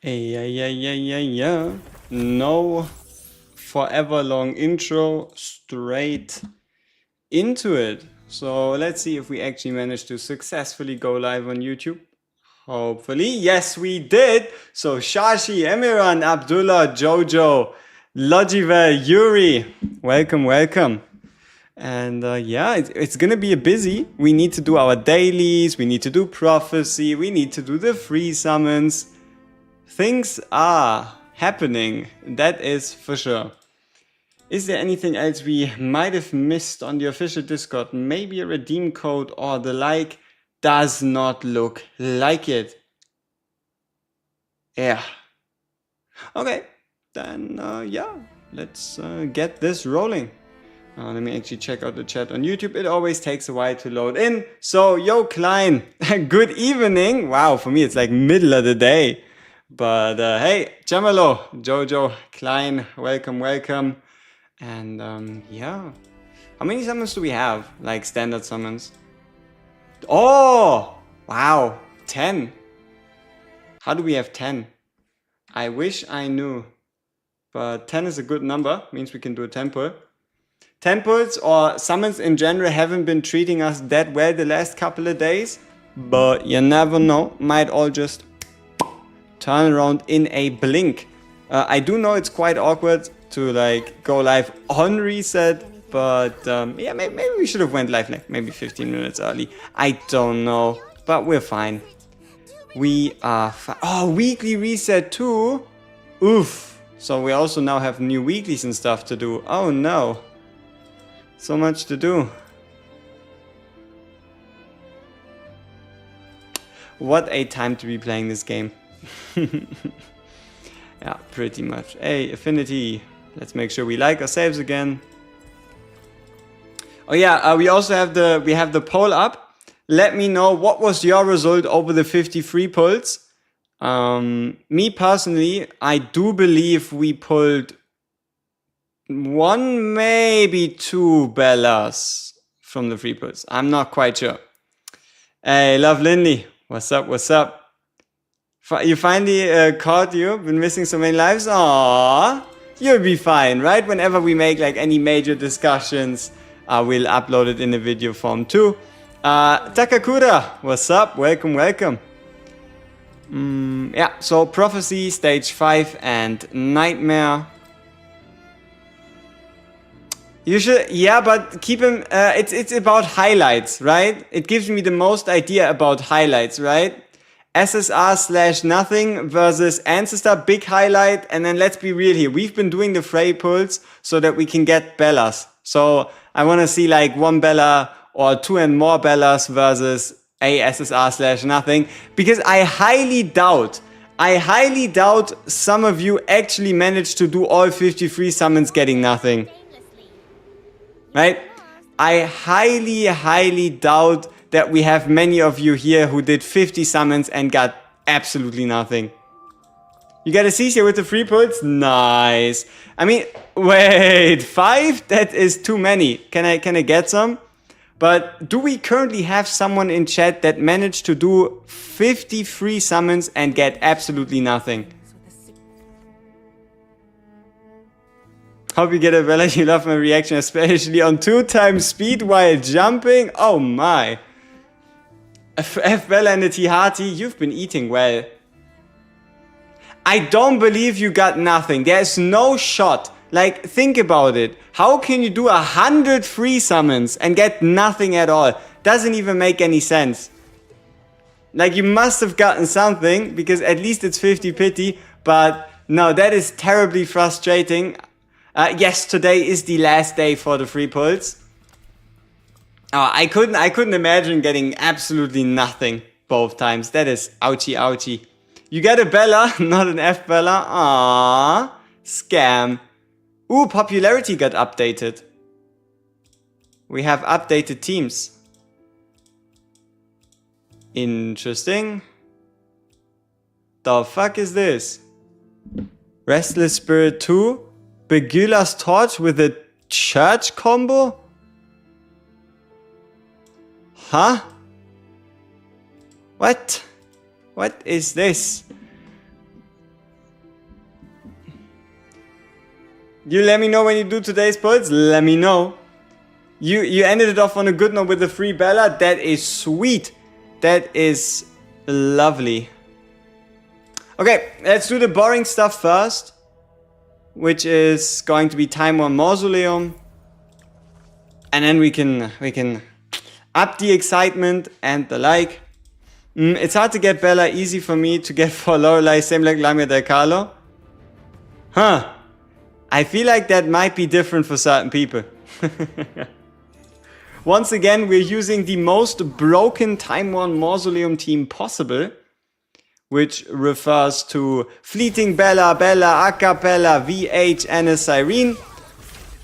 Yeah. No forever long intro, straight into it. So let's see if we actually managed to successfully go live on YouTube. Hopefully, yes, we did. So Shashi, Emiran, Abdullah, Jojo, Logivel, Yuri, welcome. And yeah, it's gonna be a busy. We need to do our dailies, we need to do prophecy, we need to do the free summons. Things are happening, that is for sure. Is there anything else we might have missed on the official Discord? Maybe a redeem code or the like? Does not look like it. Yeah. Okay, then yeah, let's get this rolling. Let me actually check out the chat on YouTube. It always takes a while to load in. So, yo, Klein, good evening. Wow, for me it's like middle of the day. But hey, Jamalo, Jojo, Klein, welcome. And yeah. How many summons do we have? Like standard summons? Oh! Wow, 10. How do we have 10? I wish I knew. But 10 is a good number. Means we can do a temple. Temples or summons in general haven't been treating us that well the last couple of days. But you never know. Might all just turn around in a blink. I do know it's quite awkward to like go live on reset. But yeah, maybe we should have went live like maybe 15 minutes early. I don't know. But we're fine. We are fine. Oh, weekly reset too? Oof. So we also now have new weeklies and stuff to do. Oh no. So much to do. What a time to be playing this game. Yeah, pretty much. Hey, affinity. Let's make sure we like our saves again. Oh yeah, we also have the poll up. Let me know what was your result over the 53 pulls. Me personally, I do believe we pulled one, maybe two Bellas from the free pulls. I'm not quite sure. Hey, Love Lindley. What's up? You finally caught you. Been missing so many lives. Aww. You'll be fine, right? Whenever we make like any major discussions, we'll upload it in the video form too. Takakura, what's up? Welcome. Yeah, so Prophecy, Stage 5 and Nightmare. You should, yeah, but keep him, it's about highlights, right? It gives me the most idea about highlights, right? SSR/nothing versus Ancestor, big highlight. And then let's be real here. We've been doing the Frey pulls so that we can get Bellas. So I want to see like one Bella or two and more Bellas versus a SSR/nothing. Because I highly doubt some of you actually managed to do all 53 summons getting nothing. Right? I highly doubt that we have many of you here who did 50 summons and got absolutely nothing. You got a CC with the free pulls? Nice. I mean, wait, 5? That is too many. Can I get some? But do we currently have someone in chat that managed to do 53 summons and get absolutely nothing? Hope you get a Bella. You love my reaction, especially on 2x speed while jumping. Oh my. F Bella and the Tihati, you've been eating well. I don't believe you got nothing. There's no shot. Like, think about it. How can you do 100 free summons and get nothing at all? Doesn't even make any sense. Like, you must have gotten something, because at least it's 50 pity. But no, that is terribly frustrating. Yes, today is the last day for the free pulls. I couldn't imagine getting absolutely nothing both times. That is ouchie. You get a Bella, not an F Bella. Aww, scam. Ooh, popularity got updated. We have updated teams. Interesting. The fuck is this? Restless Spirit 2? Begula's Torch with a church combo? Huh? What? What is this? You let me know when you do today's pulls. Let me know. You ended it off on a good note with the free Bella. That is sweet. That is lovely. Okay, let's do the boring stuff first, which is going to be Time One Mausoleum, and then we can up the excitement and the like. It's hard to get Bella, easy for me to get for Lorelei, same like Lamia Del Carlo. Huh. I feel like that might be different for certain people. Once again, we're using the most broken Time One Mausoleum team possible, which refers to Fleeting Bella, Bella, Acapella, VH, and a Cyrene.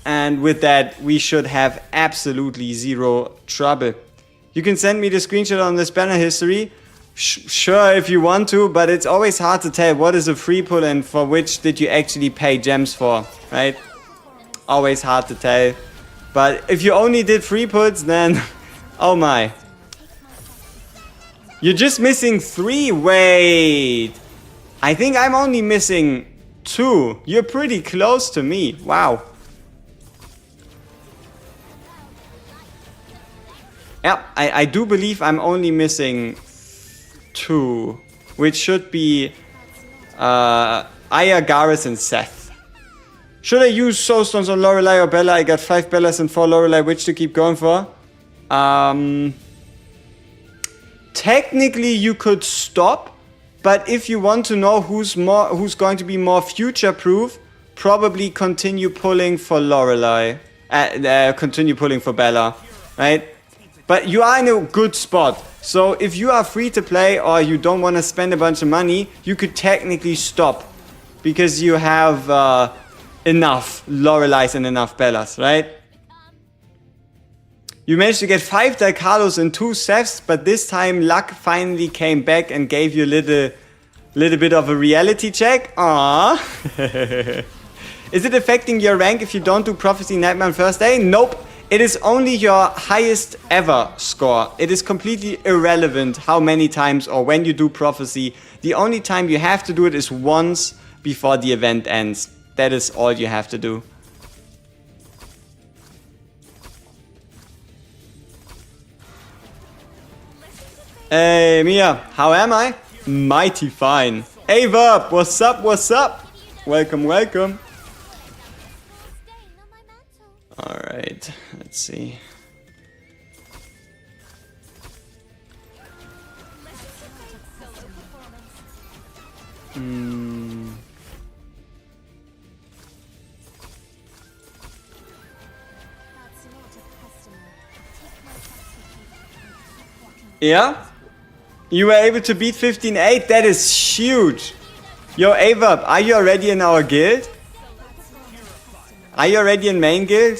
And with that, we should have absolutely zero trouble. You can send me the screenshot on this banner history. Sure, if you want to, but it's always hard to tell what is a free pull and for which did you actually pay gems for, right? Always hard to tell. But if you only did free pulls, then oh my. You're just missing 3. Wait. I think I'm only missing 2. You're pretty close to me. Wow. Yeah, I do believe I'm only missing 2, which should be Aya, Garrus, and Seth. Should I use Soul Stones on Lorelei or Bella? I got 5 Bellas and 4 Lorelei, which to keep going for? Technically you could stop, but if you want to know who's going to be more future-proof, probably continue pulling for Lorelei. Continue pulling for Bella, right? But you are in a good spot. So if you are free to play or you don't want to spend a bunch of money, you could technically stop. Because you have enough Lorelei's and enough Bellas, right? You managed to get 5 Del Carlos and 2 Seths, but this time luck finally came back and gave you a little bit of a reality check. Aww. Is it affecting your rank if you don't do Prophecy Nightmare on first day? Nope. It is only your highest ever score. It is completely irrelevant how many times or when you do Prophecy. The only time you have to do it is once before the event ends. That is all you have to do. Hey Mia, how am I? Mighty fine. Hey Verb, what's up, what's up? Welcome, welcome. Alright, let's see. Yeah? You were able to beat 15-8? That is huge! Yo, Averb, are you already in our guild? Are you already in main guild?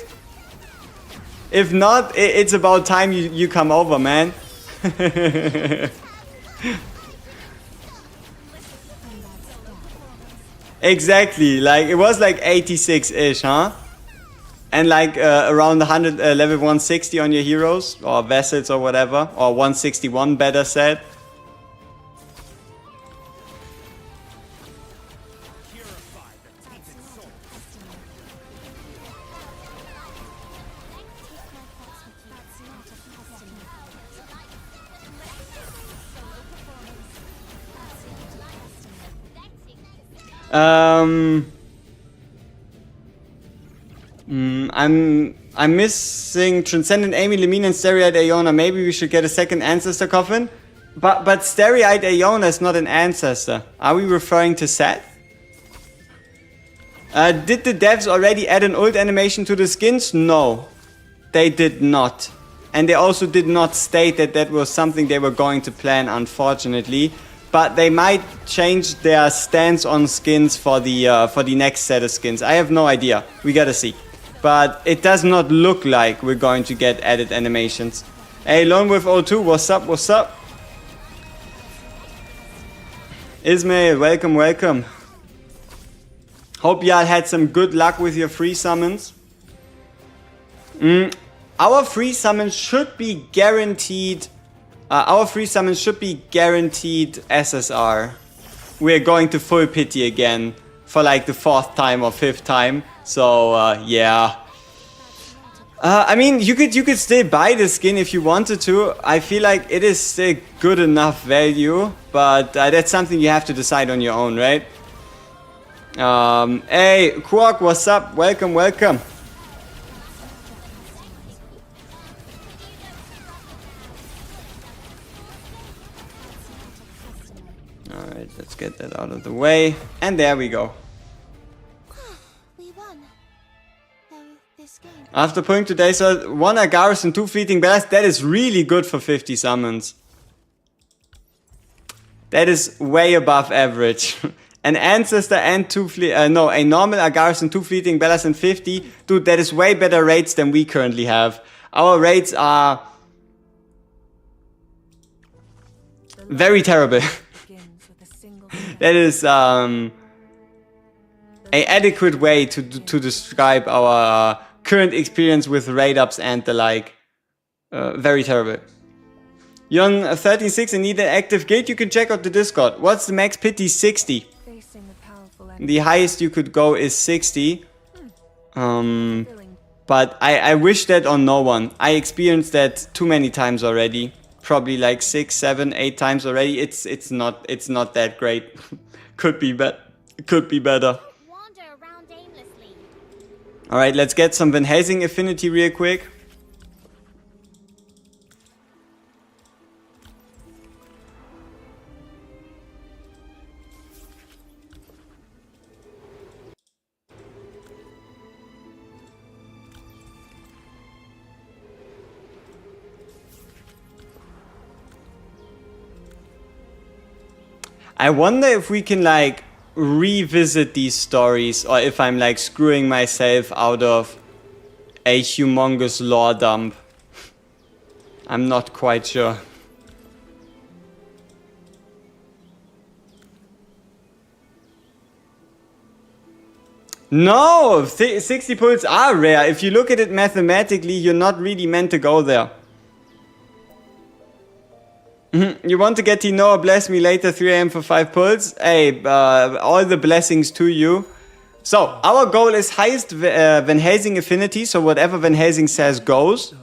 If not, it's about time you come over, man. Exactly, like it was like 86-ish, huh? And like around 100, level 160 on your heroes or vessels or whatever, or 161 better said. I'm missing Transcendent Amy, Lemine, and Stereoid Aeona. Maybe we should get a second ancestor coffin. But Stereoid Aeona is not an ancestor. Are we referring to Seth? Did the devs already add an ult animation to the skins? No, they did not. And they also did not state that that was something they were going to plan, unfortunately. But they might change their stance on skins for the next set of skins. I have no idea. We gotta see. But it does not look like we're going to get added animations. Hey, Lone with O2, what's up, what's up? Ismail, welcome, welcome. Hope y'all had some good luck with your free summons. Our free summons should be guaranteed. SSR. We're going to full pity again for like the 4th time or 5th time. So yeah. I mean, you could still buy the skin if you wanted to. I feel like it is still good enough value, but that's something you have to decide on your own, right? Hey, Quark, what's up? Welcome, welcome. Alright, let's get that out of the way. And there we go. After pulling today, so 1 Agaris and 2 Fleeting Bellas, that is really good for 50 summons. That is way above average. An Ancestor and 2 a normal Agaris and 2 Fleeting Bellas and 50. Dude, that is way better rates than we currently have. Our rates are very terrible. That is a adequate way to describe our current experience with raid ups and the like. Very terrible. You're on 13.6 and need an active guild, you can check out the Discord. What's the max pity? 60. The highest you could go is 60. But I wish that on no one. I experienced that too many times already. Probably like 6, 7, 8 times already. It's not that great. Could be better. Alright, let's get some Vanhazing affinity real quick. I wonder if we can like revisit these stories, or if I'm like screwing myself out of a humongous lore dump. I'm not quite sure. No, 60 pulls are rare. If you look at it mathematically, you're not really meant to go there. You want to get Tinoa bless me later 3 AM for 5 pulls? Hey, all the blessings to you. So, our goal is highest Vanhazing affinity, so whatever Vanhazing says goes.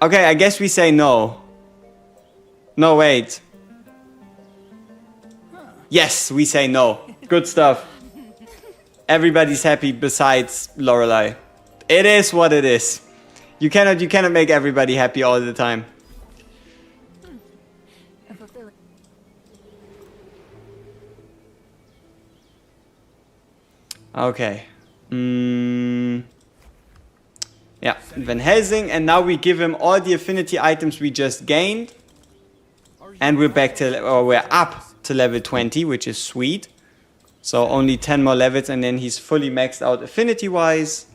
Okay, I guess we say no. No, wait. Yes, we say no. Good stuff. Everybody's happy besides Lorelei. It is what it is. You cannot make everybody happy all the time. Okay. Yeah, Vanhazing, and now we give him all the affinity items we just gained. And we're back to, or we're up to level 20, which is sweet. So only 10 more levels and then he's fully maxed out affinity-wise.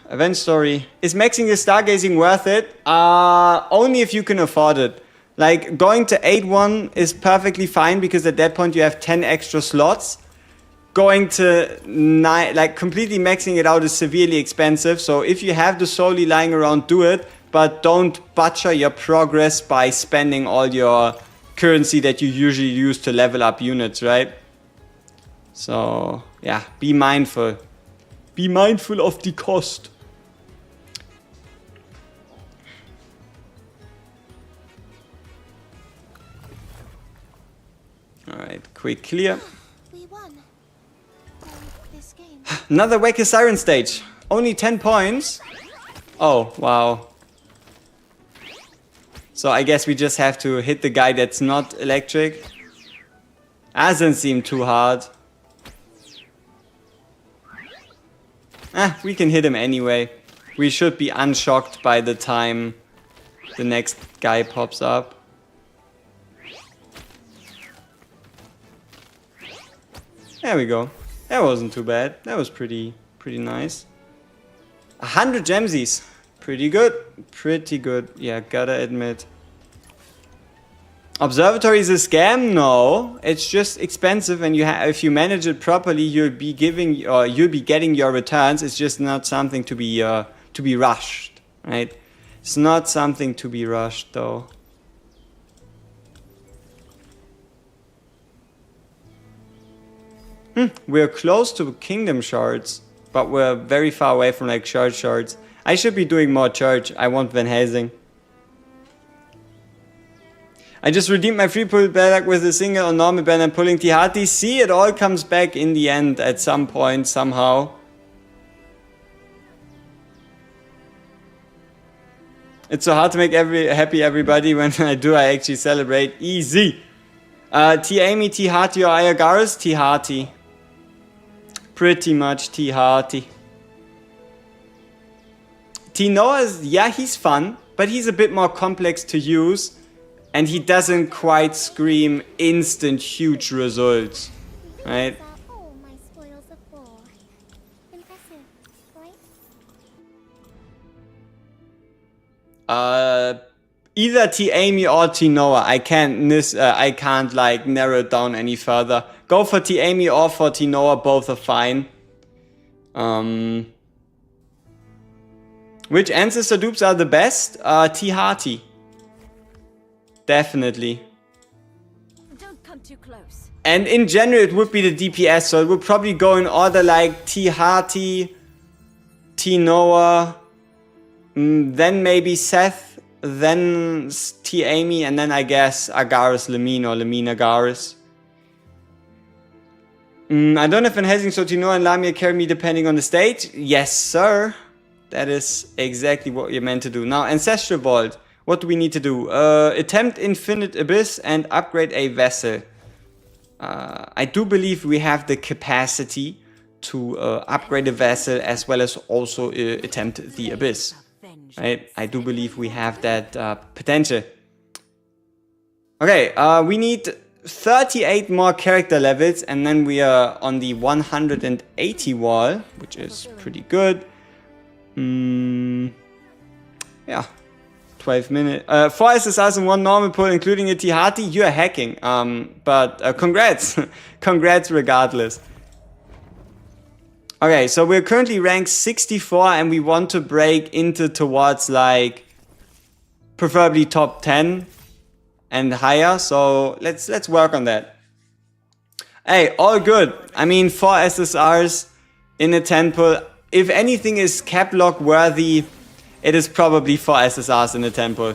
Event story. Is maxing the stargazing worth it? Only if you can afford it. Like, going to 8-1 is perfectly fine because at that point you have 10 extra slots. Going to 9, like completely maxing it out is severely expensive. So if you have the solely lying around, do it. But don't butcher your progress by spending all your currency that you usually use to level up units, right? So, yeah, be mindful. Be mindful of the cost. Alright, quick clear. We won. This game. Another Wacky Siren stage. Only 10 points. Oh, wow. So I guess we just have to hit the guy that's not electric. Doesn't seem too hard. We can hit him anyway. We should be unshocked by the time the next guy pops up. There we go. That wasn't too bad. That was pretty nice. 100 gemsies. Pretty good. Pretty good. Yeah, gotta admit. Observatory is a scam? No, it's just expensive, and if you manage it properly, you'll be getting your returns. It's just not something to be rushed, right? It's not something to be rushed, though. We're close to Kingdom Shards, but we're very far away from like Church Shards. I should be doing more Church. I want Vanhazing. I just redeemed my free pull back with a single on normal ban and pulling Tihati. See, it all comes back in the end at some point, somehow. It's so hard to make happy everybody. When I do, I actually celebrate. Easy. T-Amy, Tihati or Ayagaris? Tihati. Pretty much Tihati. T-Noah is, yeah, he's fun, but he's a bit more complex to use. And he doesn't quite scream instant huge results. Right? These are all my spoils of war. Impressive, right? Either T-Amy or T-Noah. I can't like narrow it down any further. Go for T-Amy or for T-Noah, both are fine. Which ancestor dupes are the best? Tihati. Definitely. Don't come too close. And in general it would be the DPS, so it would probably go in order like Tihati, T-Noah, then maybe Seth, then T-Amy, and then I guess Agaris Lamine or Lamine Agaris. I don't know if Vanhazing, so T-Noah and Lamia carry me depending on the stage. Yes, sir. That is exactly what you're meant to do. Now, Ancestral Vault. What do we need to do? Attempt Infinite Abyss and upgrade a vessel. I do believe we have the capacity to upgrade a vessel as well as also attempt the Abyss. Right? I do believe we have that potential. Okay, we need 38 more character levels and then we are on the 180 wall, which is pretty good. Yeah. 12 minutes. 4 SSRs and 1 normal pull, including a Tihati. You're hacking. But congrats. Congrats regardless. Okay, so we're currently ranked 64 and we want to break into towards like preferably top 10 and higher. So let's work on that. Hey, all good. I mean, 4 SSRs in a 10 pull. If anything is cap lock worthy, it is probably 4 SSRs in the temple,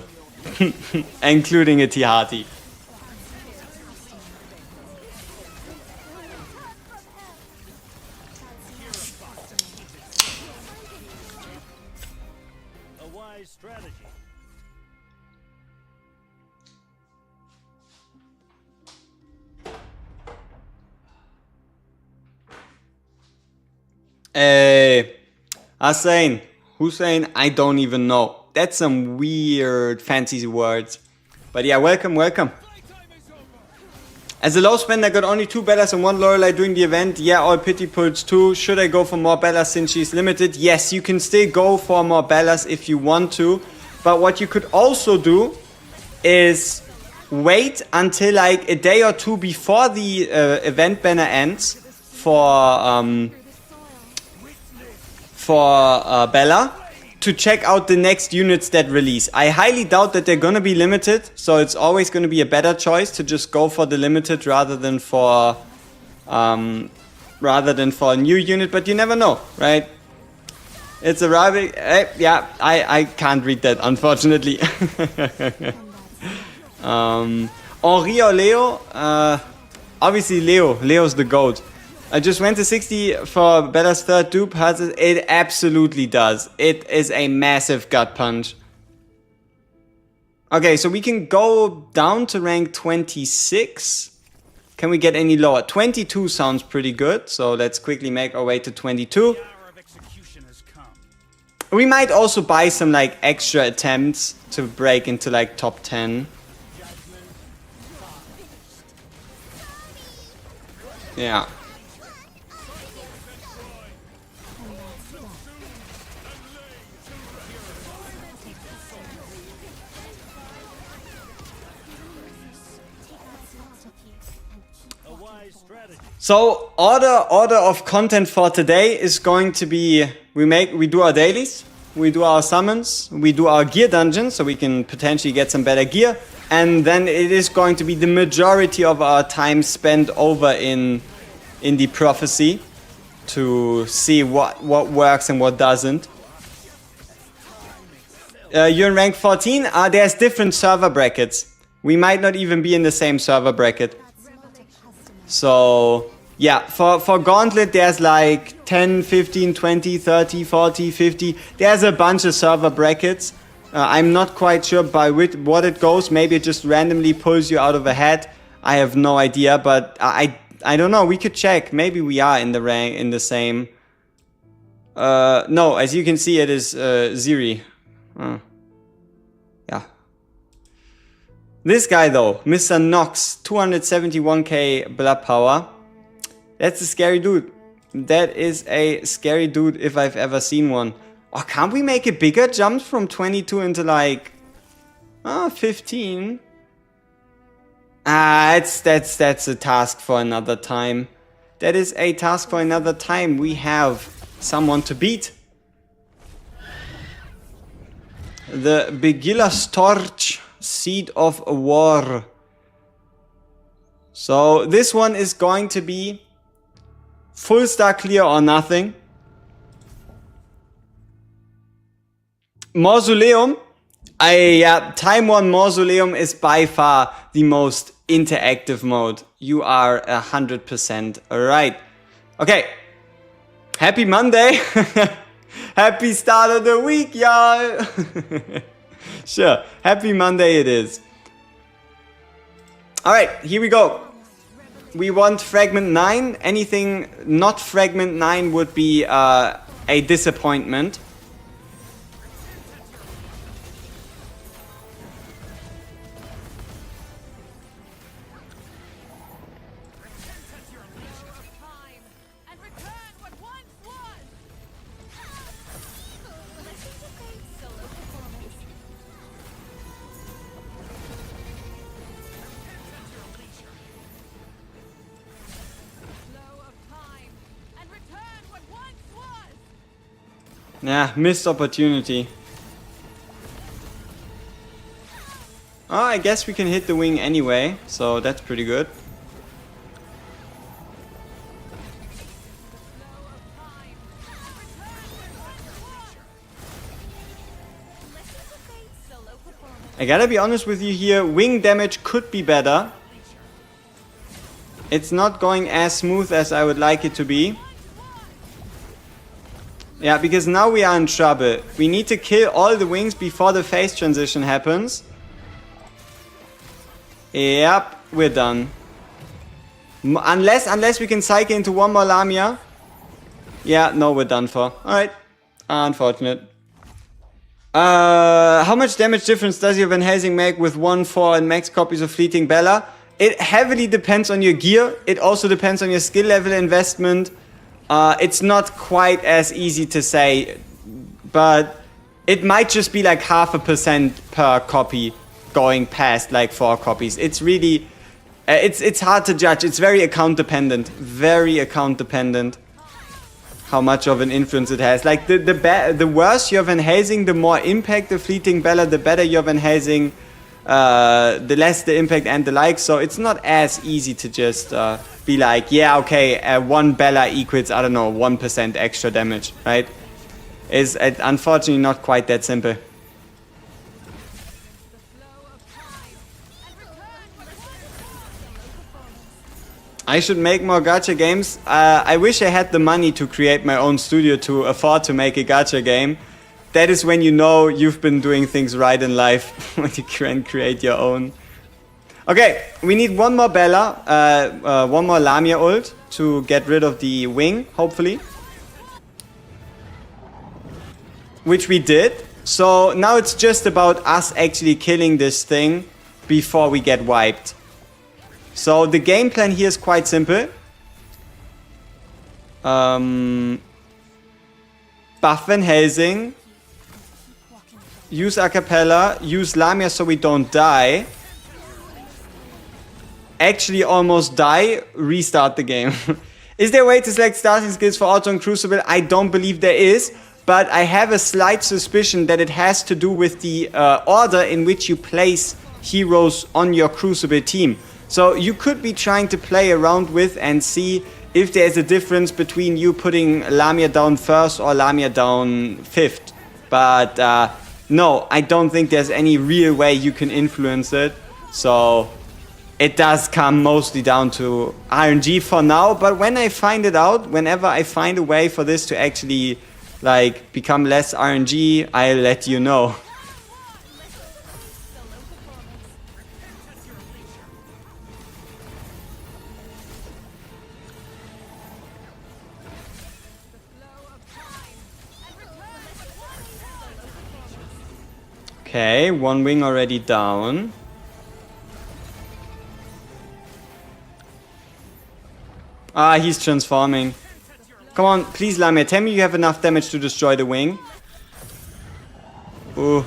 including a Tihati. A wise strategy. Hey, Hussein, I don't even know. That's some weird fancy words. But yeah, welcome. As a low spender, I got only 2 Bellas and 1 Lorelei during the event. Yeah, all pity pulls too. Should I go for more Bellas since she's limited? Yes, you can still go for more Bellas if you want to. But what you could also do is wait until like a day or two before the event banner ends for Bella to check out the next units that release. I highly doubt that they're gonna be limited, so it's always gonna be a better choice to just go for the limited rather than for a new unit. But you never know, right? It's arriving. Yeah, I can't read that unfortunately. Henri or Leo? Obviously Leo. Leo's the GOAT. I just went to 60 for Bella's third dupe. It absolutely does. It is a massive gut punch. Okay, so we can go down to rank 26. Can we get any lower? 22 sounds pretty good. So let's quickly make our way to 22. We might also buy some like extra attempts to break into like top 10. Yeah. So order of content for today is going to be we do our dailies, we do our summons, we do our gear dungeons so we can potentially get some better gear, and then it is going to be the majority of our time spent over in in the prophecy to see what works and what doesn't. You're in rank 14. There's different server brackets. We might not even be in the same server bracket. So yeah, for Gauntlet there's like 10, 15, 20, 30, 40, 50. There's a bunch of server brackets. I'm not quite sure by what it goes. Maybe it just randomly pulls you out of a hat. I have no idea, but I don't know. We could check. Maybe we are in the rank in the same. No, as you can see, it is Ziri. Yeah. This guy though, Mr. Nox, 271k blood power. That's a scary dude. That is a scary dude if I've ever seen one. Oh, can't we make a bigger jump from 22 into like 15? That's a task for another time. That is a task for another time. We have someone to beat. The Begillas Torch, Seed of War. So this one is going to be full star clear or nothing. Mausoleum. Time 1 Mausoleum is by far the most interactive mode. You are 100% right. Okay. Happy Monday. Happy start of the week, y'all. Sure. Happy Monday it is. Alright, here we go. We want Fragment 9. Anything not Fragment 9 would be a disappointment. Yeah, missed opportunity. Oh, I guess we can hit the wing anyway, so that's pretty good. I gotta be honest with you here, wing damage could be better. It's not going as smooth as I would like it to be. Yeah, because now we are in trouble. We need to kill all the wings before the phase transition happens. Yep, we're done. Unless we can cycle into one more Lamia. Yeah, no, we're done for. Alright. Unfortunate. How much damage difference does your Vanhazing make with 1-4 and max copies of Fleeting Bella? It heavily depends on your gear. It also depends on your skill level investment. It's not quite as easy to say, but it might just be like 0.5% per copy going past like 4 copies. It's really, it's hard to judge. It's very account dependent, how much of an influence it has. Like the worse your Vanhazing, the more impact the Fleeting Bella, the better your Vanhazing, the less the impact and the like. So it's not as easy to just be like, yeah, okay, 1 Bella equals, I don't know, 1% extra damage, right? It's unfortunately not quite that simple. I should make more gacha games. I wish I had the money to create my own studio to afford to make a gacha game. That is when you know you've been doing things right in life, when you can create your own. Okay, we need one more Bella, one more Lamia ult to get rid of the wing, hopefully. Which we did. So now it's just about us actually killing this thing before we get wiped. So the game plan here is quite simple. Buff Vanhazing. Use Acapella. Use Lamia so we don't die. Actually almost die. Restart the game. Is there a way to select starting skills for Auto and Crucible? I don't believe there is. But I have a slight suspicion that it has to do with the order in which you place heroes on your Crucible team. So you could be trying to play around with and see if there's a difference between you putting Lamia down first or Lamia down fifth. But no, I don't think there's any real way you can influence it. So it does come mostly down to RNG for now. But when I find it out, whenever I find a way for this to actually like become less RNG, I'll let you know. Okay, one wing already down. Ah, he's transforming. Come on, please Lamia, tell me you have enough damage to destroy the wing. Ooh.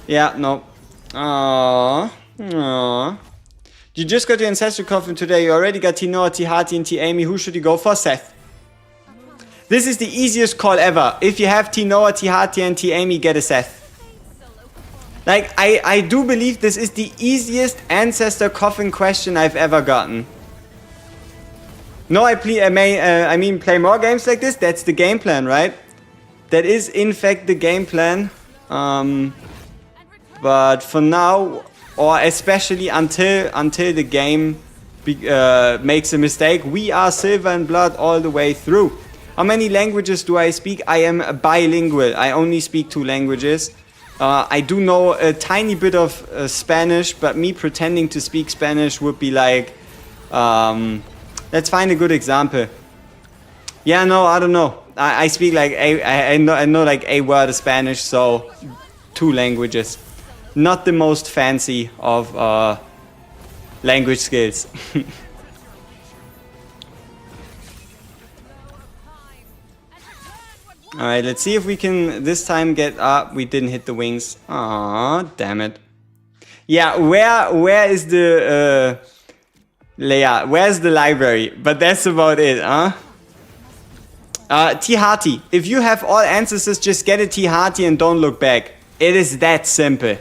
Yeah, no. Aww. Aww. You just got your Ancestral Coffin today. You already got Tinoa, Tihati, and T-Amy. Who should you go for? Seth. This is the easiest call ever. If you have Tinoa, Tihati, and T-Amy, get a Seth. Like, I do believe this is the easiest Ancestor Coffin question I've ever gotten. No, I mean play more games like this. That's the game plan, right? That is in fact the game plan. But for now, or especially until the game makes a mistake, we are Silver and Blood all the way through. How many languages do I speak? I am bilingual. I only speak 2 languages. I do know a tiny bit of Spanish, but me pretending to speak Spanish would be like... let's find a good example. Yeah, no, I don't know. I speak like I know like a word of Spanish, so 2 languages. Not the most fancy of language skills. Alright, let's see if we can this time get up. We didn't hit the wings. Aw, damn it. Yeah, where is the Leia, where's the library? But that's about it, huh? Tihati. If you have all ancestors, just get a Tihati and don't look back. It is that simple.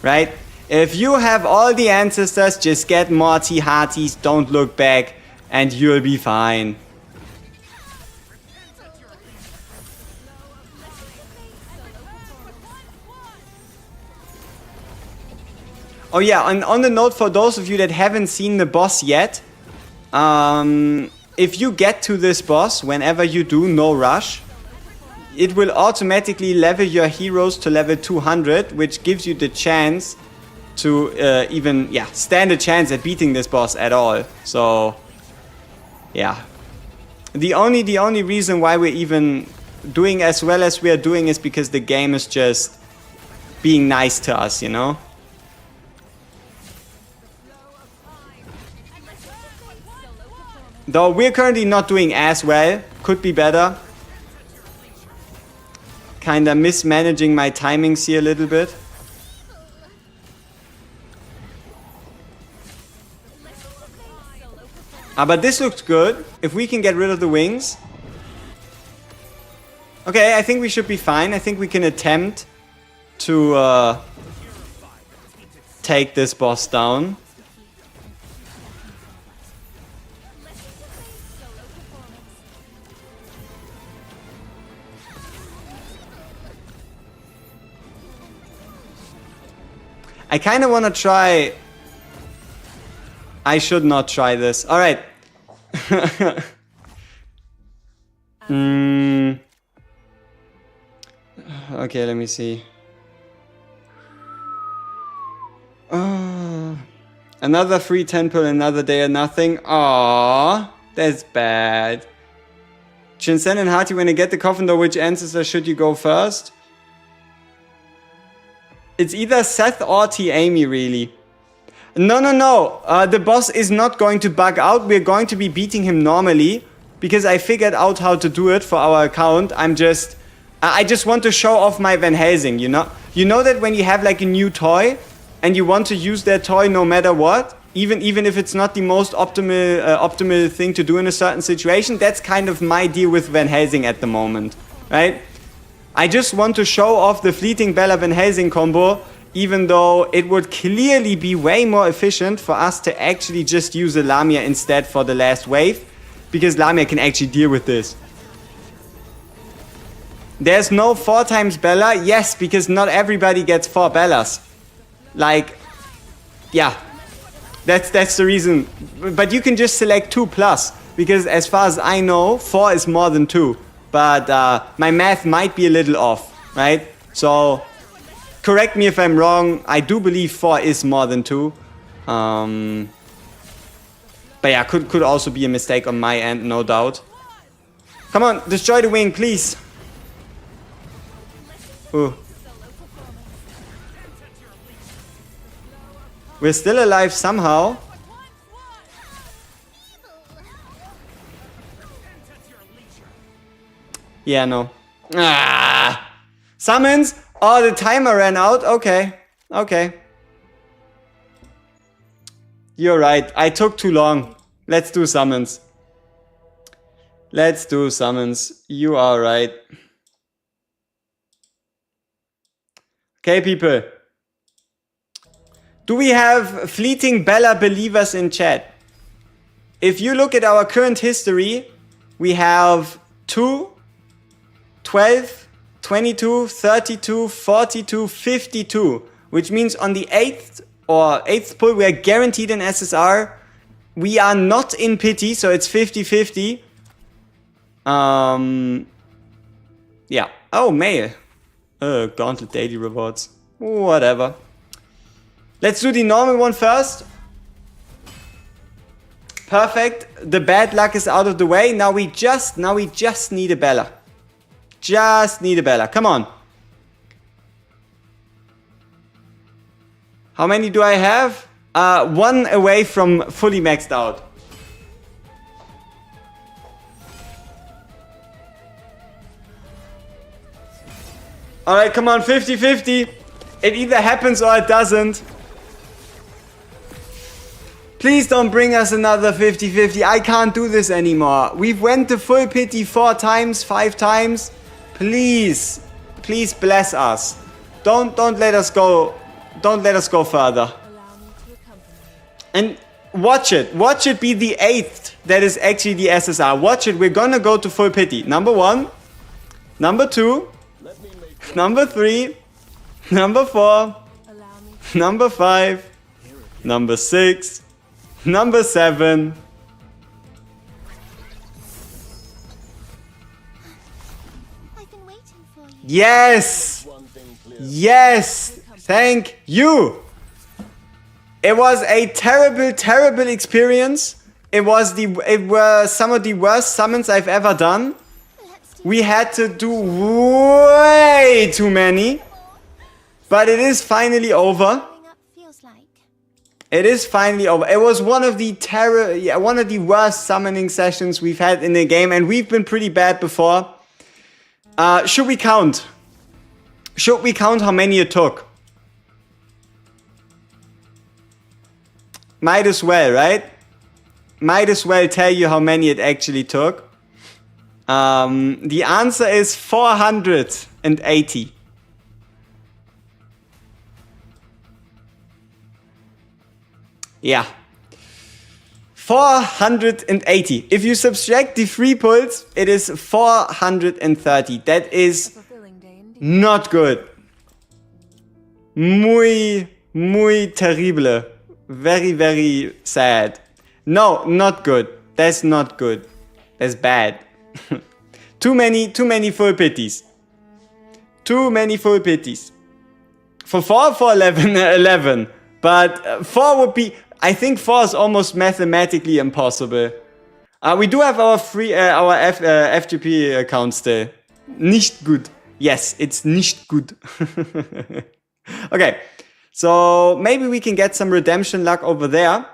Right? If you have all the ancestors, just get more Tihatis, don't look back, and you'll be fine. Oh yeah, and on the note, for those of you that haven't seen the boss yet, if you get to this boss, whenever you do, no rush, it will automatically level your heroes to level 200, which gives you the chance to even, stand a chance at beating this boss at all. So, yeah. The only reason why we're even doing as well as we are doing is because the game is just being nice to us, you know? Though we're currently not doing as well, could be better. Kinda mismanaging my timings here a little bit. But this looks good. If we can get rid of the wings. Okay, I think we should be fine. I think we can attempt to take this boss down. I kind of want to try... I should not try this. Alright. Okay, let me see. Another free temple, another day of nothing. Aww, that's bad. Shinsen and Hati, when I get the coffin though, which ancestor should you go first? It's either Seth or T-Amy, really. No. The boss is not going to bug out. We're going to be beating him normally. Because I figured out how to do it for our account. I just want to show off my Vanhazing, you know? You know that when you have like a new toy, and you want to use that toy no matter what, even if it's not the most optimal thing to do in a certain situation, that's kind of my deal with Vanhazing at the moment, right? I just want to show off the Fleeting Bella Vanhazing combo Even though it would clearly be way more efficient for us to actually just use a Lamia instead for the last wave. Because Lamia can actually deal with this. There's no 4 times Bella. Yes, because not everybody gets 4 Bellas. Like, yeah. That's the reason. But you can just select 2+. Because as far as I know, 4 is more than 2. But my math might be a little off, right? So, correct me if I'm wrong. I do believe 4 is more than 2. But yeah, could also be a mistake on my end, no doubt. Come on, destroy the wing, please. Ooh. We're still alive somehow. Yeah, no. Ah! Summons? Oh, the timer ran out? Okay. Okay. You're right. I took too long. Let's do summons. Let's do summons. You are right. Okay, people. Do we have fleeting Bella believers in chat? If you look at our current history, we have 2, 12, 22, 32, 42, 52. Which means on the 8th pull, we are guaranteed an SSR. We are not in pity, so it's 50-50. Yeah. Oh, mail. Gauntlet daily rewards. Whatever. Let's do the normal one first. Perfect. The bad luck is out of the way. Now we just need a Bella. Just need a Bella. Come on. How many do I have? 1 away from fully maxed out. Alright, come on, 50-50. It either happens or it doesn't. Please don't bring us another 50-50. I can't do this anymore. We've went to full pity 4 times, 5 times. Please. Please bless us. Don't let us go. Don't let us go further. And watch it. Watch it be the 8th that is actually the SSR. Watch it. We're gonna go to full pity. Number 1. Number 2. Number 3. Number 4. Number 5. Number 6. Number 7. I've been waiting for you. Yes! Yes! Thank you! It was a terrible, terrible experience. It were some of the worst summons I've ever done. We had to do way too many. But it is finally over. Growing up feels like. It is finally over. It was one of the worst summoning sessions we've had in the game, and we've been pretty bad before. Should we count? Should we count how many it took? Might as well, right? Might as well tell you how many it actually took. The answer is 480. Yeah. 480. If you subtract the free pulls, it is 430. That is not good. Muy terrible. Very, very sad. No, not good. That's not good. That's bad. Too many full pities. Too many full pities. For 11. But 4 would be... I think 4 is almost mathematically impossible. We do have our FGP account still. Nicht gut. Yes, it's nicht gut. Okay. So maybe we can get some redemption luck over there.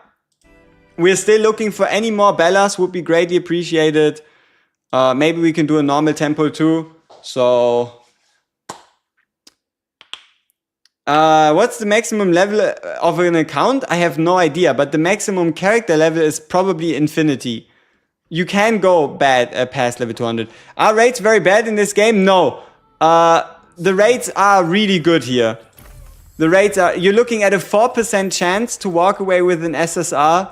We're still looking for any more Bellas. Would be greatly appreciated. Maybe we can do a normal tempo too. So... what's the maximum level of an account? I have no idea, but the maximum character level is probably infinity. You can go bad past level 200. Are rates very bad in this game? No. The rates are really good here. The rates are, you're looking at a 4% chance to walk away with an SSR.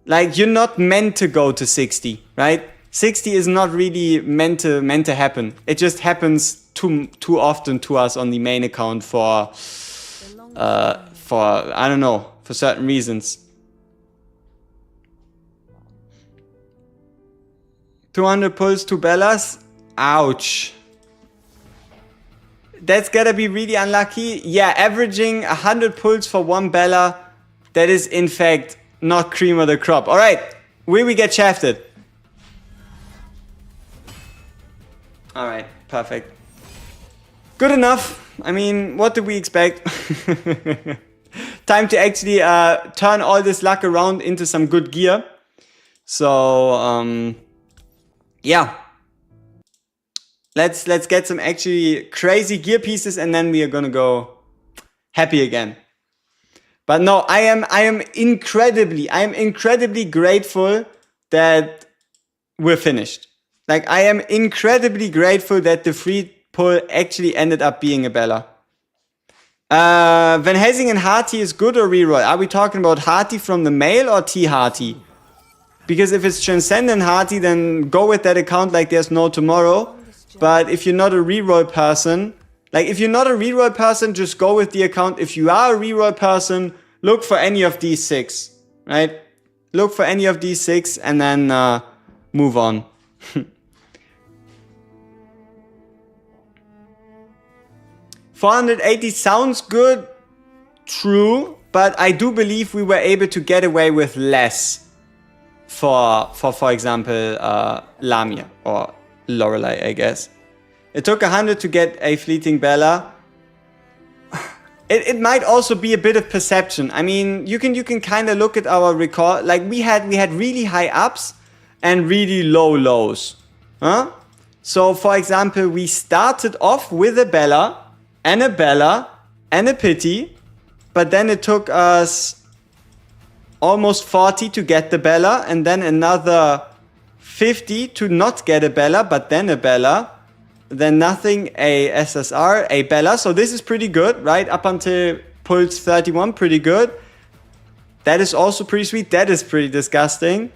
Like, you're not meant to go to 60, right? 60 is not really meant to happen. It just happens too often to us on the main account for I don't know, for certain reasons. 200 pulls, 2 Bellas. Ouch. That's gotta be really unlucky. Yeah, averaging 100 pulls for 1 Bella. That is, in fact, not cream of the crop. Alright, will we get shafted? Alright, perfect. Good enough. I mean, what do we expect? Time to actually turn all this luck around into some good gear. So, yeah. Let's get some actually crazy gear pieces, and then we are gonna go happy again. But no, I am incredibly grateful that we're finished. Like, I am incredibly grateful that the free pull actually ended up being a Bella. Vanhazing and Hearty is good or reroll? Are we talking about Hearty from the mail or T Hearty? Because if it's Transcendent Hearty, then go with that account like there's no tomorrow. But if you're not a reroll person, just go with the account. If you are a reroll person, look for any of these 6, right? Look for any of these 6 and then move on. 480 sounds good, true, but I do believe we were able to get away with less for example, Lamia or Lorelei, I guess. It took 100 to get a fleeting Bella. It might also be a bit of perception. I mean, you can kind of look at our record. Like, we had really high ups and really low lows. Huh? So, for example, we started off with a Bella and a Pity, but then it took us almost 40 to get the Bella, and then another 50 to not get a Bella, but then a Bella, then nothing, a SSR, a Bella. So this is pretty good, right? Up until Pulse 31, pretty good. That is also pretty sweet. That is pretty disgusting.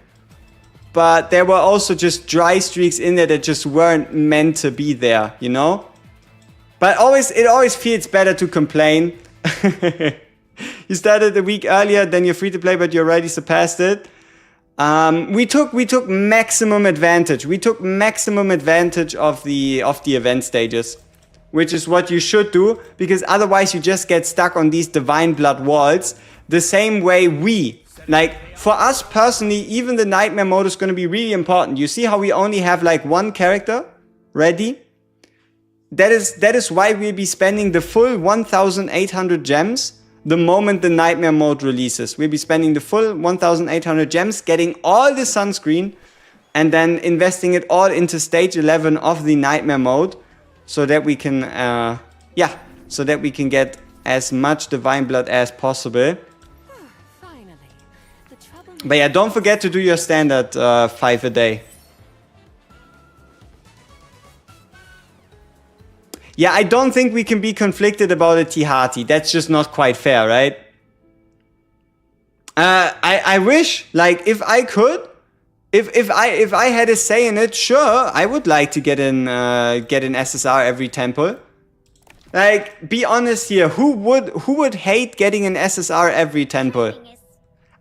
But there were also just dry streaks in there that just weren't meant to be there, you know? But it always feels better to complain. You started a week earlier than your free to play, but you already surpassed it. We took maximum advantage. We took maximum advantage of the event stages, which is what you should do, because otherwise you just get stuck on these divine blood walls. The same way for us personally, even the nightmare mode is going to be really important. You see how we only have like one character ready? That is why we'll be spending the full 1,800 gems the moment the nightmare mode releases. We'll be spending the full 1,800 gems, getting all the sunscreen, and then investing it all into stage 11 of the nightmare mode, so that we can, get as much divine blood as possible. But yeah, don't forget to do your standard 5 a day. Yeah, I don't think we can be conflicted about a T-Hearty. That's just not quite fair, right? I wish, like, if I could, if I had a say in it, sure, I would like to get an SSR every temple. Like, be honest here, who would hate getting an SSR every temple?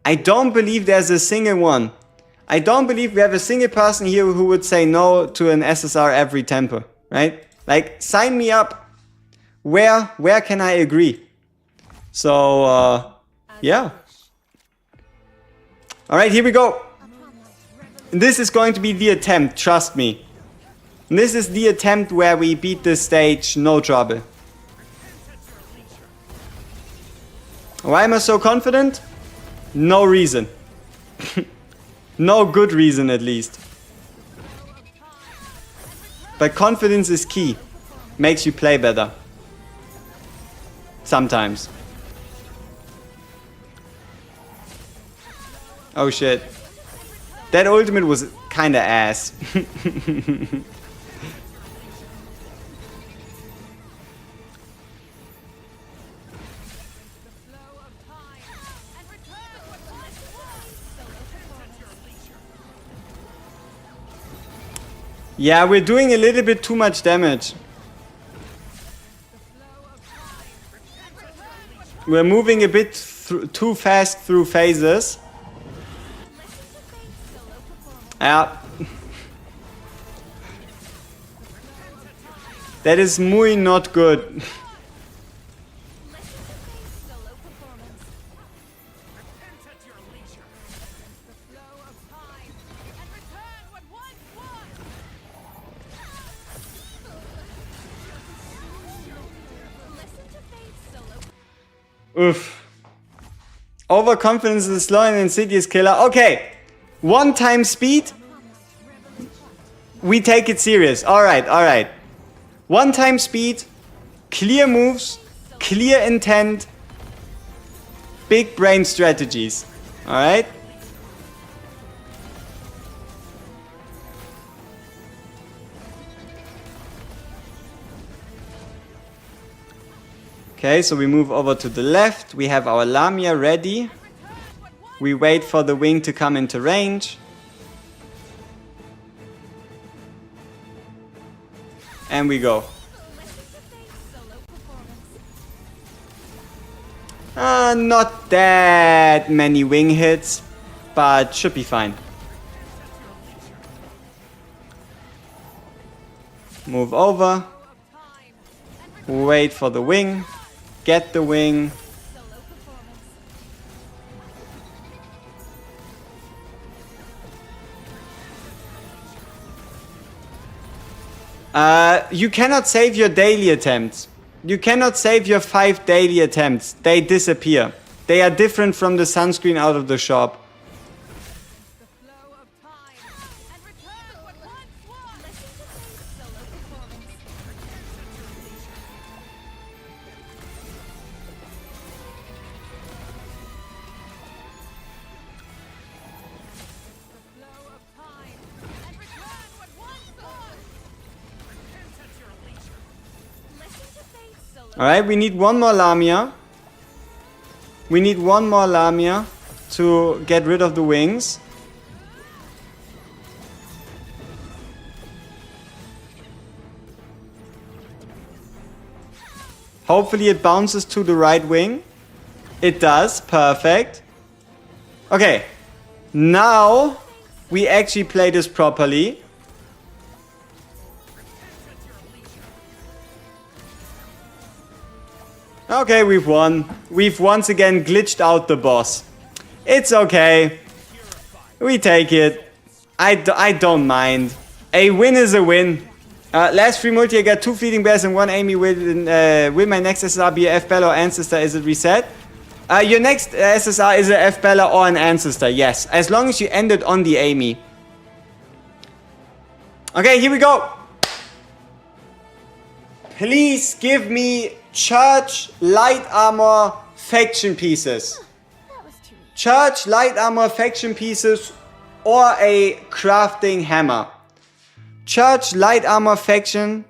I don't believe there's a single one. I don't believe we have a single person here who would say no to an SSR every temple, right? Like, sign me up. Where can I agree? So, yeah. Alright, here we go. This is going to be the attempt, trust me. This is the attempt where we beat this stage, no trouble. Why am I so confident? No reason. No good reason, at least. But confidence is key. Makes you play better. Sometimes. Oh shit. That ultimate was kinda ass. Yeah, we're doing a little bit too much damage. We're moving a bit too fast through phases. Yeah. That is muy not good. Oof. Overconfidence is slow and insidious killer. Okay. 1 time speed. We take it serious. Alright, alright. 1 time speed. Clear moves. Clear intent. Big brain strategies. Alright. Okay, so we move over to the left. We have our Lamia ready. We wait for the wing to come into range. And we go. Not that many wing hits, but should be fine. Move over. Wait for the wing. Get the wing. You cannot save your daily attempts. You cannot save your 5 daily attempts. They disappear. They are different from the sunscreen out of the shop. Alright, we need one more Lamia. We need one more Lamia to get rid of the wings. Hopefully it bounces to the right wing. It does, perfect. Okay, now we actually play this properly. Okay, we've won. We've once again glitched out the boss. It's okay. We take it. I don't mind. A win is a win. Last free multi, I got 2 Fleeting Bears and 1 Amy. Will my next SSR be a F Bella or Ancestor? Is it reset? Your next SSR is a F Bella or an Ancestor, yes. As long as you end it on the Amy. Okay, here we go. Please give me Church Light Armor Faction Pieces. That was too easy. Church Light Armor Faction Pieces or a Crafting Hammer. Church Light Armor Faction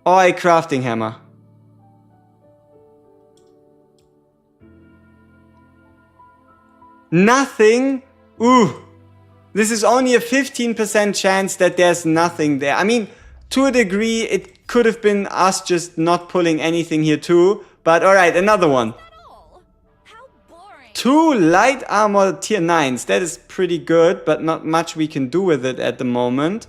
or a Crafting Hammer. Nothing? Ooh. This is only a 15% chance that there's nothing there. I mean, to a degree, it could have been us just not pulling anything here too. But alright, another one. How boring. 2 light armor tier 9s. That is pretty good, but not much we can do with it at the moment.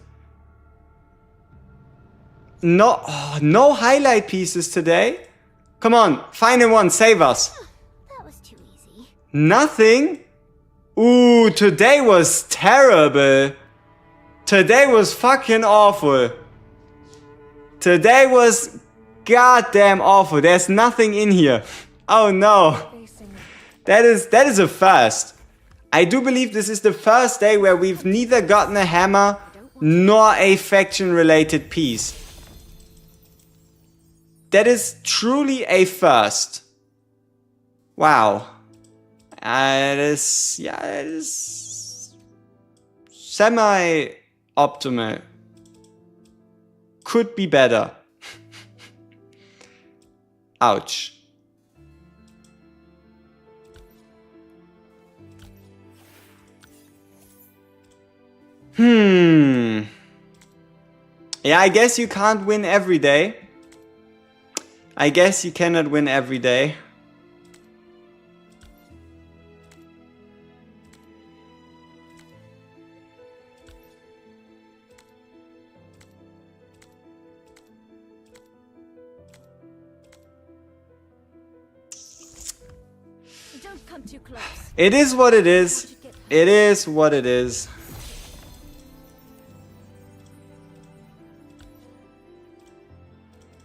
No, no highlight pieces today. Come on, final one, save us. That was too easy. Nothing? Ooh, today was terrible. Today was fucking awful. Today was goddamn awful. There's nothing in here. Oh no. That is a first. I do believe this is the first day where we've neither gotten a hammer nor a faction related piece. That is truly a first. Wow. It is, yeah, it is semi-optimal. Could be better. Ouch. Yeah, I guess you can't win every day. I guess you cannot win every day. Don't come too close. It is what it is. It is what it is.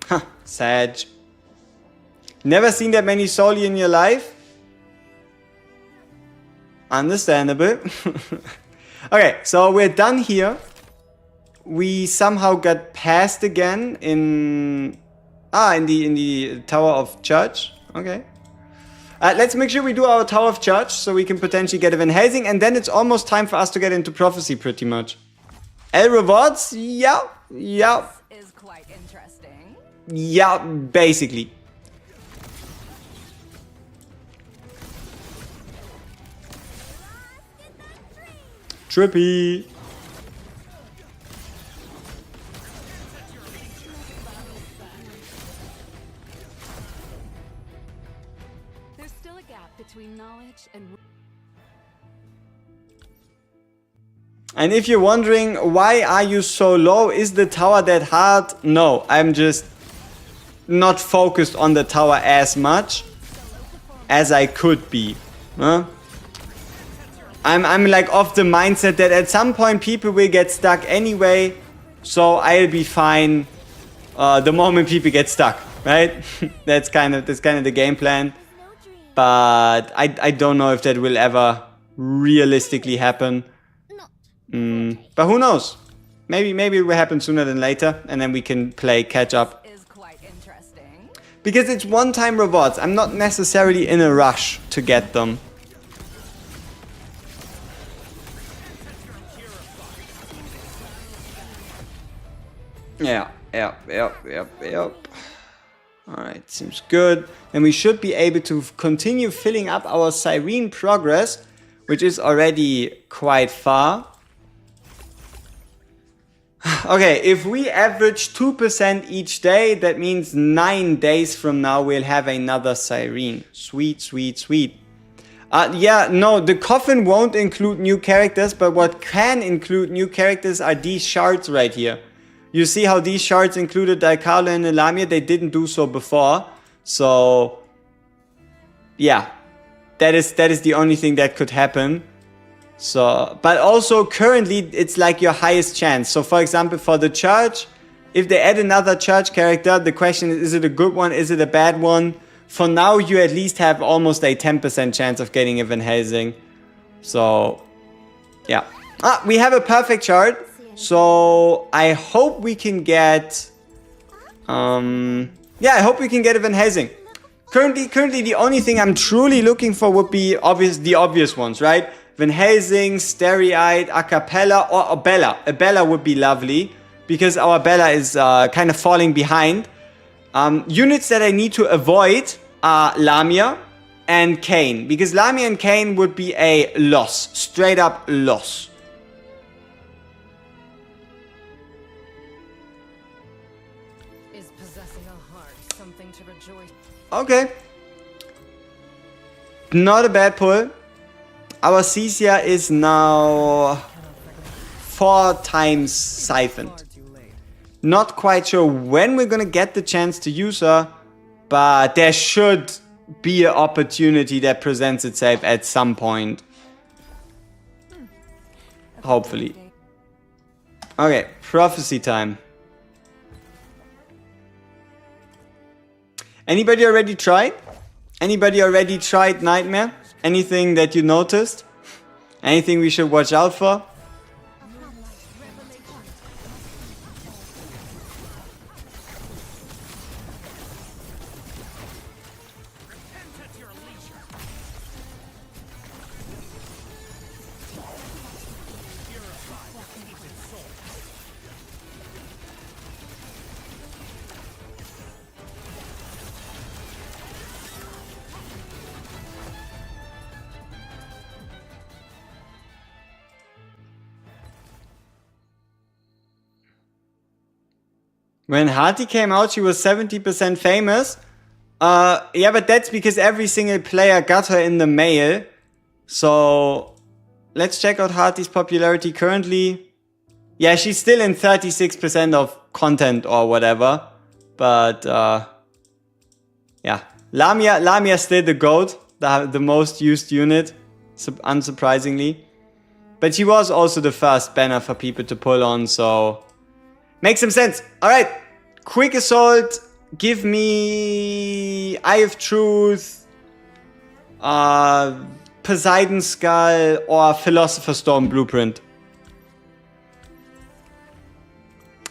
Huh, Sag. Never seen that many Soli in your life? Understandable. Okay, so we're done here. We somehow got passed again in the Tower of Church. Okay. Let's make sure we do our Tower of Church so we can potentially get a Vanhazing, and then it's almost time for us to get into Prophecy pretty much. L rewards? Yeah. Is quite interesting. Yeah, basically. Trippy. There's still a gap between knowledge and... And if you're wondering, why are you so low? Is the tower that hard? No, I'm just not focused on the tower as much as I could be. Huh? I'm like of the mindset that at some point people will get stuck anyway, so I'll be fine the moment people get stuck, right? that's kind of the game plan. But I don't know if that will ever realistically happen. But who knows? Maybe it will happen sooner than later, and then we can play catch up. Is quite interesting. Because it's one-time rewards. I'm not necessarily in a rush to get them. Yep. Alright, seems good. And we should be able to continue filling up our Cyrene progress, which is already quite far. Okay, if we average 2% each day, that means 9 days from now we'll have another Cyrene. Sweet. Yeah, no, the coffin won't include new characters, but what can include new characters are these shards right here. You see how these shards included Daikala and Elamia? They didn't do so before. So, yeah, that is the only thing that could happen. So, but also currently it's like your highest chance. So for example, for the church, if they add another church character, the question is it a good one? Is it a bad one? For now, you at least have almost a 10% chance of getting a Vanhazing. So, yeah. We have a perfect chart. So I hope we can get, I hope we can get a Vanhazing. Currently the only thing I'm truly looking for would be the obvious ones, right? Vanhazing, Stereite, Acapella, or Bella. A Bella would be lovely because our Bella is kind of falling behind. Units that I need to avoid are Lamia and Kayn, because Lamia and Kayn would be a loss, straight up loss. Okay. Not a bad pull. Our Cecia is now 4 times siphoned. Not quite sure when we're gonna get the chance to use her, but there should be an opportunity that presents itself at some point. Hopefully. Okay, prophecy time. Anybody already tried? Anybody already tried Nightmare? Anything that you noticed? Anything we should watch out for? When Hati came out, she was 70% famous. Yeah, but that's because every single player got her in the mail. So, let's check out Hati's popularity currently. Yeah, she's still in 36% of content or whatever. But, yeah. Lamia's still the GOAT, the most used unit, unsurprisingly. But she was also the first banner for people to pull on, so... Makes some sense. Alright, Quick Assault, give me Eye of Truth, Poseidon Skull, or Philosopher's Stone Blueprint.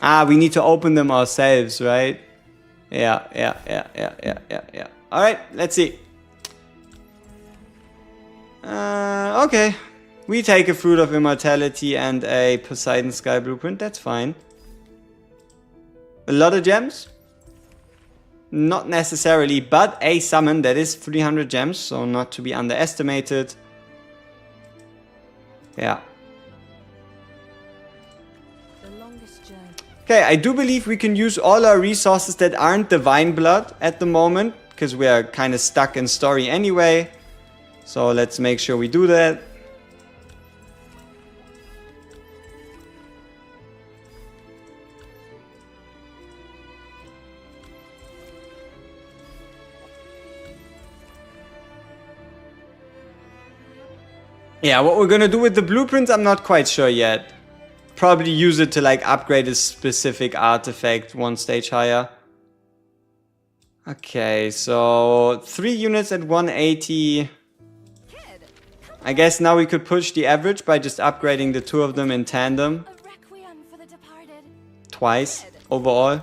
We need to open them ourselves, right? Yeah. Alright, let's see. Okay. We take a Fruit of Immortality and a Poseidon Skull Blueprint, that's fine. A lot of gems? Not necessarily, but a summon that is 300 gems, so not to be underestimated. Yeah. The longest journey. Okay, I do believe we can use all our resources that aren't Divine Blood at the moment, because we are kind of stuck in story anyway. So let's make sure we do that. Yeah, what we're gonna do with the blueprints, I'm not quite sure yet. Probably use it to like upgrade a specific artifact one stage higher. Okay, so 3 units at 180. I guess now we could push the average by just upgrading the 2 of them in tandem. A requiem for the departed. Twice overall.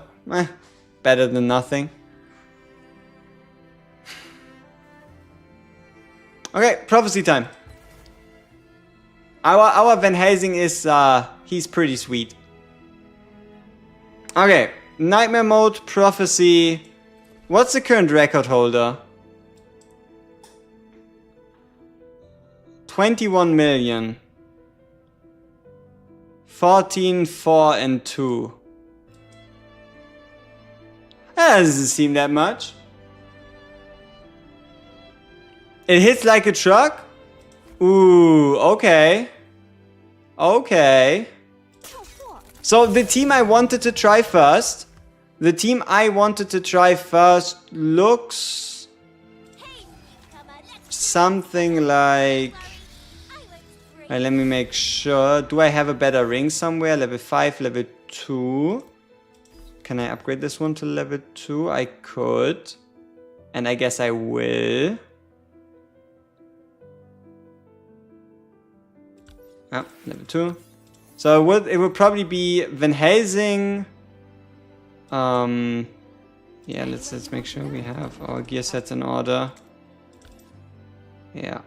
Better than nothing. Okay, prophecy time. Our Vanhazing is, he's pretty sweet. Okay, Nightmare Mode, Prophecy. What's the current record holder? 21 million. 14, 4, and 2. That doesn't seem that much. It hits like a truck? Ooh, okay. Okay. So the team I wanted to try first. Looks something like... Alright, let me make sure. Do I have a better ring somewhere? Level 5, level 2. Can I upgrade this one to level 2? I could. And I guess I will. Ah, level 2. So it would probably be Vanhazing. Yeah, let's make sure we have our gear sets in order. Yeah.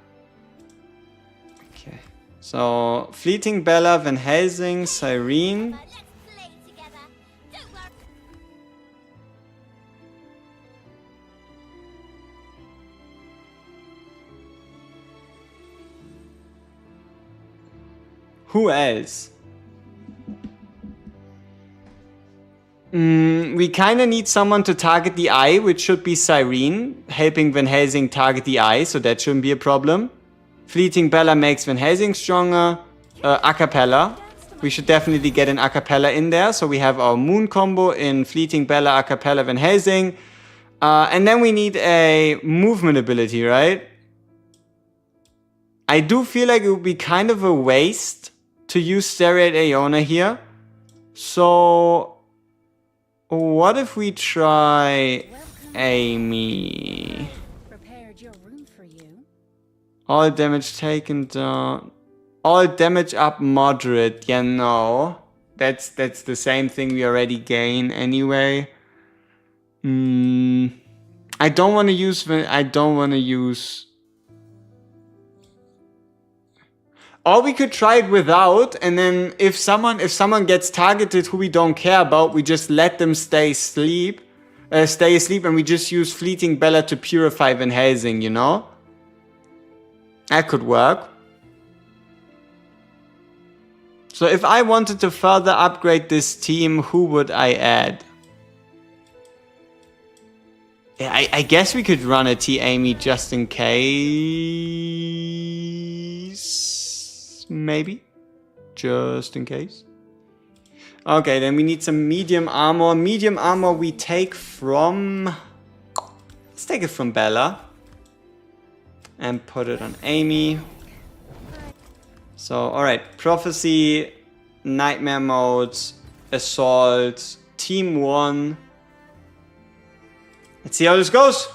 Okay. So Fleeting Bella, Vanhazing, Cyrene. Who else? We kind of need someone to target the eye, which should be Cyrene, helping Vanhazing target the eye, so that shouldn't be a problem. Fleeting Bella makes Vanhazing stronger. Acapella. We should definitely get an Acapella in there, so we have our Moon combo in Fleeting Bella, Acapella, Vanhazing. And then we need a movement ability, right? I do feel like it would be kind of a waste to use Stereate Aeona here. So... what if we try Amy? Prepared your room for you. All damage taken down. All damage up moderate. Yeah, no. That's the same thing we already gain anyway. I don't want to use... Or we could try it without, and then if someone gets targeted who we don't care about, we just let them stay asleep, and we just use Fleeting Bella to purify Vanhazing, you know? That could work. So if I wanted to further upgrade this team, who would I add? I guess we could run a T Amy just in case. Maybe. Just in case. Okay, then we need some medium armor. Medium armor we take from... Let's take it from Bella. And put it on Amy. So, alright. Prophecy, Nightmare Modes, Assault, Team 1. Let's see how this goes.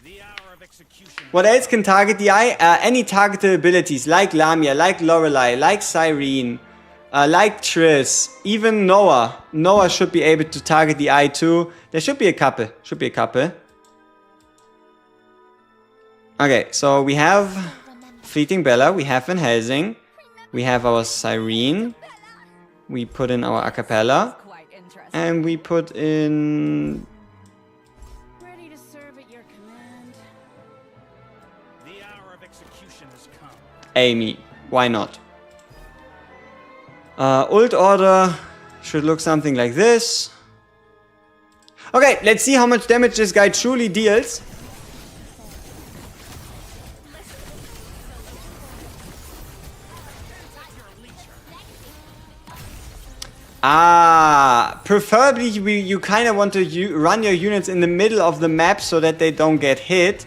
The hour of execution. What else can target the eye? Any targeted abilities like Lamia, like Lorelei, like Cyrene, like Triss, even Noah. Noah should be able to target the eye too. There should be a couple. Okay, so we have Fleeting Bella, we have Vanhazing, we have our Cyrene, we put in our acapella, Quite interesting. and we put in Ready to serve at your command. The hour of execution has come. Amy. Why not? Ult order should look something like this. Okay, let's see how much damage this guy truly deals. Preferably you kind of want to run your units in the middle of the map so that they don't get hit.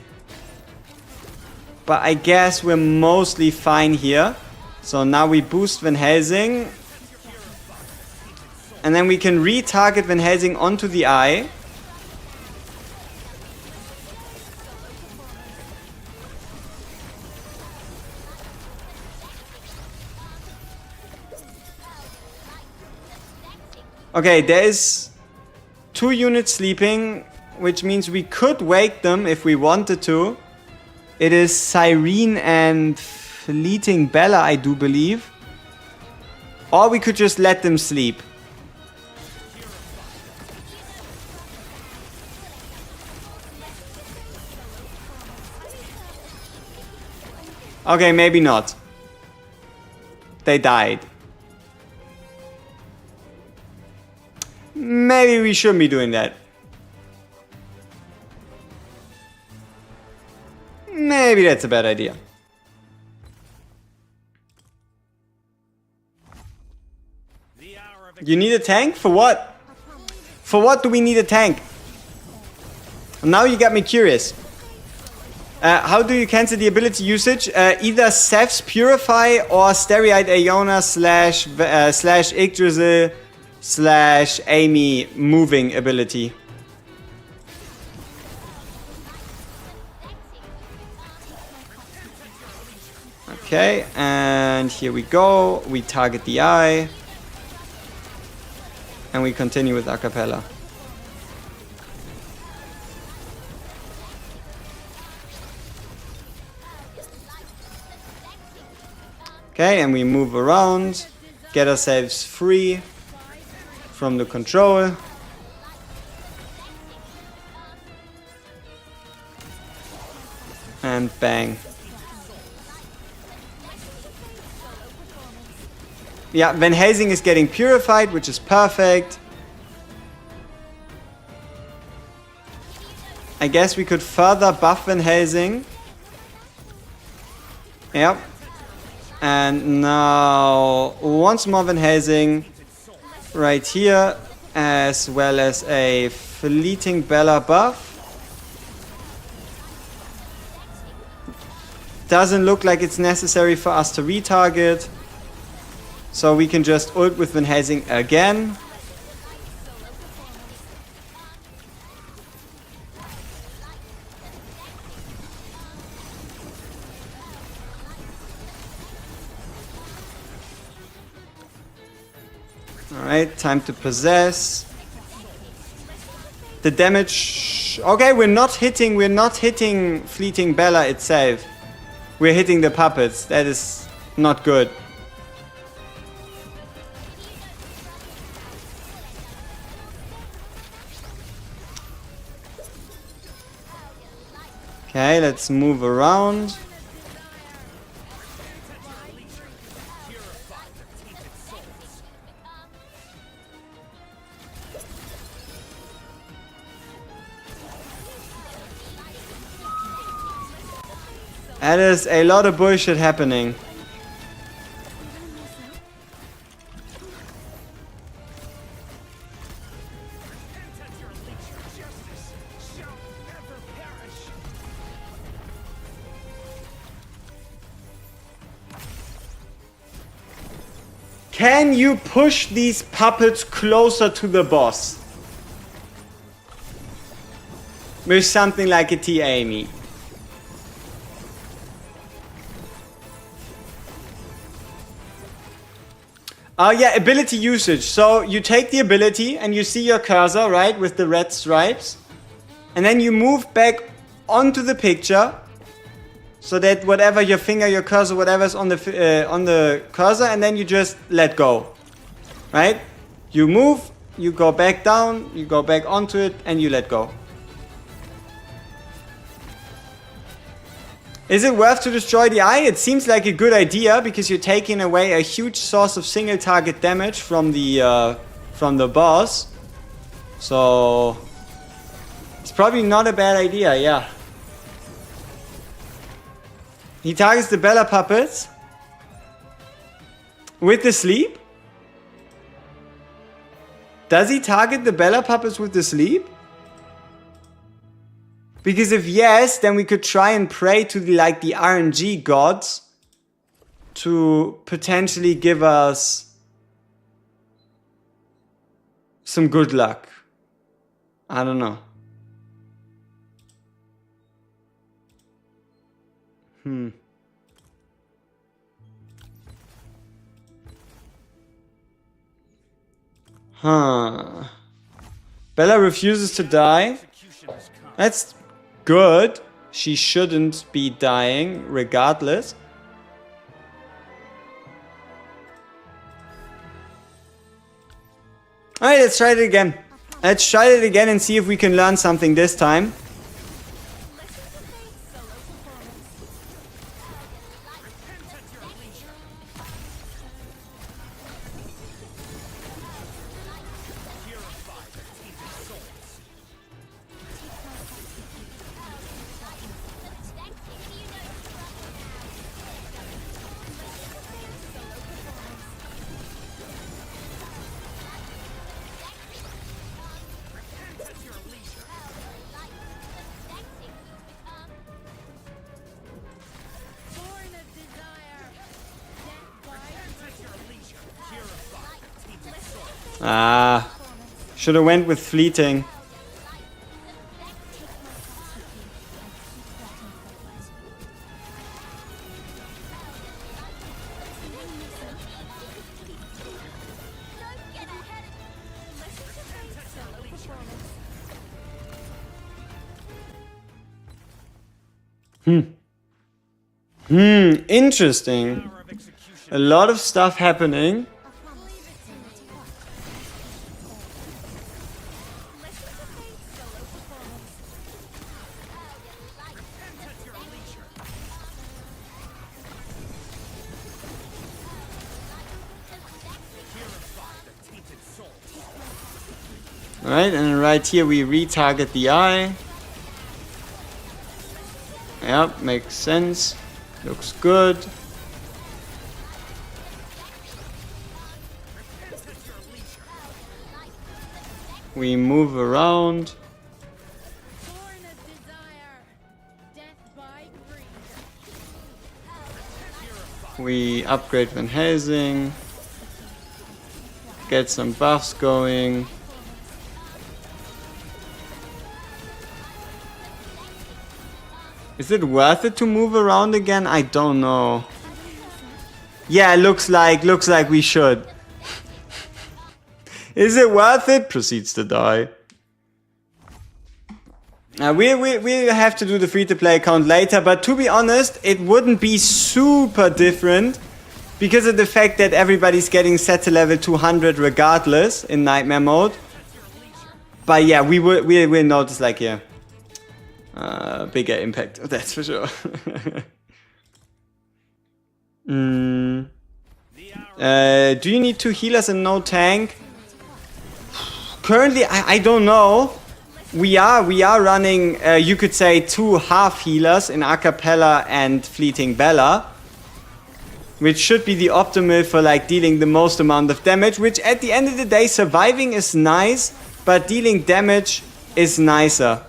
But I guess we're mostly fine here. So now we boost Vanhazing. And then we can retarget Vanhazing onto the eye. Okay, there is 2 units sleeping, which means we could wake them if we wanted to. It is Cyrene and Fleeting Bella, I do believe. Or we could just let them sleep. Okay, maybe not. They died. Maybe we shouldn't be doing that. Maybe that's a bad idea. The hour of You need a tank? For what? For what do we need a tank? Now you got me curious. How do you cancel the ability usage? Either Seth's Purify or Stereite Aeona slash Yggdrasil slash Amy moving ability. Okay, and here we go. We target the eye. And we continue with acapella. Okay, and we move around, get ourselves free from the control. And bang. Yeah, Vanhazing is getting purified, which is perfect. I guess we could further buff Vanhazing. Yep. And now once more Vanhazing right here, as well as a Fleeting Bella buff. Doesn't look like it's necessary for us to retarget. So we can just ult with Vanhazing again. Alright, time to possess. The damage... Okay, we're not hitting Fleeting Bella itself. We're hitting the puppets. That is not good. Okay, let's move around. That is a lot of bullshit happening. Can you push these puppets closer to the boss? With something like a T-Amy. Oh yeah, ability usage. So you take the ability and you see your cursor, right, with the red stripes. And then you move back onto the picture. So that whatever your finger, your cursor, whatever's on the cursor, and then you just let go. Right? You move, you go back down, you go back onto it, and you let go. Is it worth to destroy the eye? It seems like a good idea because you're taking away a huge source of single target damage from the boss. So it's probably not a bad idea, yeah. He targets the Bella puppets with the sleep? Does he target the Bella puppets with the sleep? Because if yes, then we could try and pray to the RNG gods to potentially give us some good luck. I don't know. Huh. Bella refuses to die. That's good. She shouldn't be dying regardless. Alright, let's try it again. Let's try it again and see if we can learn something this time. Ah, should have went with fleeting. Interesting. A lot of stuff happening. Alright, and then right here we retarget the eye. Yep, makes sense. Looks good. We move around. We upgrade Vanhazing. Get some buffs going. Is it worth it to move around again? I don't know. Yeah, looks like we should. Is it worth it? Proceeds to die. We have to do the free-to-play account later, but to be honest, it wouldn't be super different because of the fact that everybody's getting set to level 200 regardless in Nightmare mode. But yeah, we will notice like yeah. Bigger impact, that's for sure. Do you need 2 healers and no tank? Currently, I don't know. we are running, you could say, 2 half healers in Acapella and Fleeting Bella, which should be the optimal for like dealing the most amount of damage, which at the end of the day, surviving is nice, but dealing damage is nicer.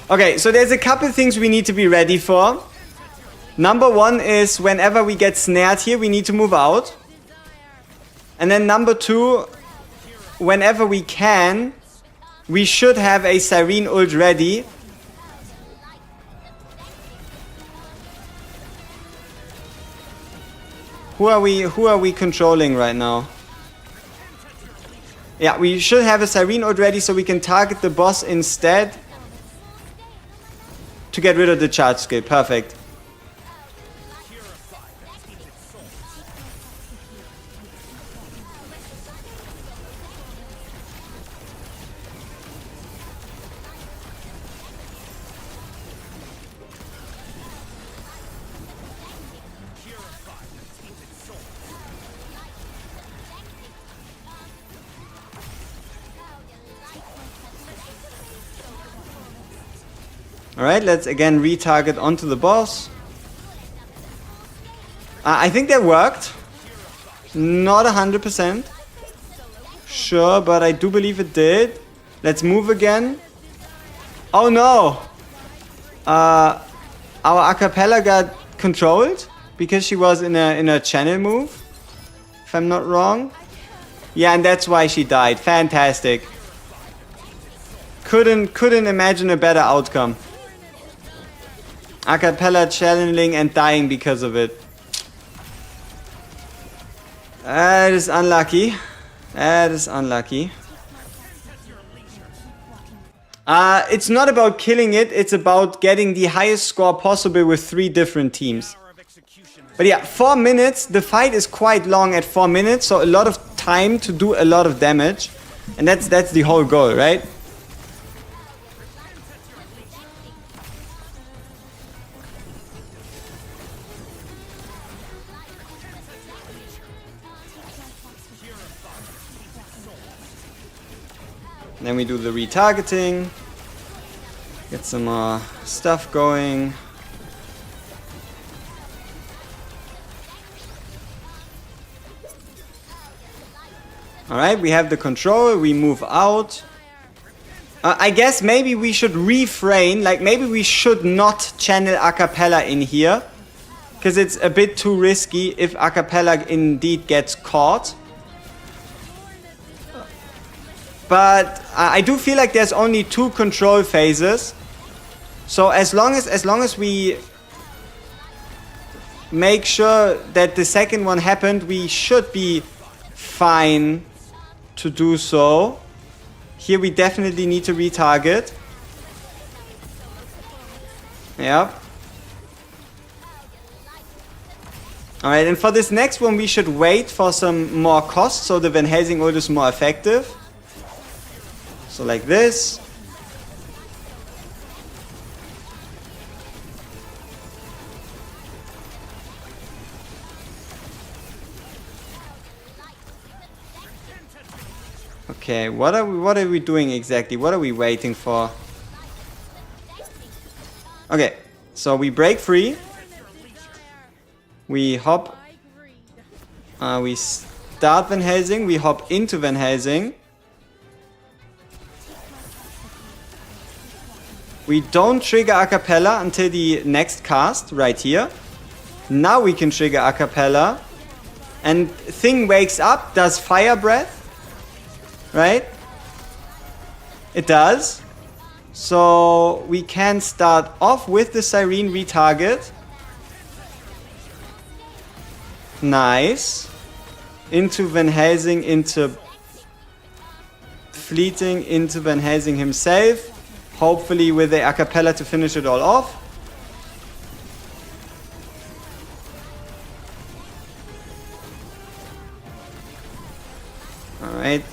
Okay, so there's a couple things we need to be ready for. Number 1 is whenever we get snared here, we need to move out. And then number 2, whenever we can, we should have a Siren ult ready. Who are we controlling right now? Yeah, we should have a Siren ult ready so we can target the boss instead. To get rid of the charge skill. Perfect. Alright, let's again retarget onto the boss. I think that worked. Not 100%. Sure, but I do believe it did. Let's move again. Oh no! Our Acapella got controlled because she was in a channel move. If I'm not wrong. Yeah, and that's why she died. Fantastic. Couldn't imagine a better outcome. Acapella channeling and dying because of it. That is unlucky. That is unlucky. It's not about killing it, it's about getting the highest score possible with 3 different teams. But yeah, 4 minutes, the fight is quite long at 4 minutes, so a lot of time to do a lot of damage. And that's the whole goal, right? Then we do the retargeting, get some more stuff going. Alright, we have the control, we move out. I guess maybe we should refrain, like maybe we should not channel Acapella in here. Because it's a bit too risky if Acapella indeed gets caught. But I do feel like there's only 2 control phases. So as long as we make sure that the second one happened, we should be fine to do so. Here we definitely need to retarget. Yep. Alright, and for this next one we should wait for some more cost so the Vanhazing ult is more effective. So like this. Okay, what are we doing exactly? What are we waiting for? Okay, so we break free. We hop. We start Vanhazing. We hop into Vanhazing. We don't trigger Acapella until the next cast, right here. Now we can trigger Acapella. And thing wakes up, does fire breath. Right? It does. So we can start off with the Siren retarget. Nice. Into Vanhazing, into Fleeting, into Vanhazing himself. Hopefully with the Acapella to finish it all off. Alright.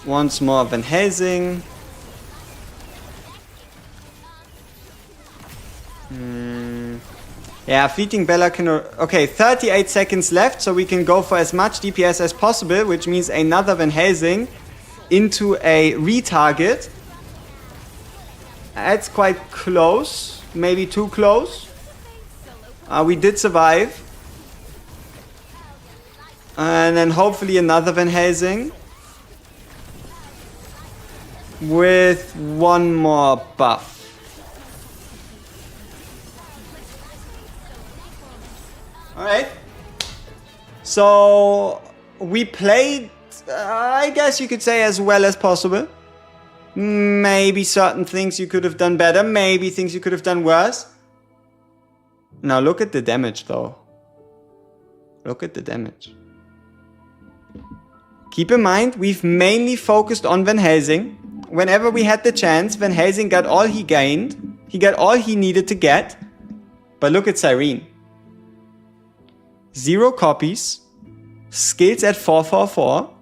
Once more Vanhazing. Yeah, Fleeting Bella can... Okay, 38 seconds left, so we can go for as much DPS as possible, which means another Vanhazing into a retarget. That's quite close. Maybe too close. We did survive. And then hopefully another Vanhazing. With one more buff. Alright. So we played, I guess you could say, as well as possible. Maybe certain things you could have done better. Maybe things you could have done worse. Now look at the damage though. Look at the damage. Keep in mind, we've mainly focused on Vanhazing. Whenever we had the chance, Vanhazing got all he gained. He got all he needed to get. But look at Cyrene. 0 copies. Skills at 444.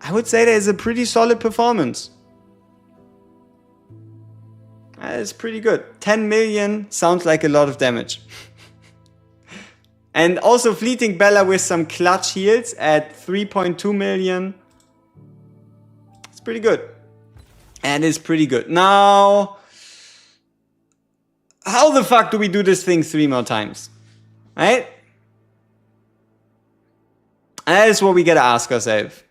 I would say that is a pretty solid performance. That is pretty good. 10 million sounds like a lot of damage. And also Fleeting Bella with some clutch heals at 3.2 million. It's pretty good. And it's pretty good. Now, how the fuck do we do this thing 3 more times? Right? That is what we gotta ask ourselves.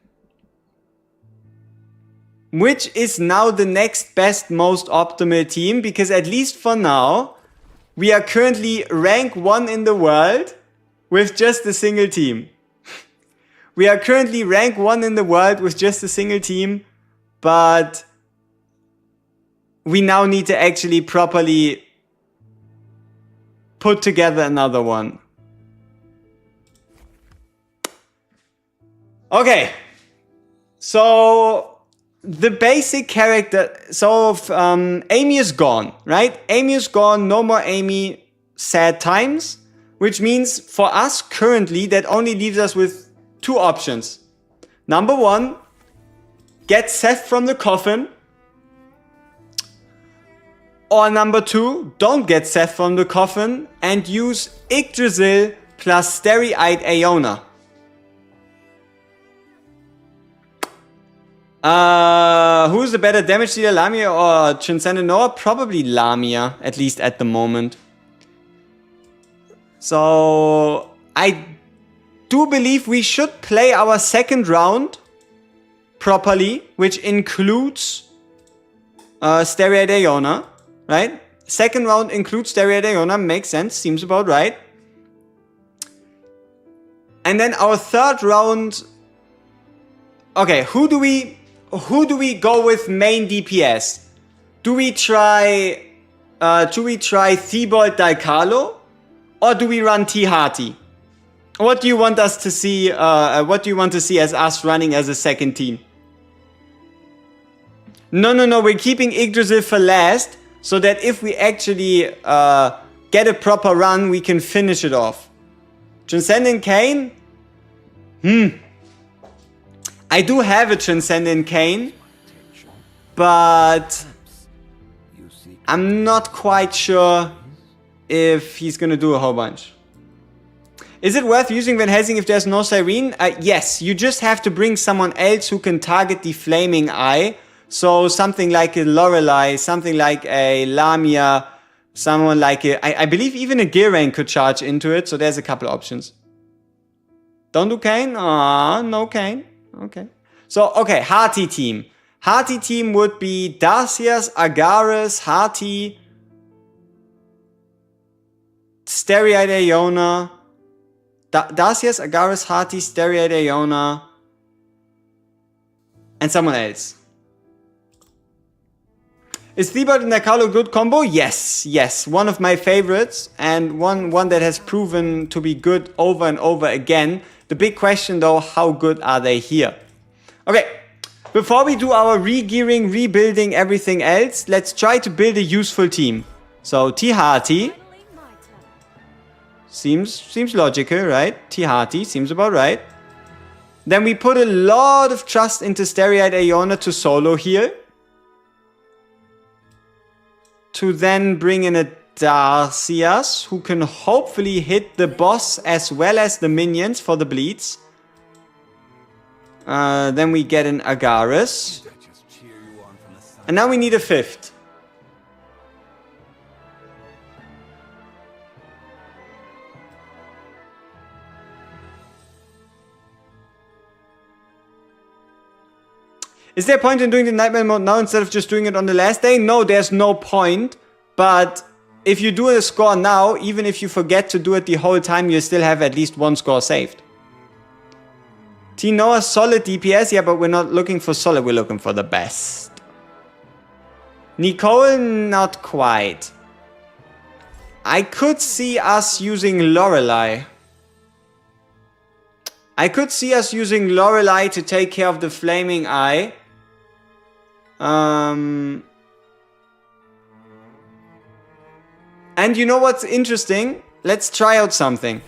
Which is now the next best, most optimal team? Because at least for now, we are currently rank 1 in the world with just a single team. We are currently rank 1 in the world with just a single team, but we now need to actually properly put together another one. Okay, so the basic character, so Amy is gone, right? Amy is gone, no more Amy, sad times, which means for us currently that only leaves us with 2 options. Number 1, get Seth from the coffin. Or number 2, don't get Seth from the coffin and use Yggdrasil plus Starry-Eyed Aeona. Who's the better damage dealer, Lamia or Transcendent Noah? Probably Lamia, at least at the moment. So I do believe we should play our second round properly, which includes Starry-Eyed Aeona, right? Second round includes Starry-Eyed Aeona, makes sense, seems about right. And then our third round. Okay, who do we go with main DPS? Do we try Thibault Dalcalo? Or do we run T-Harty? What do you want us to see? What do you want to see as us running as a second team? No. We're keeping Yggdrasil for last, so that if we actually get a proper run, we can finish it off. Transcendent Kayn? I do have a Transcendent Kayn, but I'm not quite sure if he's gonna do a whole bunch. Is it worth using Vanhazing if there's no Cyrene? Yes, you just have to bring someone else who can target the Flaming Eye. So something like a Lorelei, something like a Lamia, someone like I believe even a Geraint could charge into it. So there's a couple options. Don't do Kayn? Ah, no Kayn. Okay. So, okay, Harty team. Harty team would be Darcias, Agares, Harty, Starry-Eyed Aeona, Darcias, Agares, Harty, Starry-Eyed Aeona, and someone else. Is Thibault and Dalcalo a good combo? Yes. One of my favorites, and one that has proven to be good over and over again. The big question though, how good are they here? Okay, before we do our re-gearing, rebuilding, everything else, let's try to build a useful team. So T-Harty seems logical, right? T-Harty seems about right. Then we put a lot of trust into Starry-Eyed Aeona to solo heal. To then bring in a Darcias, who can hopefully hit the boss as well as the minions for the bleeds. Then we get an Agaris. And now we need a 5th. Is there a point in doing the nightmare mode now instead of just doing it on the last day? No, there's no point. But if you do a score now, even if you forget to do it the whole time, you still have at least 1 score saved. Tinoa, solid DPS. Yeah, but we're not looking for solid. We're looking for the best. Nicole, not quite. I could see us using Lorelei. I could see us using Lorelei to take care of the Flaming Eye. And you know what's interesting? Let's try out something.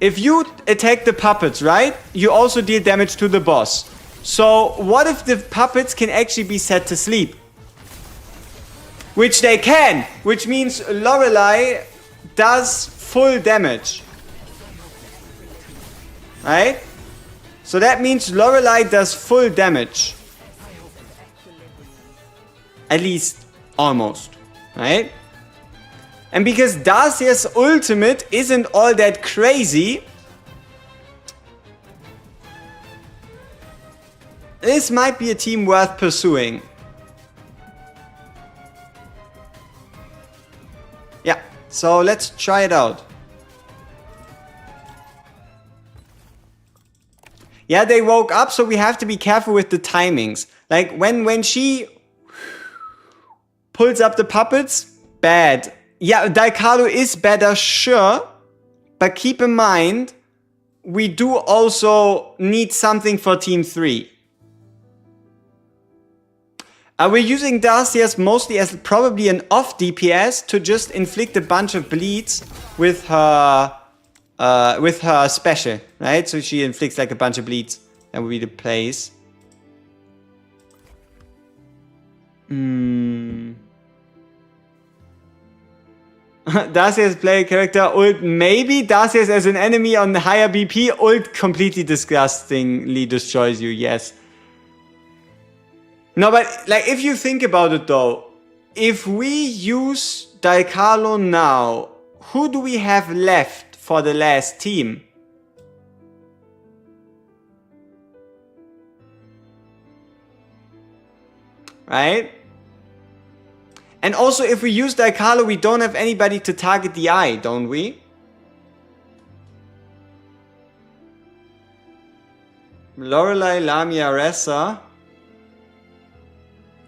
If you attack the puppets, right? You also deal damage to the boss. So what if the puppets can actually be set to sleep? Which they can. Which means Lorelei does full damage. Right? So that means Lorelei does full damage. At least, almost. Right? And because Darcia's ultimate isn't all that crazy, this might be a team worth pursuing. Yeah, so let's try it out. Yeah, they woke up, so we have to be careful with the timings. Like, when she pulls up the puppets, bad. Yeah, Daikalo is better, sure. But keep in mind, we do also need something for Team 3. We're using Darcias mostly as probably an off DPS to just inflict a bunch of bleeds with her special, right? So she inflicts like a bunch of bleeds. That would be the place. Darcias play character, ult maybe. Darcias as an enemy on the higher BP, ult completely disgustingly destroys you, yes. No, but like if you think about it though, if we use Daikalo now, who do we have left for the last team? Right? And also, if we use Daikalo, we don't have anybody to target the eye, don't we? Lorelei, Lamia, Ressa.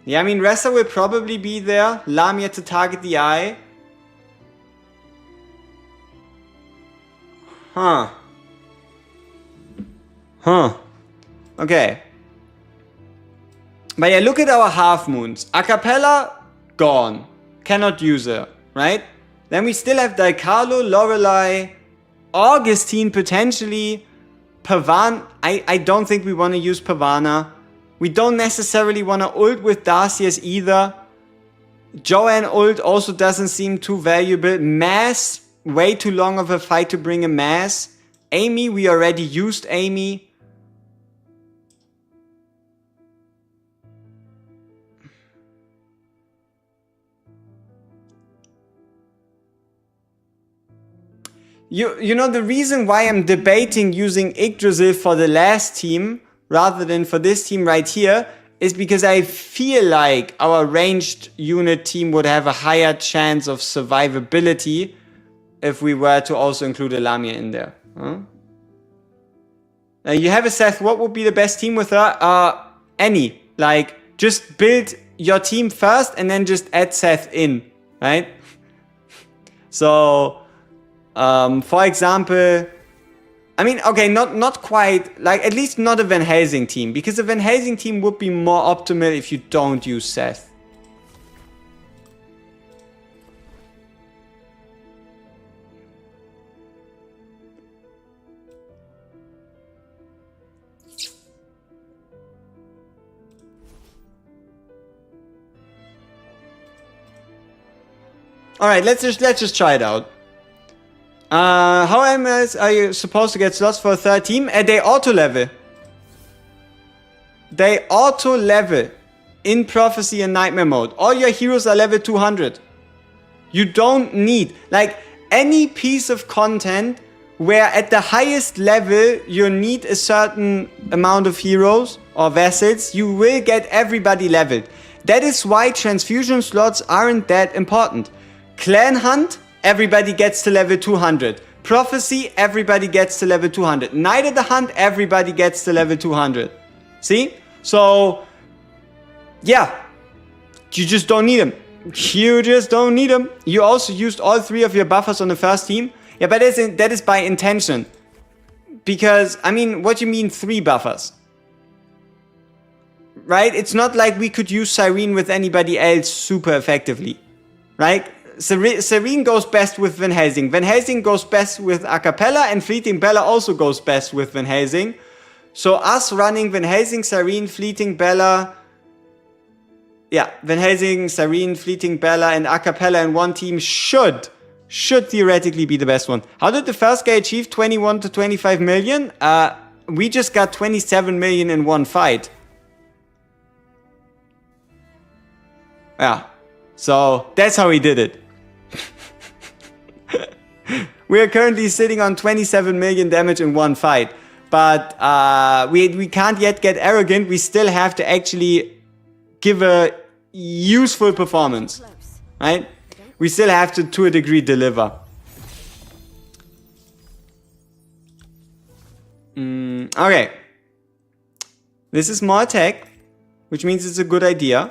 Yeah, I mean, Ressa will probably be there. Lamia to target the eye. Huh. Okay. But yeah, look at our half moons. Acapella, gone. Cannot use her, right? Then we still have Daikalo, Lorelei, Augustine potentially, Pavan. I don't think we want to use Pavana. We don't necessarily want to ult with Darcias either. Joanne ult also doesn't seem too valuable. Mass, way too long of a fight to bring a mass. Amy, we already used Amy. You know, the reason why I'm debating using Yggdrasil for the last team rather than for this team right here is because I feel like our ranged unit team would have a higher chance of survivability if we were to also include a Lamia in there. Huh? Now you have a Seth, what would be the best team with her? Any. Like, just build your team first and then just add Seth in, right? So... for example, I mean, okay, not quite, like at least not a Vanhazing team, because a Vanhazing team would be more optimal if you don't use Seth. Alright, let's just try it out. How are you supposed to get slots for a third team? They auto-level. They auto-level in Prophecy and Nightmare mode. All your heroes are level 200. You don't need, like, any piece of content where at the highest level you need a certain amount of heroes or vessels, you will get everybody leveled. That is why transfusion slots aren't that important. Clan Hunt, everybody gets to level 200. Prophecy, everybody gets to level 200. Night of the Hunt, everybody gets to level 200. See? So, yeah. You just don't need them. You just don't need them. You also used all 3 of your buffers on the first team. Yeah, but that is by intention. Because, I mean, what do you mean 3 buffers? Right? It's not like we could use Cyrene with anybody else super effectively. Right? Cyrene goes best with Vanhazing. Vanhazing goes best with Acapella, and Fleeting Bella also goes best with Vanhazing. So us running Vanhazing, Cyrene, Fleeting Bella... Yeah, Vanhazing, Cyrene, Fleeting Bella, and Acapella in one team should theoretically be the best one. How did the first guy achieve 21 to 25 million? We just got 27 million in one fight. Yeah, so that's how he did it. We are currently sitting on 27 million damage in one fight. But we can't yet get arrogant. We still have to actually give a useful performance. Right? We still have to a degree, deliver. Okay. This is more attack, which means it's a good idea.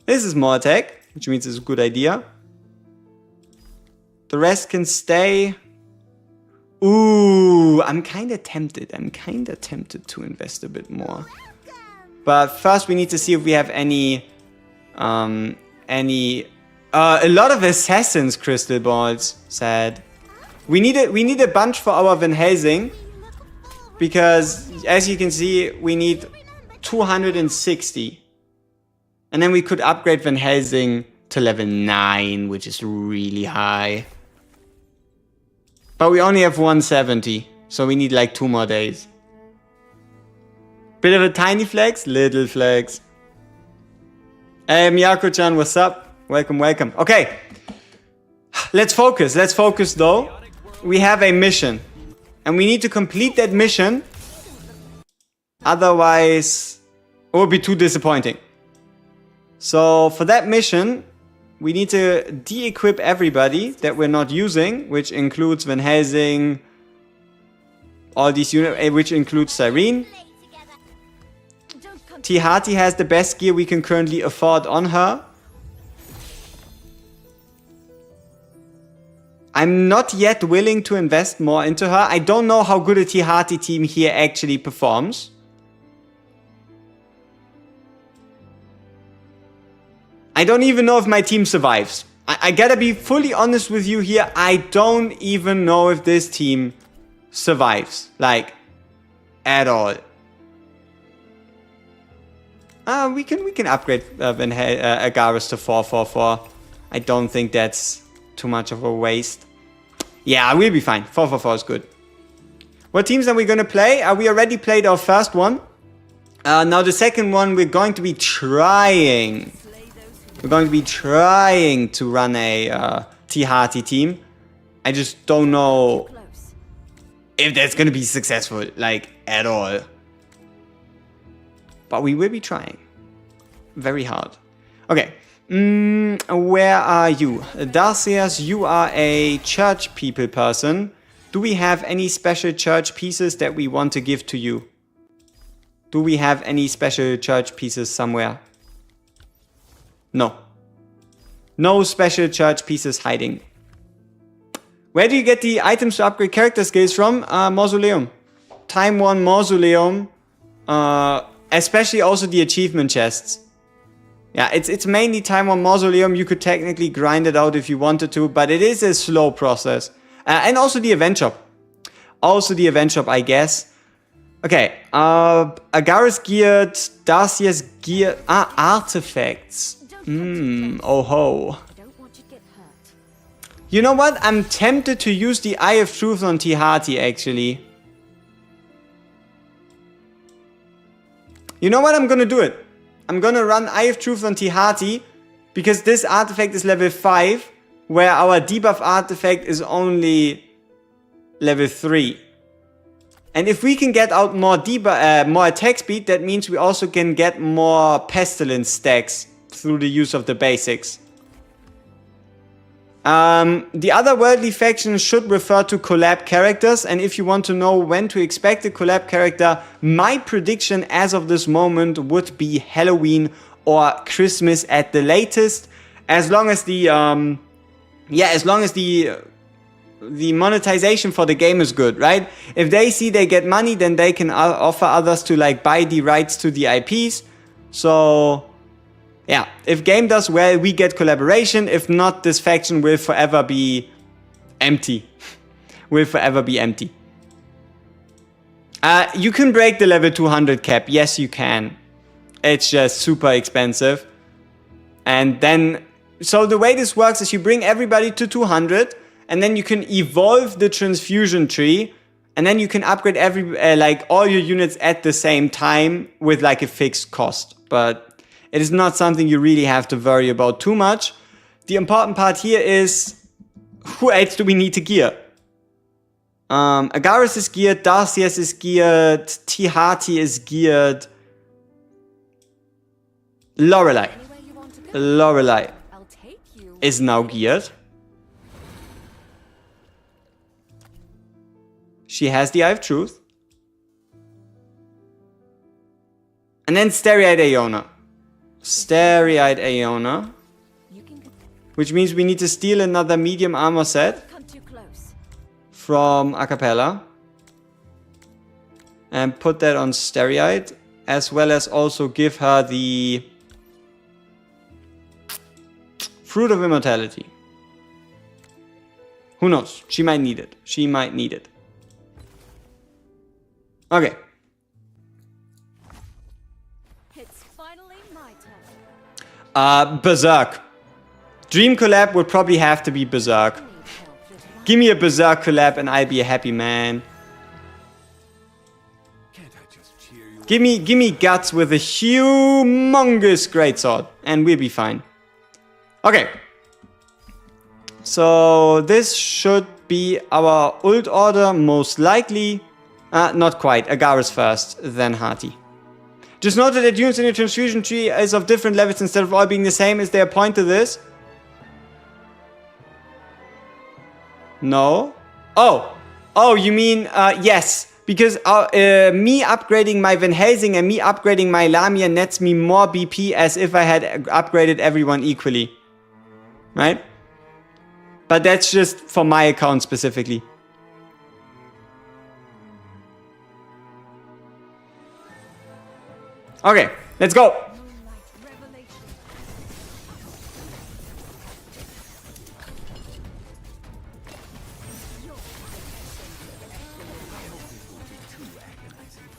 This is more attack, which means it's a good idea. The rest can stay. Ooh, I'm kind of tempted. To invest a bit more. But first we need to see if we have any... a lot of Assassin's Crystal Balls. Sad. We need a bunch for our Vanhazing. Because, as you can see, we need 260. And then we could upgrade Vanhazing to level 9, which is really high. But we only have 170, so we need like 2 more days. Bit of a tiny flex, little flex. Hey, Miyako-chan, what's up? Welcome, welcome. Okay, let's focus though. We have a mission, and we need to complete that mission. Otherwise, it would be too disappointing. So for that mission, we need to de-equip everybody that we're not using, which includes Vanhazing, all these units, which includes Cyrene. Tihati has the best gear we can currently afford on her. I'm not yet willing to invest more into her. I don't know how good a Tihati team here actually performs. I don't even know if my team survives. I gotta be fully honest with you here. I don't even know if this team survives. Like, at all. We can upgrade Agaris to 444. I don't think that's too much of a waste. Yeah, we'll be fine. 444 is good. What teams are we gonna play? We already played our first one. Now the second one we're going to be trying. We're going to be trying to run a Tihati team. I just don't know if that's going to be successful, like, at all. But we will be trying. Very hard. Okay. Where are you? Darcias, you are a church people person. Do we have any special church pieces that we want to give to you? Do we have any special church pieces somewhere? No. No special church pieces hiding. Where do you get the items to upgrade character skills from? Mausoleum. Time 1 Mausoleum. Especially also the achievement chests. Yeah, it's mainly Time 1 Mausoleum. You could technically grind it out if you wanted to, but it is a slow process. And also the event shop. Also the event shop, I guess. Okay, Agaris geared, Darcia's geared, artifacts. Oh ho. You know what? I'm tempted to use the Eye of Truth on Tihati, actually. You know what? I'm gonna do it. I'm gonna run Eye of Truth on Tihati, because this artifact is level 5, where our debuff artifact is only level 3. And if we can get out more more attack speed, that means we also can get more pestilence stacks through the use of the basics. The other worldly factions should refer to collab characters, and if you want to know when to expect a collab character, my prediction as of this moment would be Halloween or Christmas at the latest, as long as the the monetization for the game is good, right? If they see they get money, then they can offer others to like buy the rights to the IPs. So yeah, if game does well, we get collaboration. If not, this faction will forever be empty. Will forever be empty. You can break the level 200 cap. Yes, you can. It's just super expensive. And then, so the way this works is you bring everybody to 200, and then you can evolve the transfusion tree, and then you can upgrade like all your units at the same time with like a fixed cost. But it is not something you really have to worry about too much. The important part here is, who else do we need to gear? Agaris is geared, Darcius is geared, Tihati is geared. Lorelei is now geared. She has the Eye of Truth. And then Starry-Eyed Aeona. Starry-Eyed Aeona. Which means we need to steal another medium armor set from Acapella. And put that on Starry-Eyed. As well as also give her the Fruit of Immortality. Who knows? She might need it. She might need it. Okay. It's finally my turn. Berserk. Dream collab would probably have to be Berserk. Give me a Berserk collab and I'll be a happy man. Give me guts with a humongous greatsword and we'll be fine. Okay. So this should be our ult order most likely. Not quite. Agaris first, then Hati. Just note that units in your transfusion tree is of different levels instead of all being the same. Is there a point to this? No? Oh, you mean, yes. Because me upgrading my Vanhazing and me upgrading my Lamia nets me more BP as if I had upgraded everyone equally. Right? But that's just for my account specifically. Okay, let's go.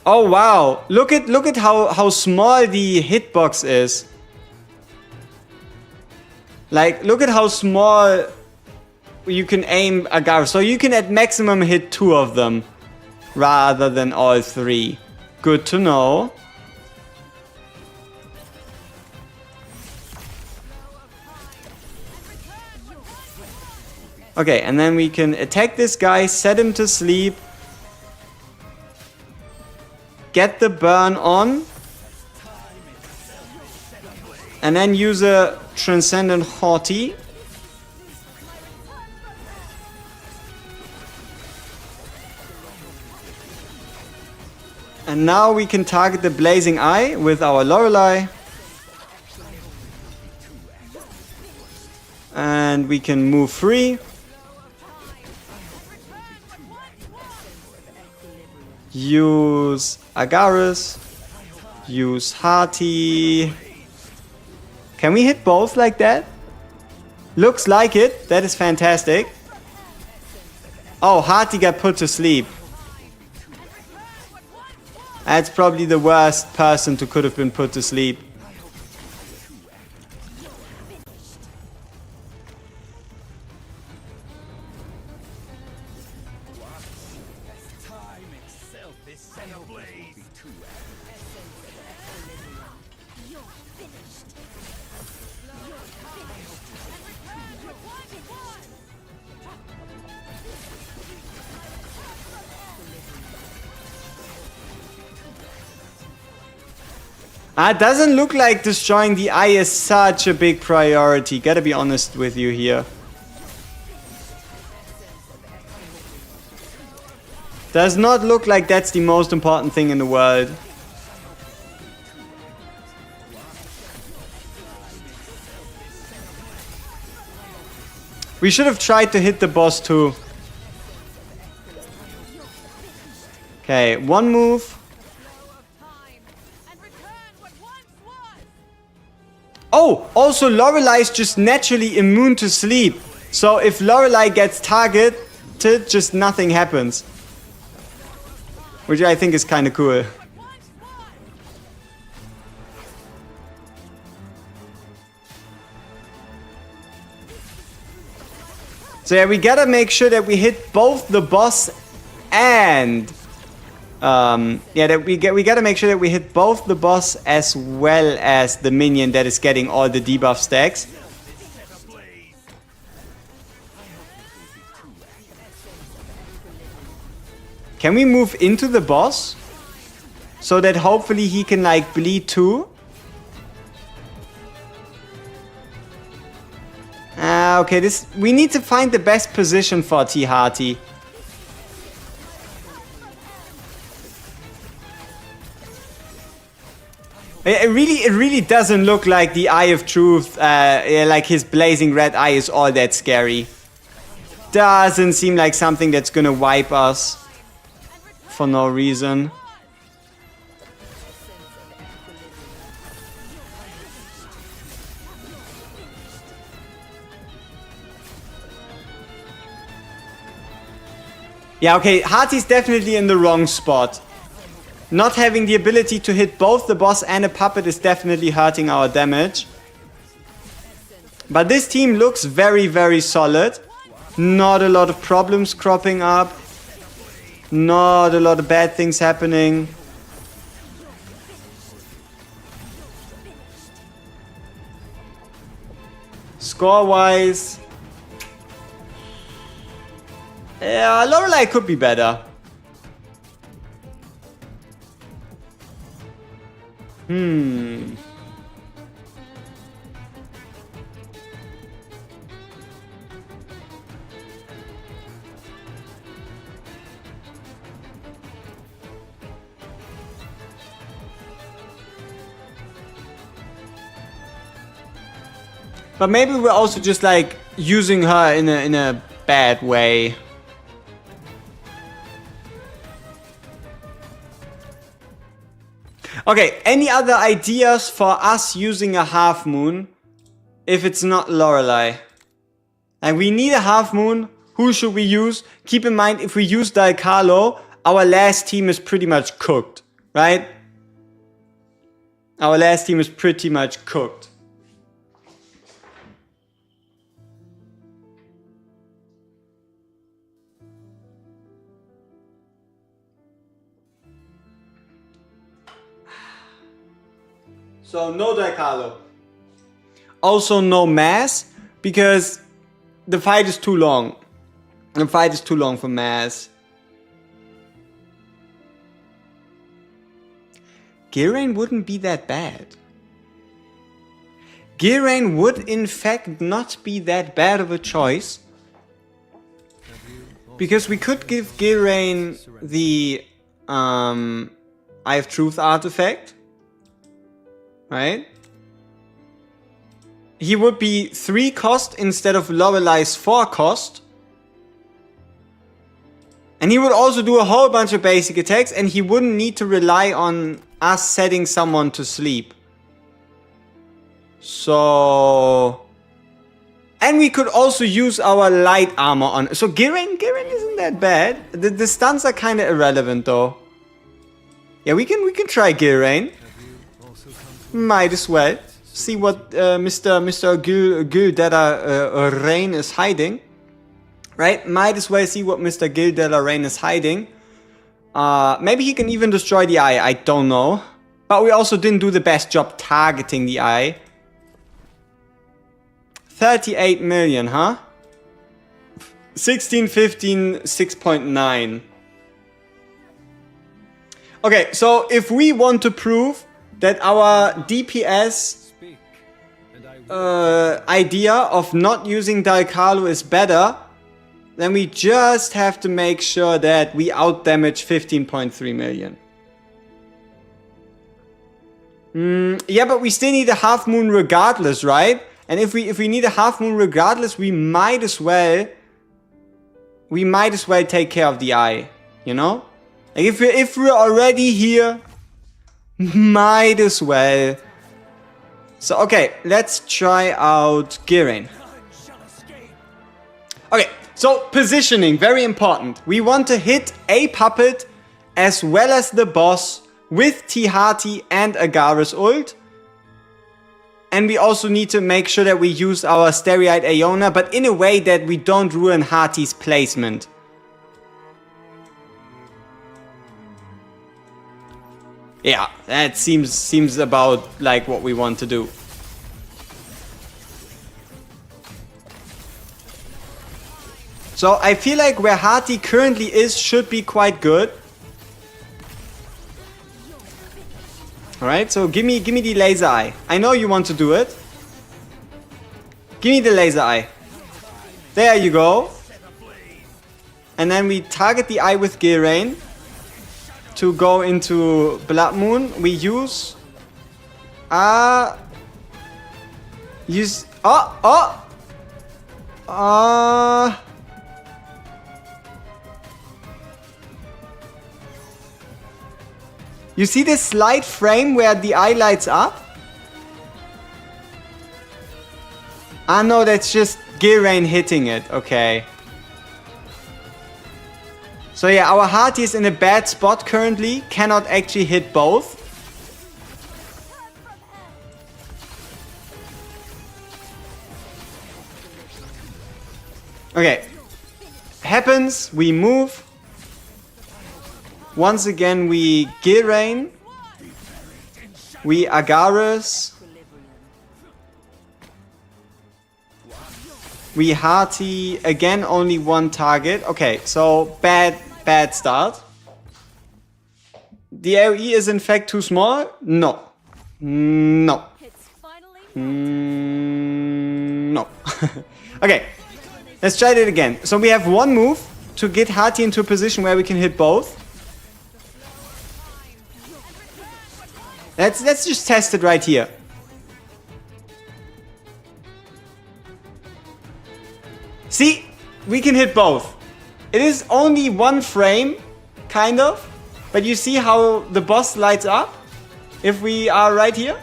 Oh wow, look at how small the hitbox is. Like, look at how small you can aim Agaris. So you can at maximum hit 2 of them rather than all 3. Good to know. Okay, and then we can attack this guy, set him to sleep. Get the burn on. And then use a Transcendent Haughty. And now we can target the Blazing Eye with our Lorelei. And we can move free. Use Agaris. Use Hati. Can we hit both like that? Looks like it. That is fantastic. Oh, Hati got put to sleep. That's probably the worst person who could have been put to sleep. It doesn't look like destroying the eye is such a big priority. Gotta be honest with you here. Does not look like that's the most important thing in the world. We should have tried to hit the boss too. Okay, one move. Oh, also Lorelei is just naturally immune to sleep. So if Lorelei gets targeted, just nothing happens. Which I think is kind of cool. So yeah, we gotta make sure that we hit both the boss and... we gotta make sure that we hit both the boss as well as the minion that is getting all the debuff stacks. Can we move into the boss? So that hopefully he can like bleed too? Okay, we need to find the best position for T-Hearty. It really doesn't look like the Eye of Truth, like his blazing red eye is all that scary. Doesn't seem like something that's gonna wipe us for no reason. Yeah, okay, Hearty's definitely in the wrong spot. Not having the ability to hit both the boss and a puppet is definitely hurting our damage. But this team looks very, very solid. Not a lot of problems cropping up. Not a lot of bad things happening. Score-wise... yeah, Lorelei could be better. But maybe we're also just like using her in a bad way. Okay, any other ideas for us using a half moon if it's not Lorelei? And we need a half moon. Who should we use? Keep in mind, if we use Dalcarlo, our last team is pretty much cooked, right? Our last team is pretty much cooked. So no Dalcarlo. Also no Mass, because the fight is too long. The fight is too long for Mass. Gilrain wouldn't be that bad. Gilrain would in fact not be that bad of a choice. Because we could give Gilrain the Eye of Truth artifact. Right? He would be 3 cost instead of Lorelei's 4 cost. And he would also do a whole bunch of basic attacks, and he wouldn't need to rely on us setting someone to sleep. So... and we could also use our light armor on... so Gilrain isn't that bad. The stuns are kind of irrelevant though. Yeah, we can try Gilrain. Might as well. See what Mr. Gildella Rain is hiding. Right? Might as well see what Mr. Gildella Rain is hiding. Maybe he can even destroy the eye. I don't know. But we also didn't do the best job targeting the eye. 38 million, huh? 16, 15, 6.9. Okay, so if we want to prove that our DPS idea of not using Dalcalo is better, then we just have to make sure that we outdamage 15.3 million. Yeah, but we still need a half moon regardless, right? And if we need a half moon regardless, we might as well take care of the eye, you know? Like if we're already here, might as well. So okay, let's try out Girain. Okay, so positioning, very important. We want to hit a puppet as well as the boss with Tihati and Agaris ult. And we also need to make sure that we use our Starry-Eyed Aeona, but in a way that we don't ruin Hati's placement. Yeah, that seems about like what we want to do. So I feel like where Hati currently is should be quite good. Alright, so give me the laser eye. I know you want to do it. Give me the laser eye. There you go. And then we target the eye with Girain. To go into Blood Moon, we use... You see this slight frame where the eye lights up? Ah no, that's just Girain hitting it. Okay. So yeah, our Hati is in a bad spot currently. Cannot actually hit both. Okay. Happens, we move. Once again, we Girain. We Agaris. We Hati. Again, only one target. Okay, so bad start. The AoE is in fact too small? No. No. No. Okay, let's try it again. So we have one move to get Hati into a position where we can hit both. Let's just test it right here. See, we can hit both. It is only one frame, kind of, but you see how the boss lights up if we are right here?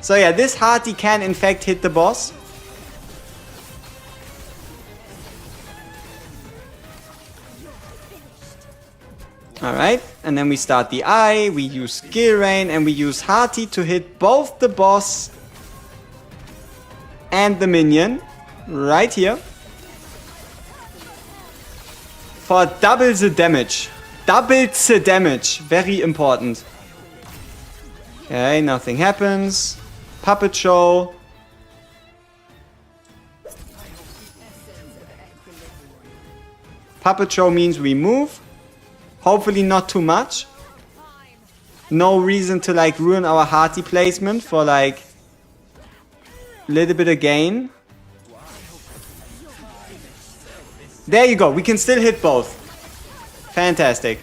So yeah, this Hati can in fact hit the boss. Alright, and then we start the eye, we use Girain, and we use Hati to hit both the boss and the minion. Right here. For double the damage. Double the damage. Very important. Okay, nothing happens. Puppet show. Puppet show means we move. Hopefully not too much. No reason to like ruin our Hati placement for like a little bit of gain. There you go. We can still hit both. Fantastic.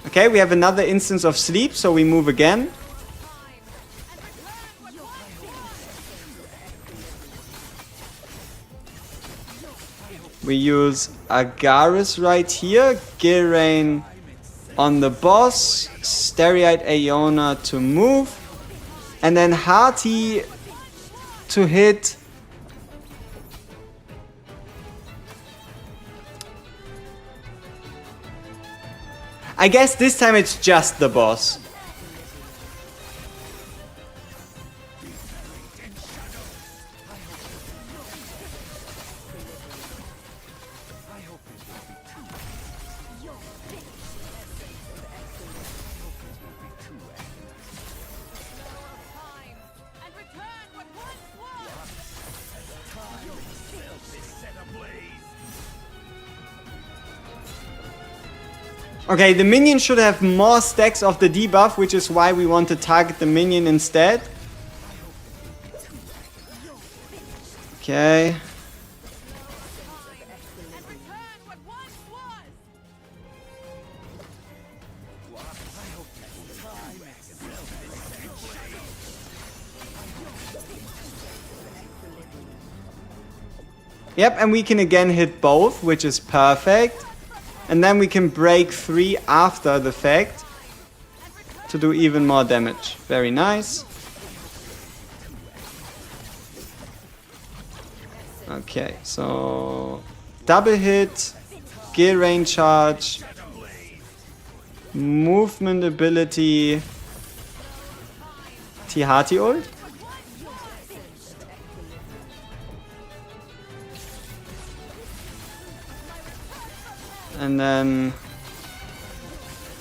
Okay, we have another instance of sleep, so we move again. We use Agaris right here. Girain on the boss. Starry-Eyed Aeona to move. And then Hati to hit... I guess this time it's just the boss. Okay, the minion should have more stacks of the debuff, which is why we want to target the minion instead. Okay. Yep, and we can again hit both, which is perfect. And then we can break 3 after the fact to do even more damage. Very nice. Okay, so double hit, gear rain charge, movement ability, Tihati ult. And then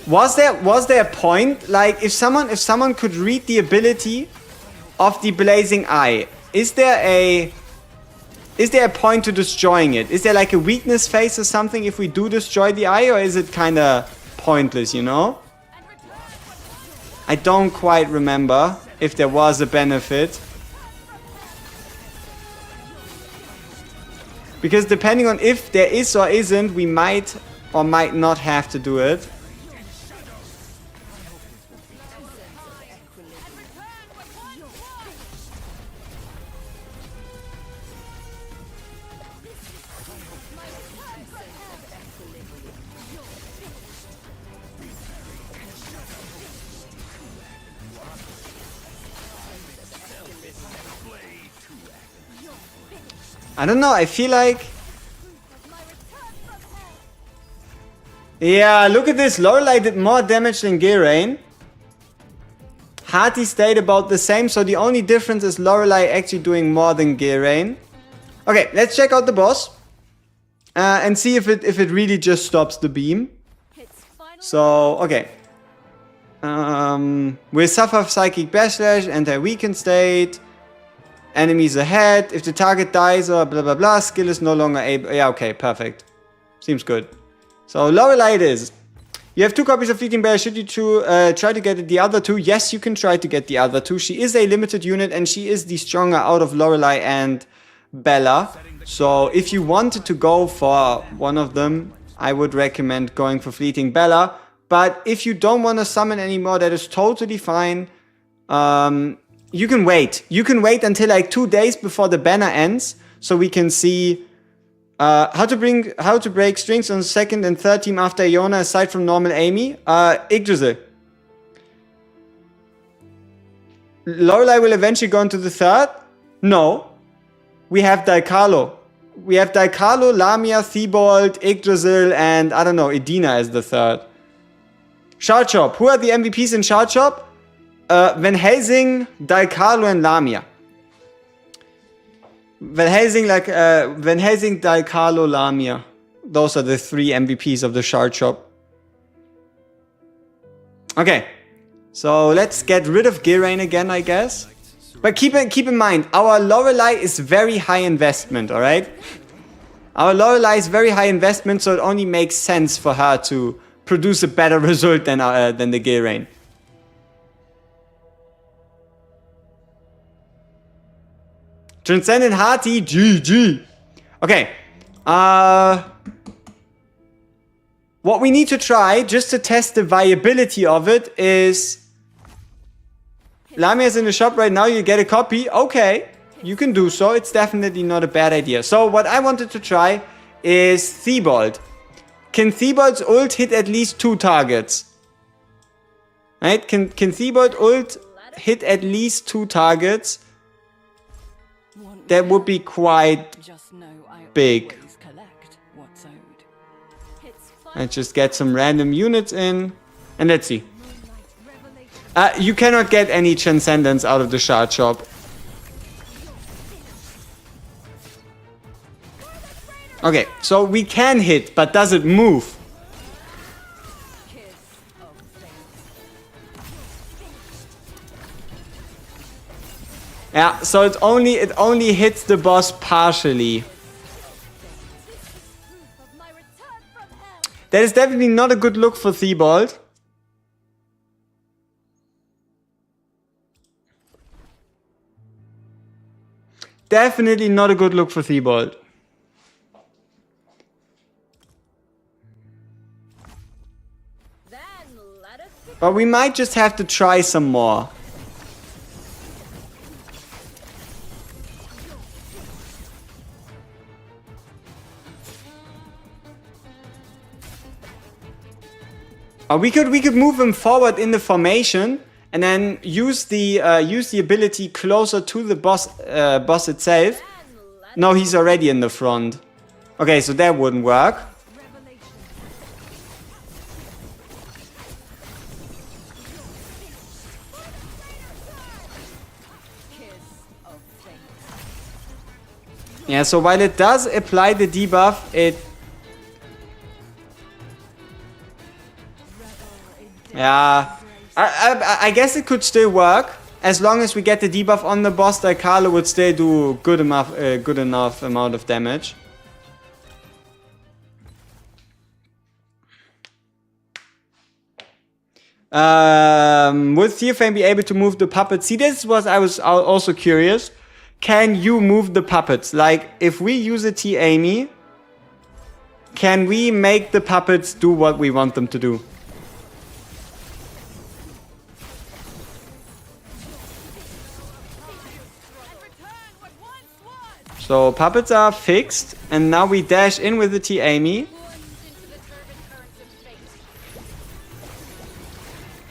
was there a point, like if someone could read the ability of the blazing eye, is there a point to destroying it? Is there like a weakness phase or something if we do destroy the eye, or is it kind of pointless, you know? I don't quite remember if there was a benefit. Because depending on if there is or isn't, we might or might not have to do it. I don't know, I feel like... Yeah, look at this. Lorelei did more damage than Geraint. Hati stayed about the same, so the only difference is Lorelei actually doing more than Geraint. Okay, let's check out the boss. And see if it really just stops the beam. So, okay. We'll suffer Psychic Backlash, anti-weaken state. Enemies ahead. If the target dies or blah blah blah, skill is no longer able... Yeah, okay, perfect. Seems good. So, Lorelei it is. You have 2 copies of Fleeting Bear. Should you try to get the other 2? Yes, you can try to get the other 2. She is a limited unit and she is the stronger out of Lorelei and Bella. So, if you wanted to go for one of them, I would recommend going for Fleeting Bella. But if you don't want to summon anymore, that is totally fine. You can wait. You can wait until like 2 days before the banner ends. So we can see... how to break strings on second and third team after Iona aside from normal Amy. Yggdrasil. Lorelei will eventually go into the third? No. We have Daikalo. We have Daikalo, Lamia, Thibault, Yggdrasil, and I don't know, Edina as the third. Shard Shop. Who are the MVPs in Shard Shop? Vanhazing, Daikalo, and Lamia. Vanhazing, Daikalo, Lamia. Those are the 3 MVPs of the Shard Shop. Okay. So let's get rid of Geraint again, I guess. But keep in mind, our Lorelei is very high investment, alright? Our Lorelei is very high investment, so it only makes sense for her to produce a better result than the Geraint. Transcendent Hati, GG. Okay. What we need to try, just to test the viability of it, is... Lamia's in the shop right now, you get a copy. Okay, you can do so. It's definitely not a bad idea. So what I wanted to try is Thibault. Can Thibault's ult hit at least 2 targets? Right? Can Thibault ult hit at least 2 targets? That would be quite big. I just get some random units in. And let's see. You cannot get any Transcendence out of the Shard Shop. Okay, so we can hit, but does it move? Yeah, so it only hits the boss partially. That is definitely not a good look for Theobald. Definitely not a good look for Theobald. But we might just have to try some more. We could move him forward in the formation and then use the ability closer to the boss itself. No, he's already in the front. Okay, so that wouldn't work. Yeah, so while it does apply the debuff, it... Yeah, I guess it could still work. As long as we get the debuff on the boss, Daikalo would still do good enough amount of damage. Would Theophane be able to move the puppets? See, this was I was also curious. Can you move the puppets? Like, if we use a T-Amy, can we make the puppets do what we want them to do? So puppets are fixed, and now we dash in with the T-Amy.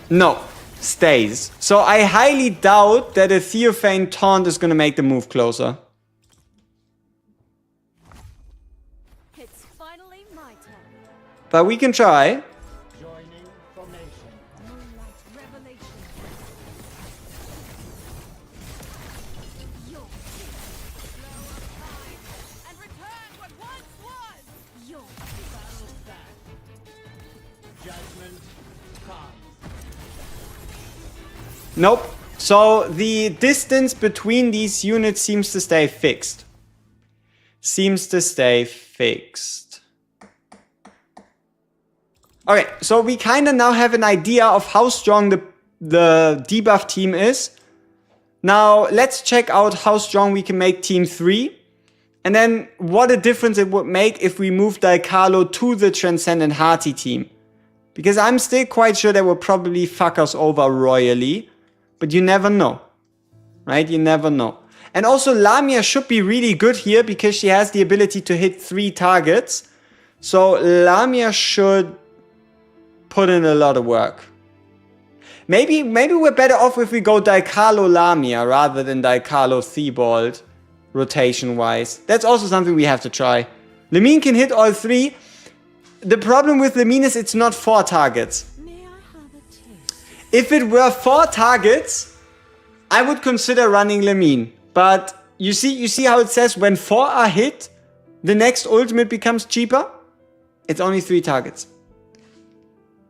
No, stays. So I highly doubt that a Theophane taunt is going to make the move closer. It's finally my turn. But we can try. Joining formation. Moonlight revelation. Your flow of time and return what once was. Your battle back. Judgment comes. Nope. So the distance between these units seems to stay fixed. Okay, so we kind of now have an idea of how strong the debuff team is. Now let's check out how strong we can make team 3. And then what a difference it would make if we move Daikalo to the Transcendent Hearty team. Because I'm still quite sure that will probably fuck us over royally. But you never know. Right? You never know. And also Lamia should be really good here because she has the ability to hit 3 targets. So Lamia should put in a lot of work. Maybe we're better off if we go Daikalo Lamia rather than Daikalo Theobald rotation wise. That's also something we have to try. Lamine can hit all 3. The problem with Lamine is it's not 4 targets. May I have a taste? If it were 4 targets, I would consider running Lamine. But you see how it says when 4 are hit, the next ultimate becomes cheaper? It's only 3 targets.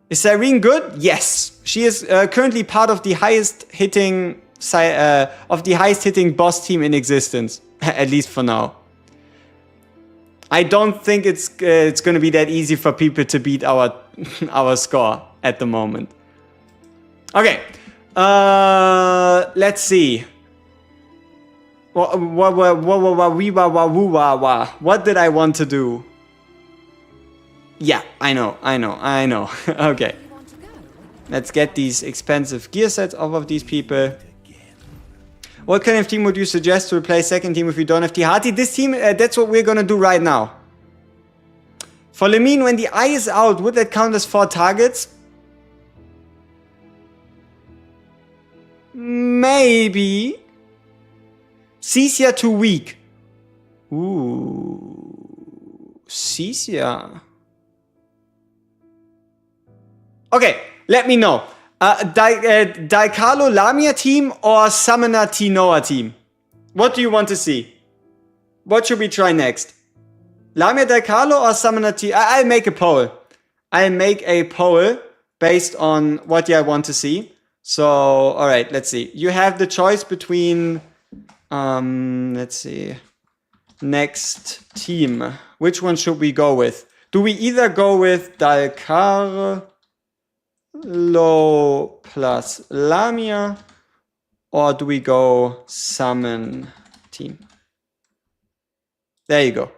Is Cyrene good? Yes. She is currently part of the highest hitting boss team in existence, at least for now. I don't think it's going to be that easy for people to beat our score at the moment. Okay, let's see. What did I want to do? Yeah, I know. Okay. Let's get these expensive gear sets off of these people. What kind of team would you suggest to replace second team if you don't have T-Hearty? This team, that's what we're gonna do right now. For Lamine, when the eye is out, would that count as 4 targets? Maybe. Cecia too weak. Ooh. Cecia. Okay, let me know. Daikalo Lamia team or Summoner Tinoa team? What do you want to see? What should we try next? Lamia Daikalo or Summoner T? I'll make a poll. I'll make a poll based on what I want to see. So, alright, let's see. You have the choice between, let's see. Next team. Which one should we go with? Do we either go with Dalcarlo plus Lamia, or do we go summon team? There you go.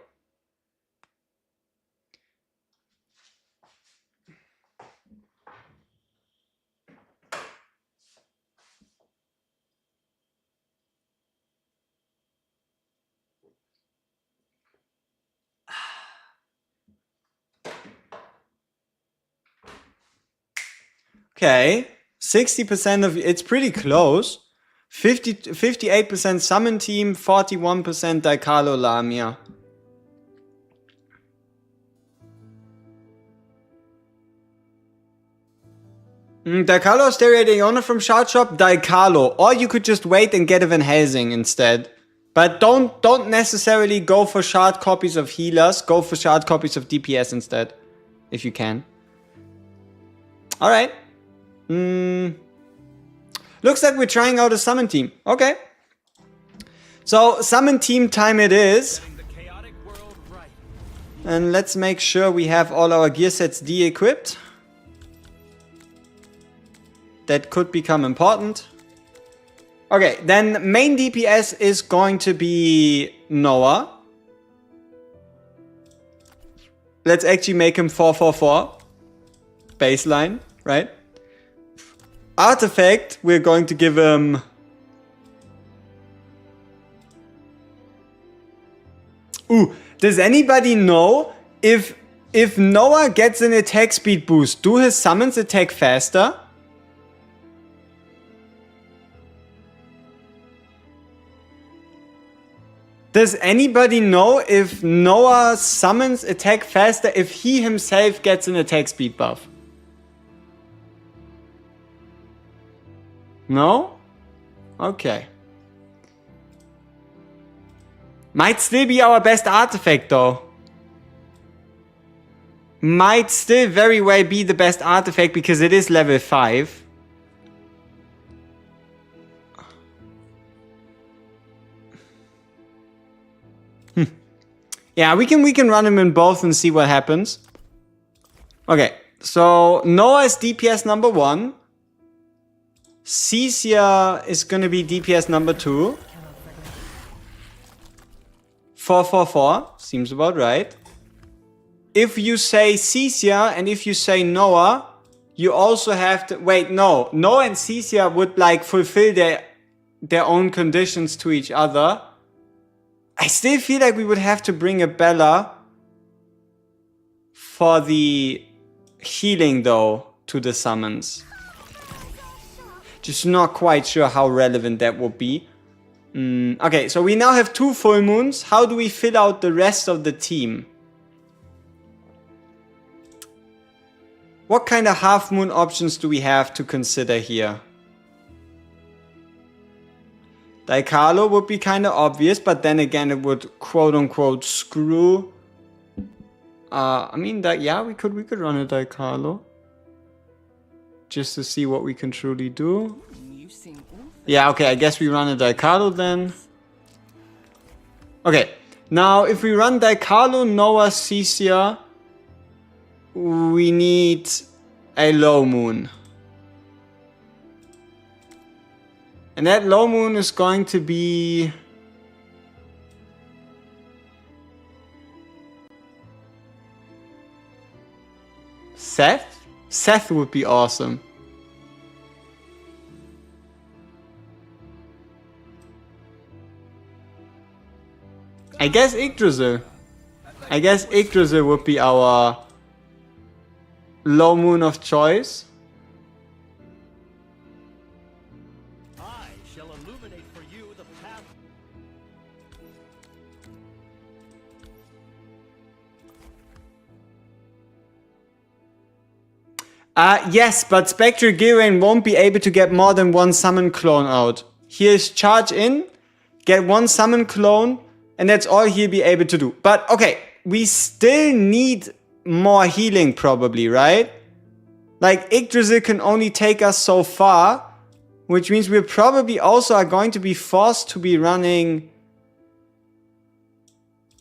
Okay, 60% of it's pretty close. 58% summon team, 41% Dalcarlo Lamia. Dalcarlo Stereodeona from Shard Shop, Dalcarlo. Or you could just wait and get a Vanhazing instead. But don't necessarily go for shard copies of healers. Go for shard copies of DPS instead, if you can. Alright. Looks like we're trying out a summon team. Okay. So, summon team time it is. And let's make sure we have all our gear sets de-equipped. That could become important. Okay, then main DPS is going to be Noah. Let's actually make him 444. Baseline, right? Artifact, we're going to give him... Ooh, does anybody know if Noah gets an attack speed boost, do his summons attack faster? Does anybody know if Noah summons attack faster if he himself gets an attack speed buff? No? Okay. Might still be our best artifact though. Might still very well be the best artifact because it is level 5. Yeah, we can run him in both and see what happens. Okay, so Noah is DPS number 1. Cecia is gonna be DPS number 2. 444, seems about right. If you say Cecia and if you say Noah, you also have to... Wait, no. Noah and Cecia would like fulfill their own conditions to each other. I still feel like we would have to bring a Bella for the healing though to the summons. Just not quite sure how relevant that would be. Okay, so we now have 2 full moons. How do we fill out the rest of the team? What kind of half moon options do we have to consider here? Dalcarlo would be kind of obvious, but then again it would quote-unquote screw. I mean, yeah, we could run a Dalcarlo. Just to see what we can truly do. Yeah, okay, I guess we run a Dalcarlo then. Okay, now if we run Dalcarlo, Noah, Cecia, we need a low moon. And that low moon is going to be... Seth? Seth would be awesome. I guess Yggdrasil. I guess Yggdrasil would be our low moon of choice. I shall illuminate for you the path. Yes, but Spectral Gilrain won't be able to get more than 1 summon clone out. Here's charge in, get 1 summon clone, and that's all he'll be able to do. But okay, we still need more healing probably, right? Like Yggdrasil can only take us so far, which means we probably also are going to be forced to be running...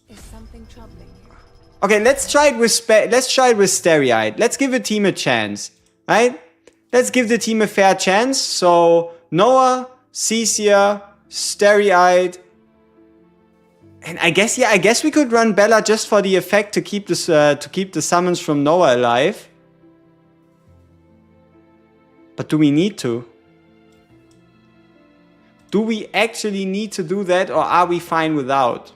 Is something troubling you? Okay, let's try it with Stereoid. Let's give a team a chance, right? Let's give the team a fair chance. So Noah, Cecia, Stereoid, and I guess we could run Bella just for the effect to keep this to keep the summons from Noah alive. But do we need to? Do we actually need to do that, or are we fine without?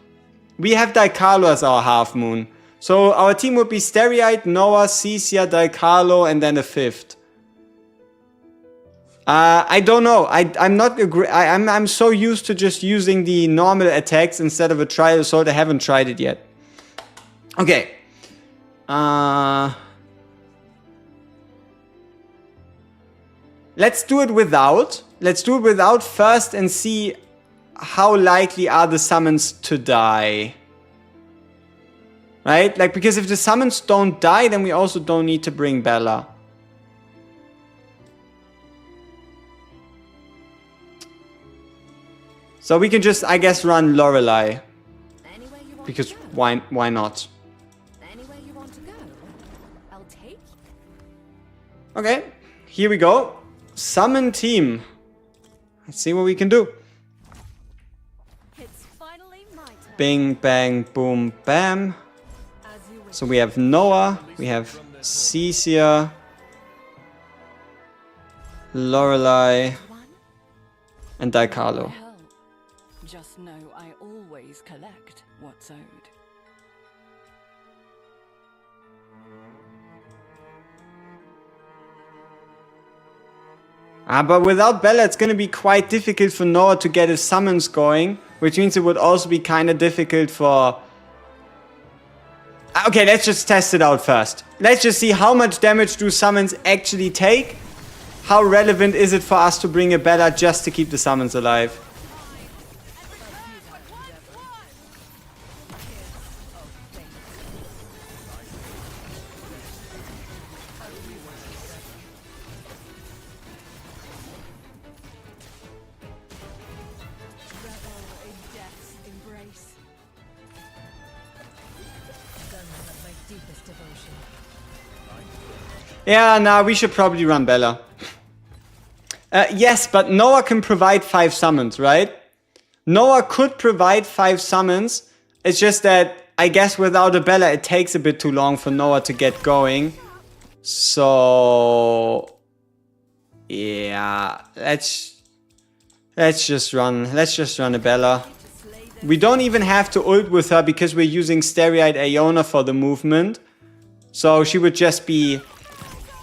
We have Dicarlo as our half moon. So our team would be Stereoid, Noah, Cecia, Dicarlo, and then a fifth. I don't know. I'm so used to just using the normal attacks instead of a trial assault. I haven't tried it yet. Okay. Let's do it without. Let's do it without first and see how likely are the summons to die. Right? Like, because if the summons don't die, then we also don't need to bring Bella. So we can just, I guess, run Lorelei. Because why not? Anywhere you want to go, I'll take. Okay, here we go. Summon team. Let's see what we can do. It's finally my turn. Bing, bang, boom, bam. As you wish. So we have Noah, we have Cecia, Lorelei, One. and Dicarlo. Help. Just know I always collect what's owed. But without Bella, it's going to be quite difficult for Noah to get his summons going, which means it would also be kind of difficult for... Okay, let's just test it out first. Let's just see how much damage do summons actually take. How relevant is it for us to bring a Bella just to keep the summons alive? Yeah, nah, we should probably run Bella. Yes, but Noah can provide 5 summons, right? Noah could provide 5 summons. It's just that, I guess without a Bella, it takes a bit too long for Noah to get going. So... yeah, let's just run a Bella. We don't even have to ult with her because we're using Stereoid Iona for the movement. So she would just be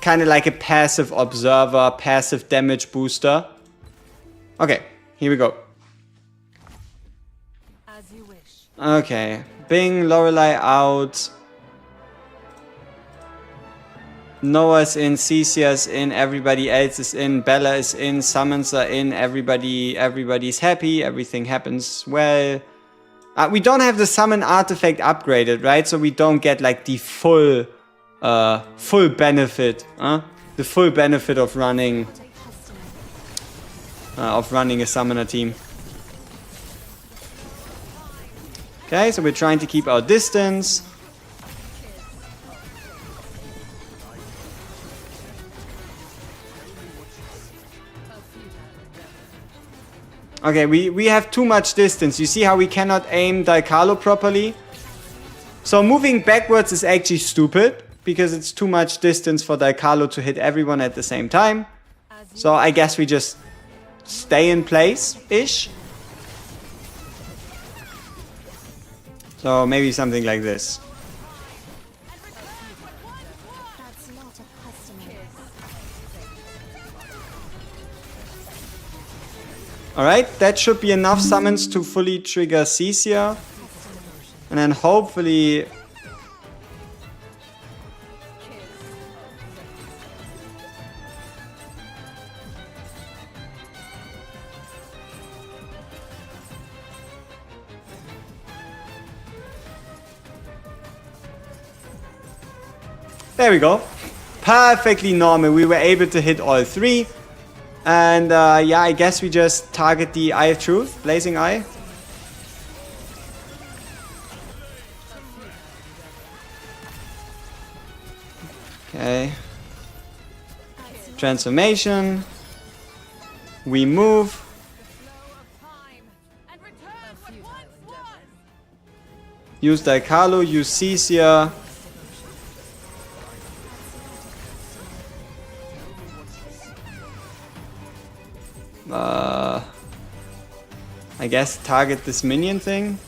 kind of like a passive observer, passive damage booster. Okay, here we go. As you wish. Okay, Bing, Lorelei out. Noah's in, Cecia's in, everybody else is in, Bella is in, summons are in, everybody's happy, everything happens well. We don't have the summon artifact upgraded, right? So we don't get like the full benefit, the full benefit of running a summoner team. Okay, so we're trying to keep our distance. Okay, we have too much distance. You see how we cannot aim Dicarlo properly? So moving backwards is actually stupid, because it's too much distance for Dicarlo to hit everyone at the same time. So I guess we just stay in place-ish. So maybe something like this. That's not a customer. Alright, that should be enough summons to fully trigger Cecia. And then hopefully... there we go. Perfectly normal. We were able to hit all 3. And yeah, I guess we just target the Eye of Truth, Blazing Eye. Transformation. We move. Flow of time and return what once was. Use Daikalo, use Cecia. I guess target this minion thing.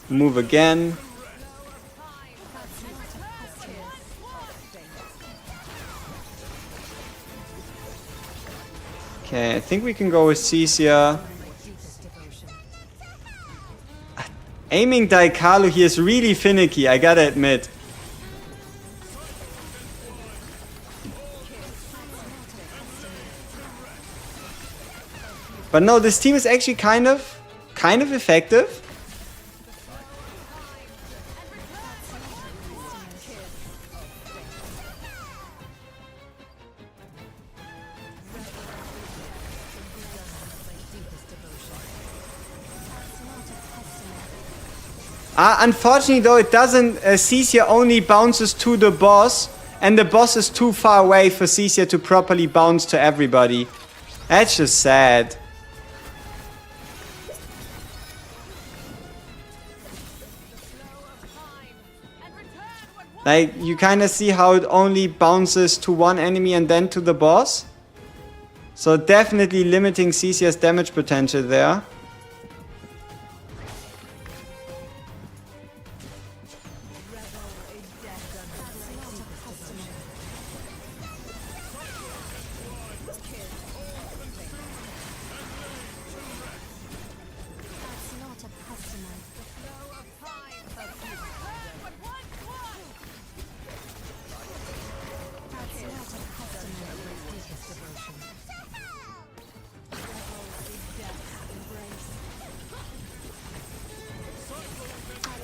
Move again. Okay, I think we can go with Cecia. Aiming Daikalo here is really finicky, I gotta admit. But no, this team is actually kind of effective. Unfortunately though, it doesn't, Cecia only bounces to the boss, and the boss is too far away for Cecia to properly bounce to everybody. That's just sad. Like, you kind of see how it only bounces to one enemy and then to the boss. So definitely limiting Cecia's damage potential there.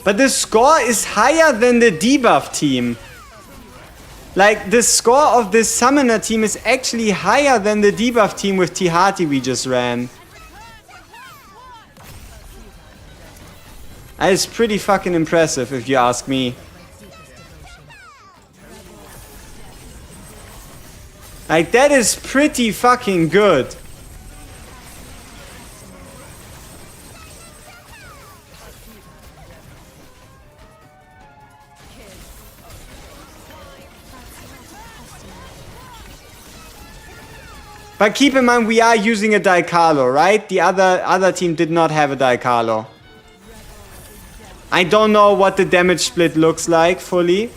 But the score is higher than the debuff team. Like, the score of this summoner team is actually higher than the debuff team with Tihati we just ran. That is pretty fucking impressive if you ask me. Like, that is pretty fucking good. But keep in mind, we are using a Daikalo, right? The other team did not have a Daikalo. I don't know what the damage split looks like fully.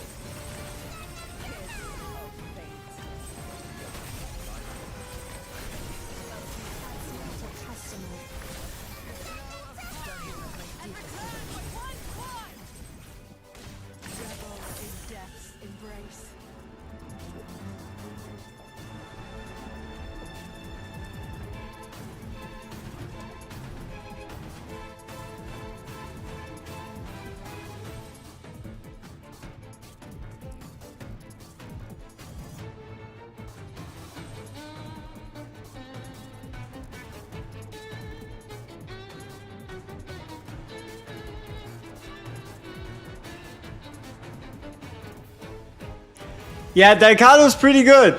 Yeah, Daikalo is pretty good.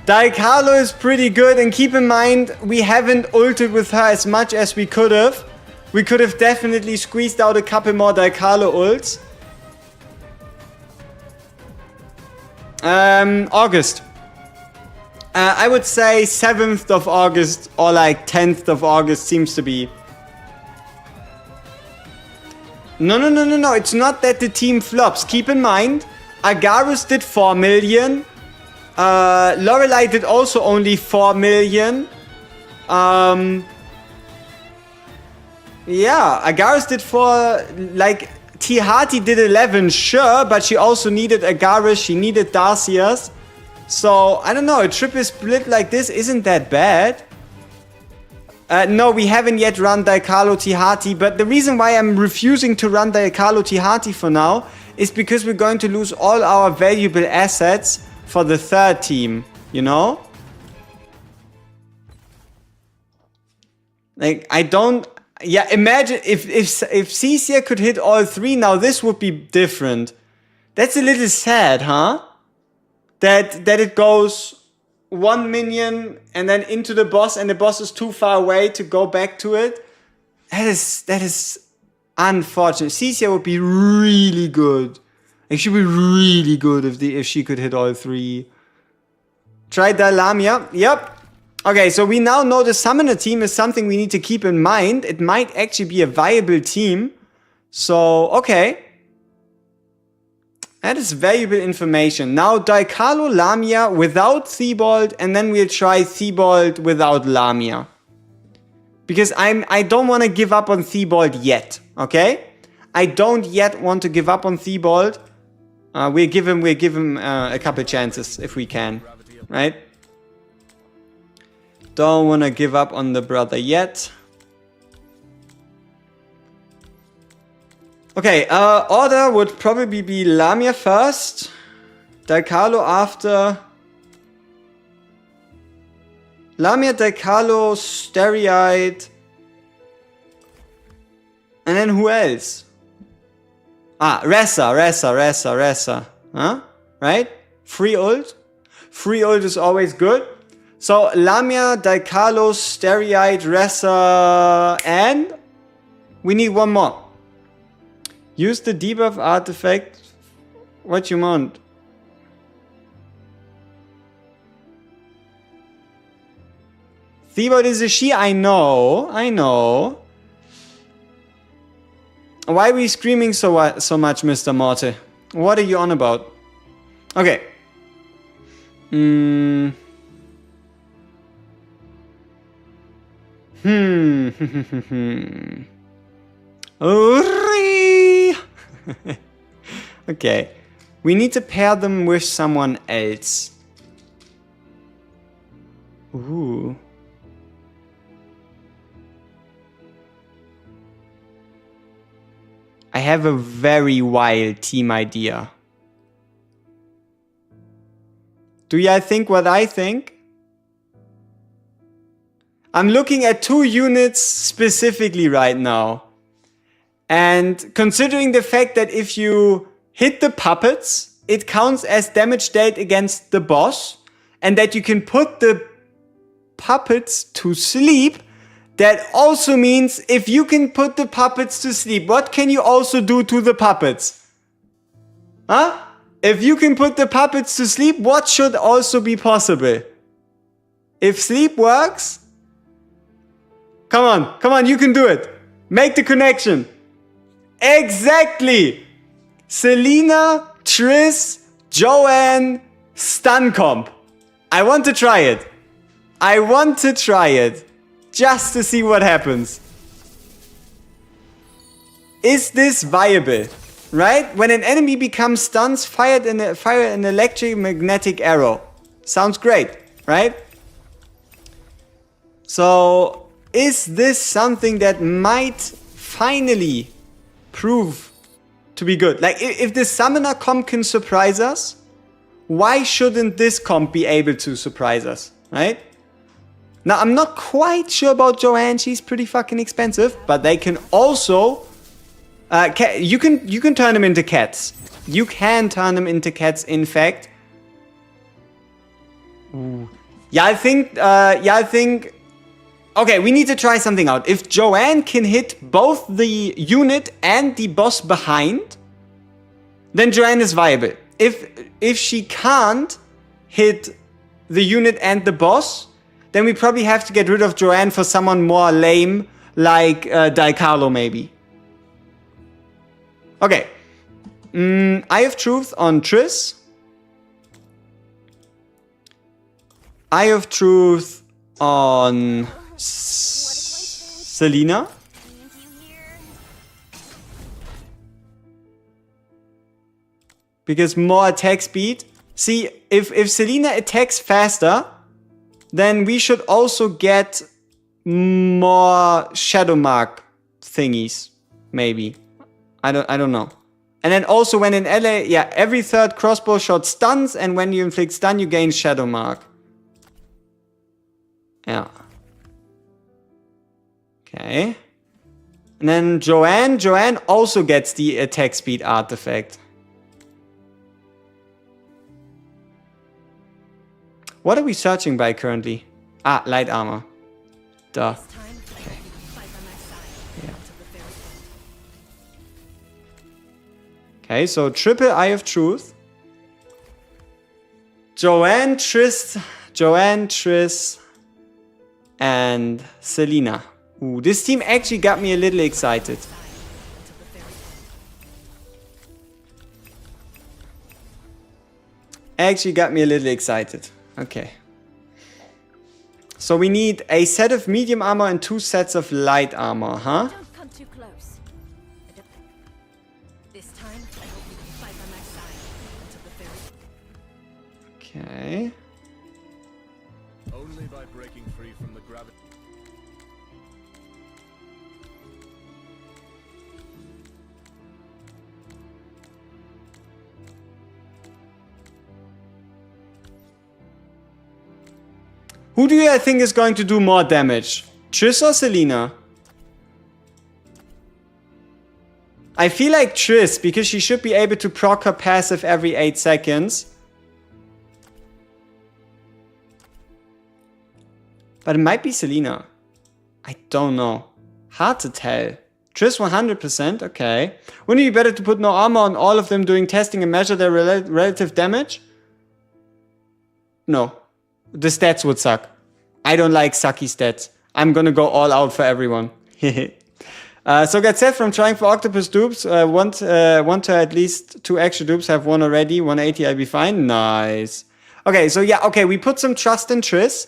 Daikalo is pretty good, and keep in mind, we haven't ulted with her as much as we could have. We could have definitely squeezed out a couple more Daikalo ults. August. I would say 7th of August or like 10th of August seems to be. No. It's not that the team flops. Keep in mind, Agarus did 4 million. Lorelei did also only 4 million. Yeah, Agarus did 4, like, Tihati did 11, sure, but she also needed Agarus, she needed Darcias. So, I don't know, a triple split like this isn't that bad. No, we haven't yet run Daikalo Tihati, but the reason why I'm refusing to run Daikalo Tihati for now is because we're going to lose all our valuable assets for the third team, you know? Like, I don't... Yeah, imagine if Cecia could hit all 3 now, this would be different. That's a little sad, huh? that it goes 1 minion and then into the boss, and the boss is too far away to go back to it. That is unfortunate. Cecia would be really good. Like, she'd be really good if she could hit all 3. Try Dalamia. Yep. Okay, so we now know the summoner team is something we need to keep in mind. It might actually be a viable team. So, okay. That is valuable information. Now, Daikalo, Lamia without Thibault, and then we'll try Thibault without Lamia. Because I don't want to give up on Thibault yet, okay? I don't yet want to give up on Thibault. We'll give him a couple chances if we can, right? Don't want to give up on the brother yet. Okay, order would probably be Lamia first, Daikalo after. Lamia, Daikalo, Stereoid. And then who else? Ressa. Huh? Right? Free ult. Free ult is always good. So, Lamia, Daikalo, Stereoid, Ressa, and we need one more. Use the debuff artifact. What you want? Thibault is a she, I know. Why are we screaming so much, Mr. Morte? What are you on about? Okay. Okay. We need to pair them with someone else. Ooh. I have a very wild team idea. Do y'all think what I think? I'm looking at 2 units specifically right now. And considering the fact that if you hit the puppets, it counts as damage dealt against the boss, and that you can put the puppets to sleep, that also means if you can put the puppets to sleep, what can you also do to the puppets? Huh? If you can put the puppets to sleep, what should also be possible? If sleep works, come on, you can do it. Make the connection. Exactly. Selena, Triss, Joanne, stun comp. I want to try it. Just to see what happens. Is this viable? Right? When an enemy becomes stunned, fire an electromagnetic arrow. Sounds great, right? So, is this something that might finally prove to be good? Like, if the summoner comp can surprise us, why shouldn't this comp be able to surprise us, right? Now, I'm not quite sure about Joanne. She's pretty fucking expensive, but they can also... you can turn them into cats. You can turn them into cats, in fact. Ooh. I think... Okay, we need to try something out. If Joanne can hit both the unit and the boss behind, then Joanne is viable. If she can't hit the unit and the boss, then we probably have to get rid of Joanne for someone more lame, like Daikalo maybe. Okay. Eye of Truth on Triss. Eye of Truth on Selena. Because more attack speed. See, if Selena attacks faster, then we should also get more Shadow Mark thingies. Maybe. I don't know. And then also when in LA, every third crossbow shot stuns, and when you inflict stun, you gain Shadow Mark. Yeah. Okay. And then Joanne also gets the attack speed artifact. What are we searching by currently? Ah, light armor. Duh. This time, I hope you can fight by my side until the very end. Okay, so triple Eye of Truth. Joanne, Triss, and Selena. Ooh, this team actually got me a little excited. Actually got me a little excited. Okay. So we need a set of medium armor and 2 sets of light armor, huh? Don't come too close. This time, I hope you can fight by my side until the very Okay. Only by breaking free from the gravity. Who do you think is going to do more damage? Triss or Selena? I feel like Triss, because she should be able to proc her passive every 8 seconds. But it might be Selena. I don't know. Hard to tell. Triss 100%, okay. Wouldn't it be better to put no armor on all of them doing testing and measure their relative damage? No. The stats would suck. I don't like sucky stats. I'm gonna go all out for everyone. So get set from trying for octopus dupes. Want to at least 2 extra dupes. Have 1 already. 180, I'll be fine. Nice. Okay, so yeah, okay, we put some trust in Triss.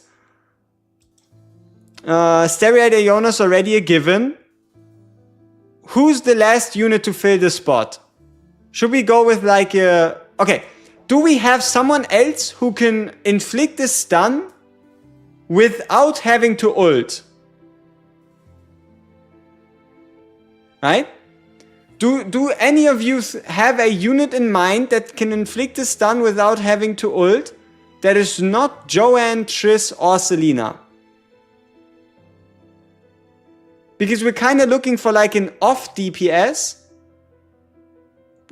Steroid Iona's already a given. Who's the last unit to fill the spot? Should we go with like a... Okay, do we have someone else who can inflict a stun without having to ult? Right? Do any of you have a unit in mind that can inflict a stun without having to ult? That is not Joanne, Triss, or Selena. Because we're kind of looking for like an off DPS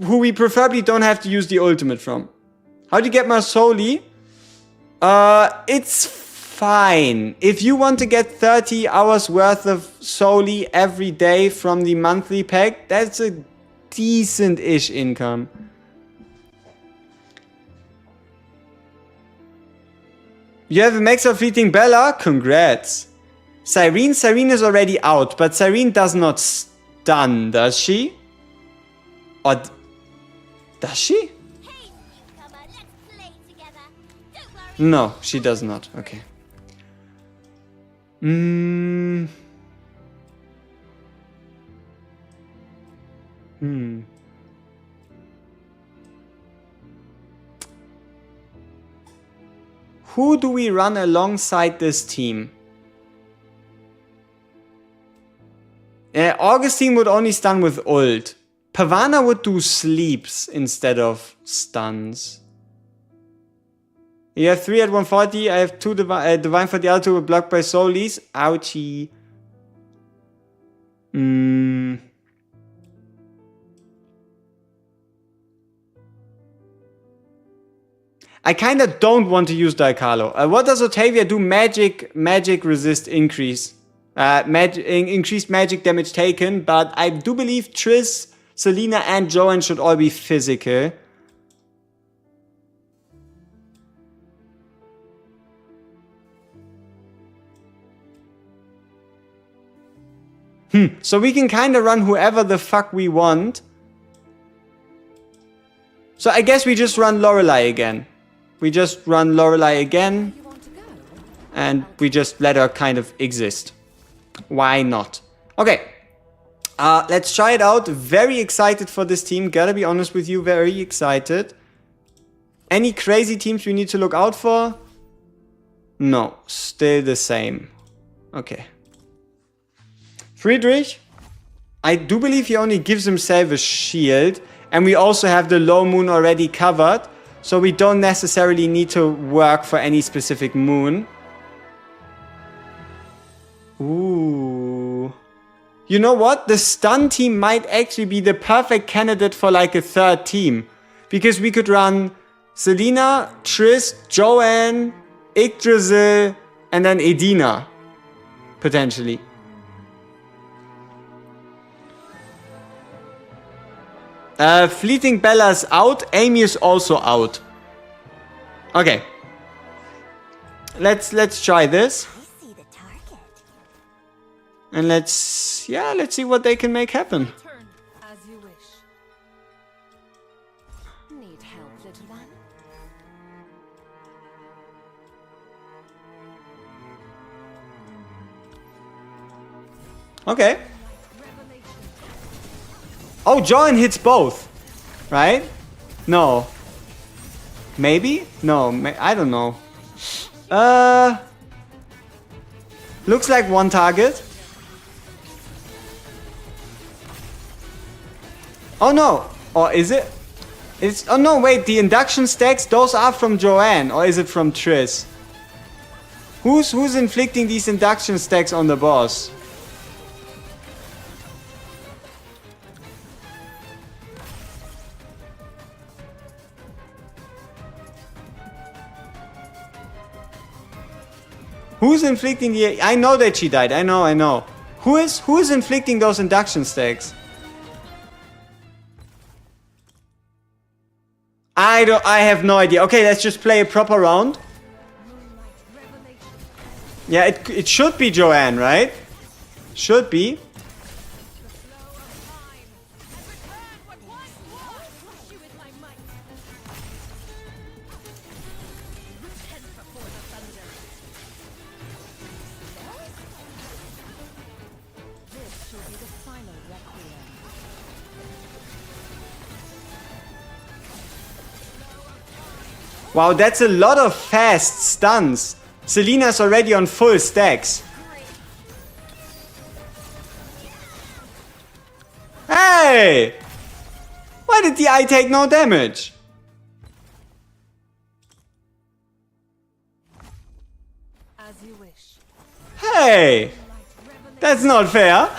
who we preferably don't have to use the ultimate from. How do you get more Soli? It's fine. If you want to get 30 hours worth of Soli every day from the monthly pack, that's a decent-ish income. You have a max of fleeting Bella? Congrats. Cyrene is already out, but Cyrene does not stun, does she? Or does she? Hey, newcomer, let's play together. Don't worry. No, she does not. Okay. Who do we run alongside this team? Augustine would only stun with ult. Pavana would do sleeps instead of stuns. You have 3 at 140. I have 2 Divine for the other 2 blocked by Solis. Ouchie. I kinda don't want to use Daikalo. What does Otavia do? Magic resist increase. Increased magic damage taken, but I do believe Triss, Selena, and Joanne should all be physical. So we can kind of run whoever the fuck we want. So I guess we just run Lorelei again. We just run Lorelei again. You want to go? And we just let her kind of exist. Why not? Okay. Let's try it out. Very excited for this team. Gotta be honest with you, very excited. Any crazy teams we need to look out for? No, still the same. Okay. Friedrich, I do believe he only gives himself a shield. And we also have the low moon already covered. So we don't necessarily need to work for any specific moon. Ooh. You know what? The stun team might actually be the perfect candidate for like a third team. Because we could run Selena, Triss, Joanne, Yggdrasil, and then Edina. Potentially. Fleeting Bella's out. Amy is also out. Okay. Let's try this. I see the target. And let's see what they can make happen. Turn as you wish. Need help, little one? Okay. Oh, Joan hits both. Right? No. Maybe? No, I don't know. Looks like one target. Oh no. Or is it? Oh no, wait, the induction stacks, those are from Joanne, or is it from Triss? Who's inflicting these induction stacks on the boss? Who's inflicting the... I know that she died. I know. Who is inflicting those induction stacks? I have no idea. Okay, let's just play a proper round. Yeah, it should be Joanne, right? Should be. Wow, that's a lot of fast stuns. Selena's already on full stacks. Hey! Why did the eye take no damage? As you wish. Hey! That's not fair.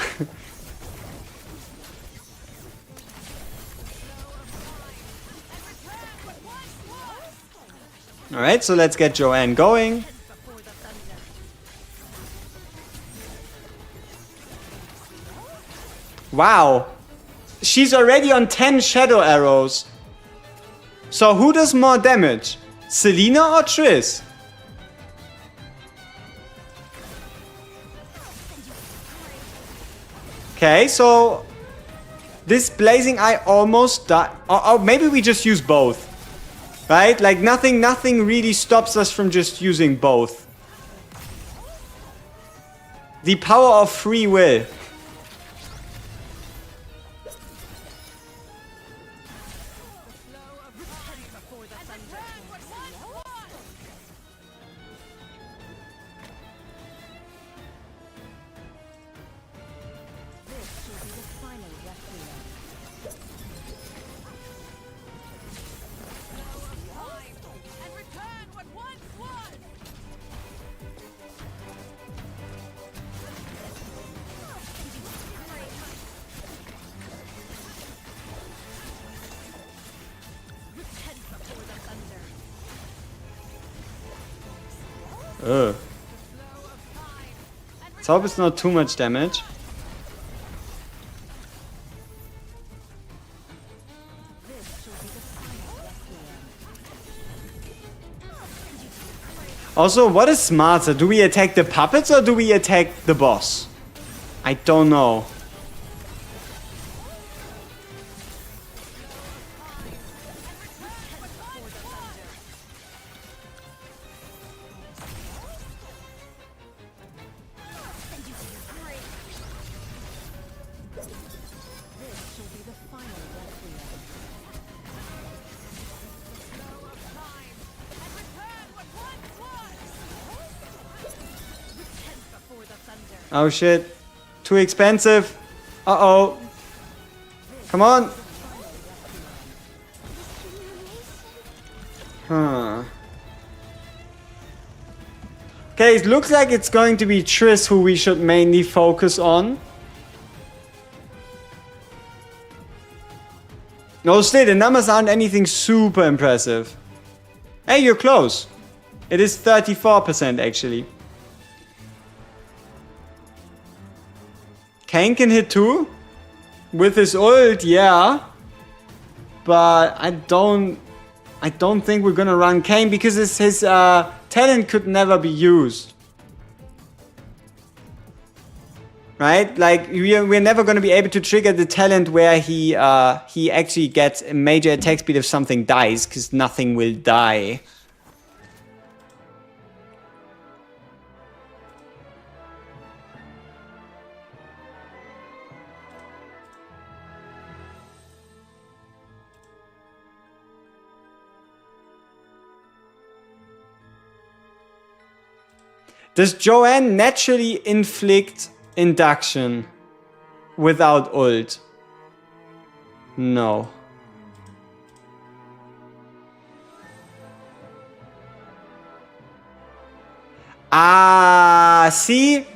Alright, so let's get Joanne going. Wow. She's already on 10 shadow arrows. So who does more damage? Selena or Triss? Okay, so this blazing eye almost died. Or maybe we just use both. Right? Like nothing really stops us from just using both. The power of free will. Ugh. Let's hope it's not too much damage. Also, what is smarter? Do we attack the puppets or do we attack the boss? I don't know. Oh shit. Too expensive. Uh-oh. Come on. Huh. Okay, it looks like it's going to be Triss who we should mainly focus on. No, still, the numbers aren't anything super impressive. Hey, you're close. It is 34% actually. Kayn can hit too. With his ult, yeah. But I don't think we're gonna run Kayn because his talent could never be used. Right? Like, we're never gonna be able to trigger the talent where he actually gets a major attack speed if something dies, because nothing will die. Does Joanne naturally inflict induction without ult? No. Ah, see?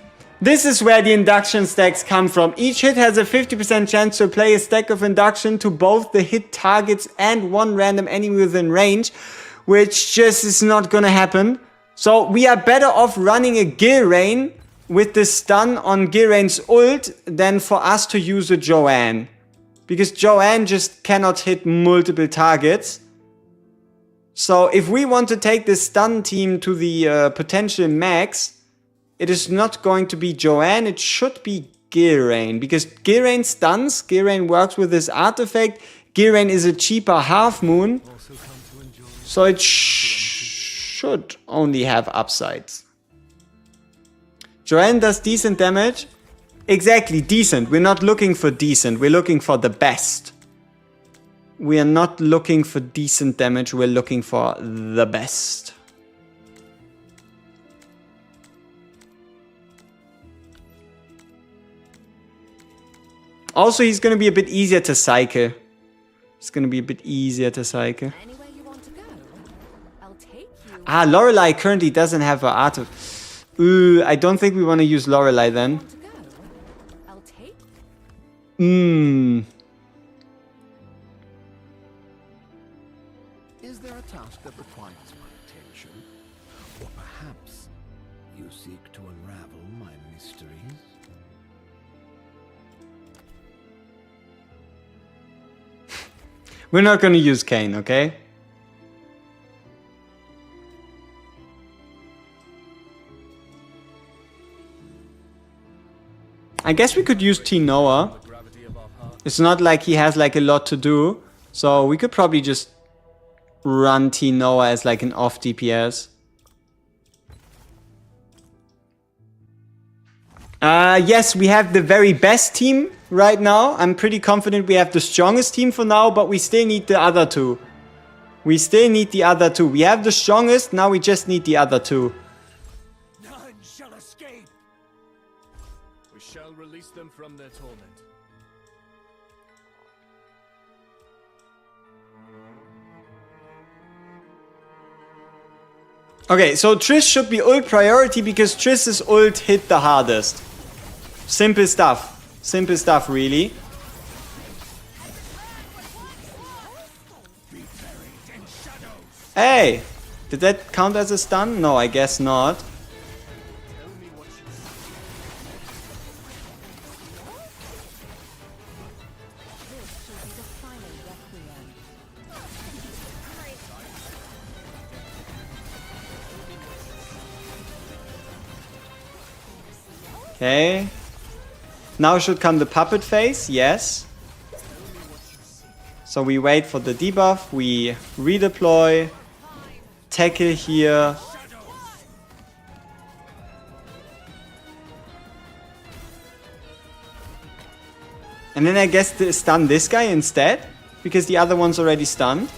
This is where the induction stacks come from. Each hit has a 50% chance to apply a stack of induction to both the hit targets and one random enemy within range, which just is not gonna happen. So we are better off running a Gilrain with the stun on Gilrain's ult than for us to use a Joanne. Because Joanne just cannot hit multiple targets. So if we want to take the stun team to the potential max, it is not going to be Joanne, it should be Gilrain. Because Gilrain stuns, Gilrain works with this artifact, Gilrain is a cheaper half moon. So it should only have upsides. Joanne does decent damage. Exactly, decent. We're not looking for decent. We're looking for the best. We are not looking for decent damage. We're looking for the best. Also, he's going to be a bit easier to cycle. It's going to be a bit easier to cycle. Anywhere you want to go, I'll take you. Ah, Lorelei currently doesn't have her artifact. I don't think we want to use Lorelei then. To go, I'll take. Is there a task that requires my attention? Or perhaps you seek to unravel my mysteries? We're not going to use Kayn, okay? I guess we could use Tinoa. It's not like he has like a lot to do. So we could probably just run Tinoa as like an off DPS. Yes, we have the very best team right now. I'm pretty confident we have the strongest team for now, but we still need the other two. We still need the other two. We have the strongest, now we just need the other two. None shall escape. We shall release them from their torment. Okay, so Triss should be ult priority because Triss's ult hit the hardest. Simple stuff. Simple stuff, really. Hey! Did that count as a stun? No, I guess not. Okay. Now should come the puppet phase, yes. So we wait for the debuff, we redeploy, tackle here. And then I guess stun this guy instead, because the other one's already stunned.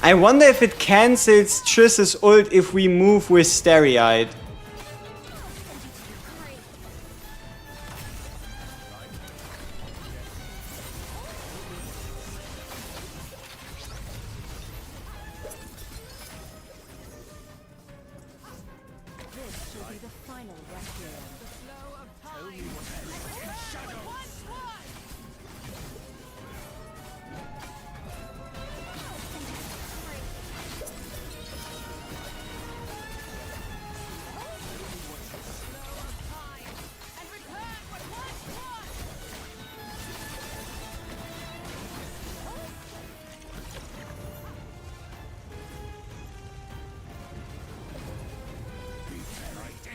I wonder if it cancels Triss's ult if we move with Starry-Eyed.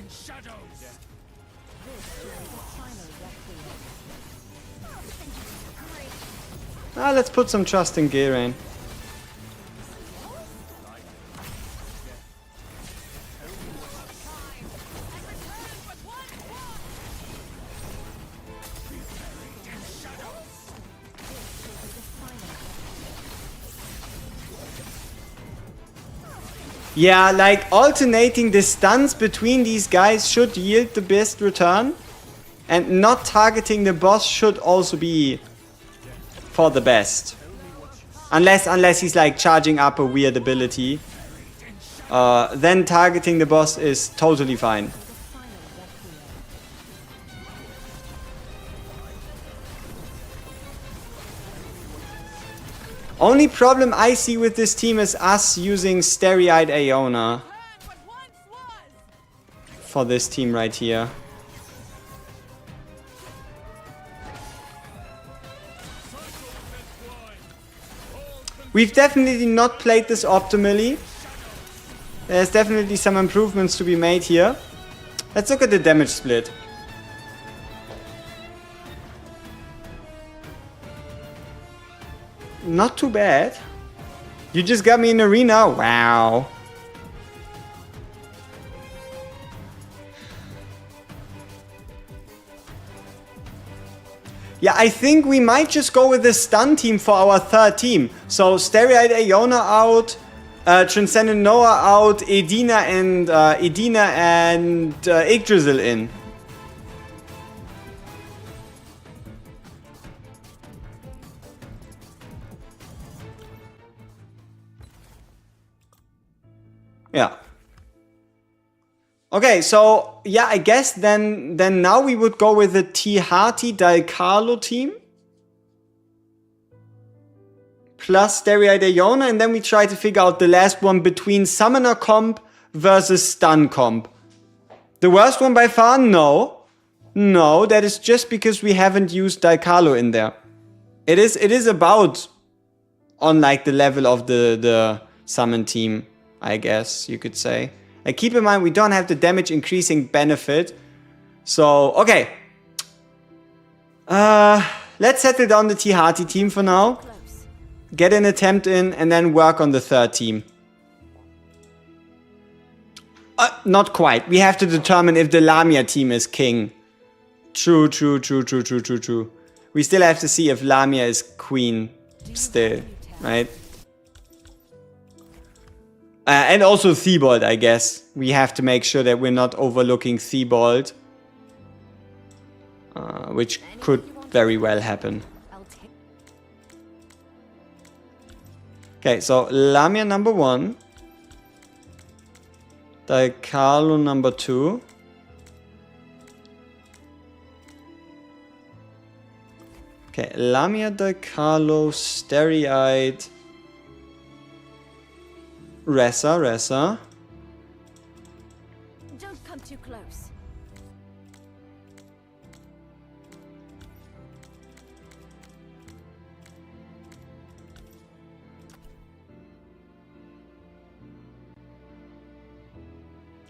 This shall be the final requiem. Ah, let's put some trust in Gilrain. Yeah, like alternating the stuns between these guys should yield the best return. And not targeting the boss should also be for the best. Unless he's like charging up a weird ability. Then targeting the boss is totally fine. Only problem I see with this team is us using Starry-Eyed Aeona for this team right here. We've definitely not played this optimally. There's definitely some improvements to be made here. Let's look at the damage split. Not too bad. You just got me in arena? Wow. Yeah, I think we might just go with the stun team for our third team. So Starry-Eyed Aeona out, Transcendent Noah out, Edina and Yggdrasil in. Yeah. Okay, so yeah, I guess then now we would go with the T-Hearty Dalcarlo team. Plus Starry-Eyed Aeona, and then we try to figure out the last one between Summoner comp versus Stun comp. The worst one by far? No. No, that is just because we haven't used Dalcarlo in there. It is about on like the level of the summon team, I guess you could say. And keep in mind, we don't have the damage increasing benefit. So, okay. Let's settle down the T-Hearty team for now. Get an attempt in and then work on the third team. Not quite. We have to determine if the Lamia team is king. True. We still have to see if Lamia is queen still, right? And also Theobald, I guess. We have to make sure that we're not overlooking Theobald. Which could very well happen. Okay, so Lamia number 1. Dalcarlo number 2. Okay, Lamia, Dalcarlo, Starry-Eyed, Ressa. Don't come too close.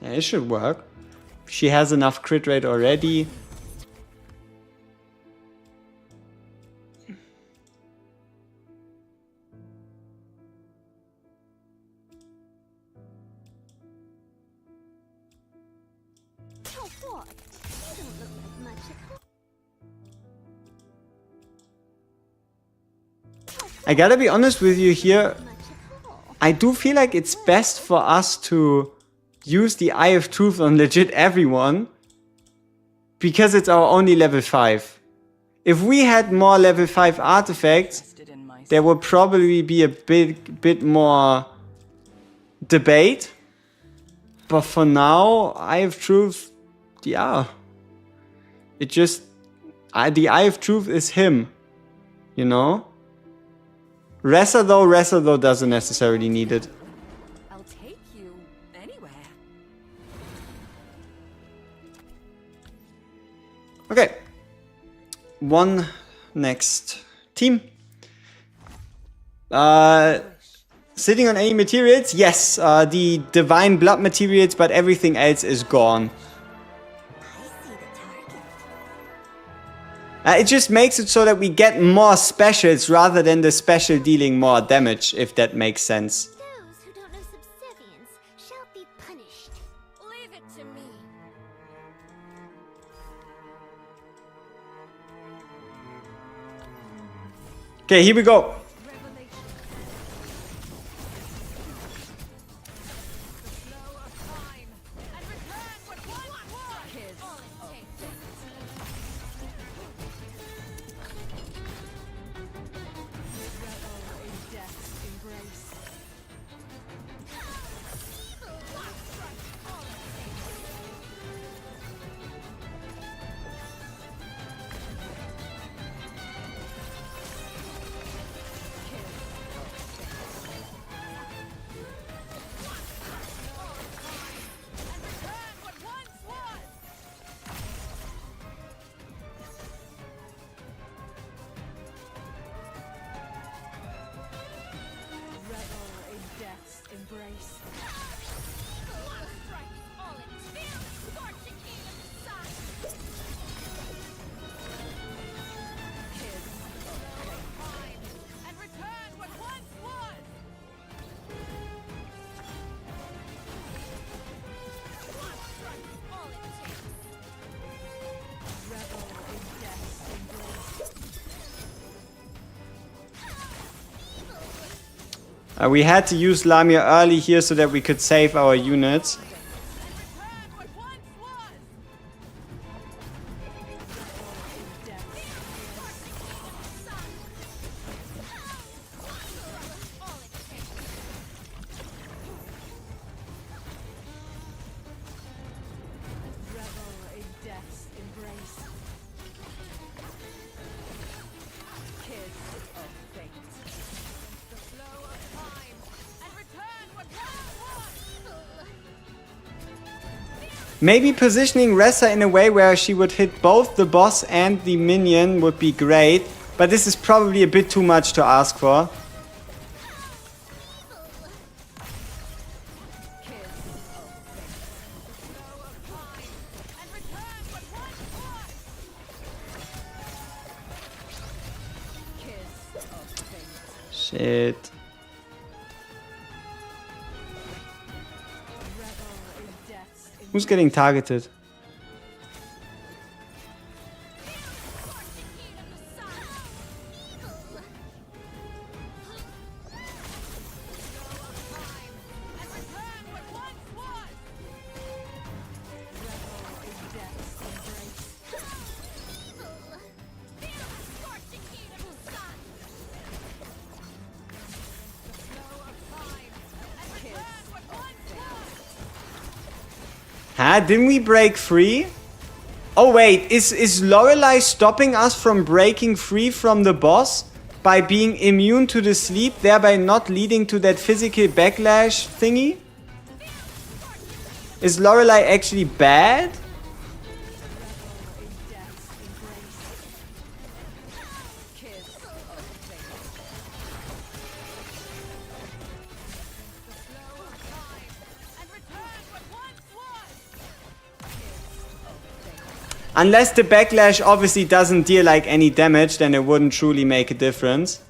Yeah, it should work. She has enough crit rate already. Oh, what? You don't look like much at all. I gotta be honest with you here. Much at all. I do feel like it's best for us to use the Eye of Truth on legit everyone, because it's our only level 5. If we had more level 5 artifacts, Invested in my there would probably be a bit more debate. But for now, Eye of Truth, yeah. It just... the Eye of Truth is him. You know? Ressa though doesn't necessarily need it. I'll take you anywhere. Okay. One next team. Sitting on any materials? Yes, the divine blood materials, but everything else is gone. It just makes it so that we get more specials rather than the special dealing more damage, if that makes sense. Those who don't know subservience shall be punished. Leave it to me. Okay, here we go. We had to use Lamia early here so that we could save our units. Maybe positioning Ressa in a way where she would hit both the boss and the minion would be great, but this is probably a bit too much to ask for. Shit. Who's getting targeted? Huh? Didn't we break free? Oh wait, is Lorelei stopping us from breaking free from the boss by being immune to the sleep, thereby not leading to that physical backlash thingy? Is Lorelei actually bad? Unless the backlash obviously doesn't deal like any damage, then it wouldn't truly make a difference.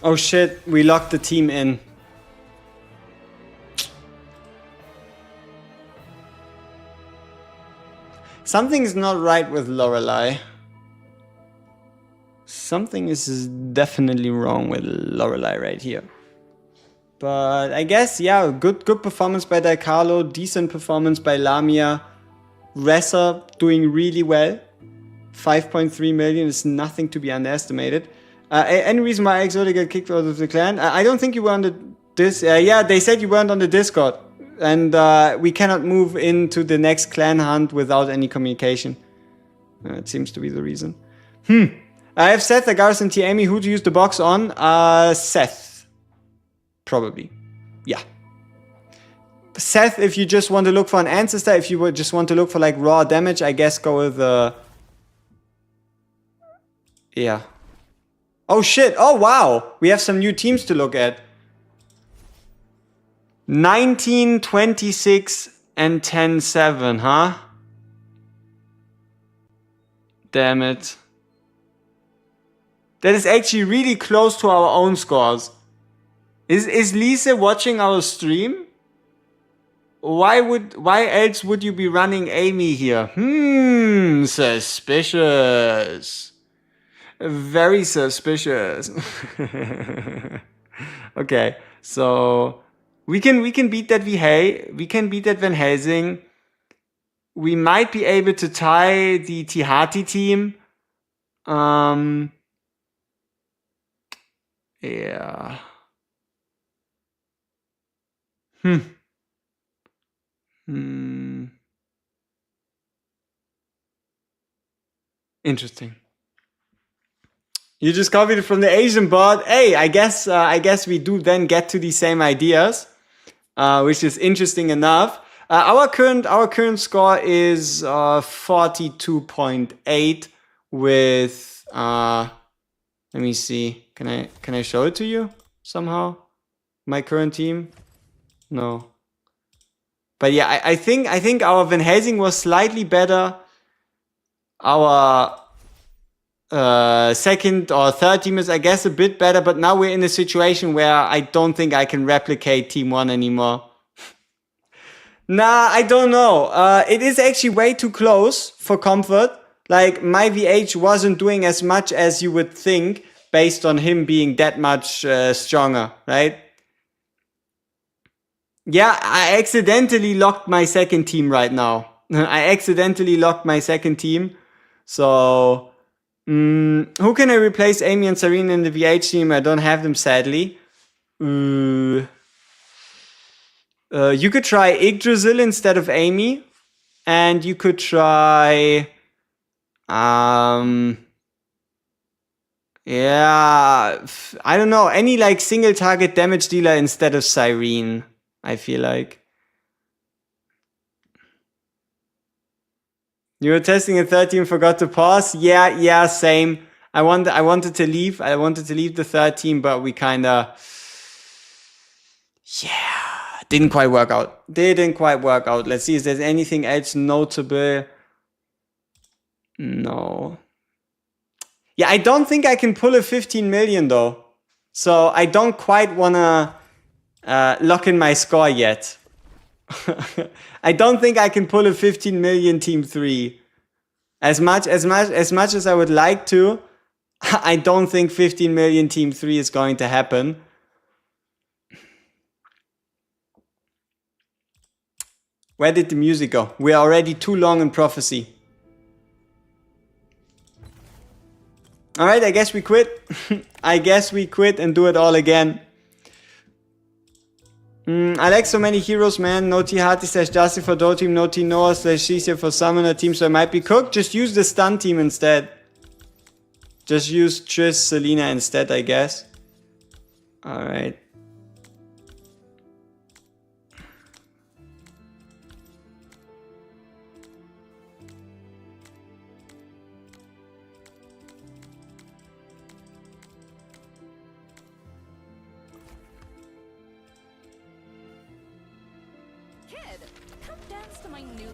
Oh shit, we locked the team in. Something's not right with Lorelei. Something is definitely wrong with Lorelei right here. But I guess, yeah, good performance by Daikalo, decent performance by Lamia. Ressa doing really well. 5.3 million is nothing to be underestimated. Any reason why Exotic got kicked out of the clan? I don't think you were on the yeah, they said you weren't on the Discord. And we cannot move into the next clan hunt without any communication. It seems to be the reason. I have Seth, Agaris, and Amy. Who to use the box on? Seth. Probably. Yeah. Seth, if you just want to look for an ancestor, if you would just want to look for like raw damage, I guess go with yeah. Oh shit, oh wow! We have some new teams to look at. 19, 26, and 10-7, huh? Damn it. That is actually really close to our own scores. Is Lisa watching our stream? Why else would you be running Amy here? Suspicious. Very suspicious. Okay, so we can beat that we can beat that Vanhazing. We might be able to tie the Tihati team. Yeah. Interesting. You just copied it from the Asian bot. Hey, I guess we do then get to the same ideas, which is interesting enough. Our current score is 42.8 with let me see. Can I show it to you somehow? My current team? No. But yeah, I think our Vanhazing was slightly better. Our second or third team is, I guess, a bit better, but now we're in a situation where I don't think I can replicate Team 1 anymore. Nah, I don't know. It is actually way too close for comfort. Like, my VH wasn't doing as much as you would think based on him being that much stronger, right? Yeah, I accidentally locked my second team right now. I accidentally locked my second team. So, who can I replace Amy and Serena in the VH team? I don't have them, sadly. You could try Yggdrasil instead of Amy. And you could try... yeah, I don't know. Any like single target damage dealer instead of Cyrene, I feel like. You were testing a 13, forgot to pause. Yeah, same. I wanted to leave. I wanted to leave the 13, but we kinda, yeah, didn't quite work out. Let's see if there's anything else notable. No. Yeah, I don't think I can pull a 15 million though. So I don't quite wanna lock in my score yet. I don't think I can pull a 15 million Team 3. As much as I would like to, I don't think 15 million Team 3 is going to happen. Where did the music go? We're already too long in prophecy. Alright, I guess we quit. I guess we quit and do it all again. I like so many heroes, man. No Tihati / Darcy for Doe team, no Tinoa / Shisia for Summoner team, so I might be cooked. Just use the stun team instead. Just use Triss, Selena instead, I guess. Alright. Come dance to my new...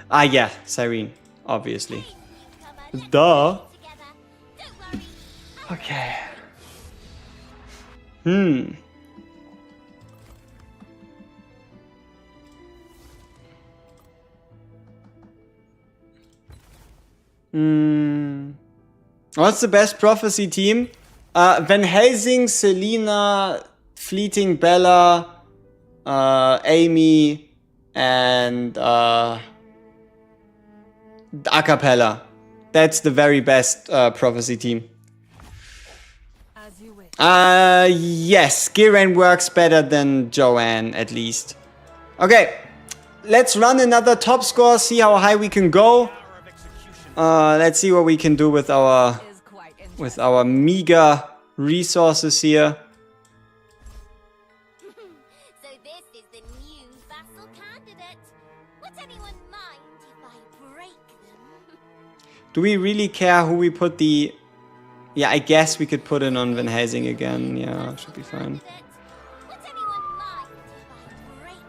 Ah, yeah, Cyrene, obviously. Duh. Okay. What's the best prophecy team? Vanhazing, Selena, Fleeting Bella, Amy, and Acapella. That's the very best prophecy team. As you wish. Yes, Girain works better than Joanne, at least. Okay, let's run another top score, see how high we can go. Let's see what we can do with our Is quite meager resources here. So this is the new vassal candidate. Would anyone mind if I break them? Do we really care who we put the... Yeah, I guess we could put it on Vanhazing again. Yeah, should be fine. Would anyone mind if I break them?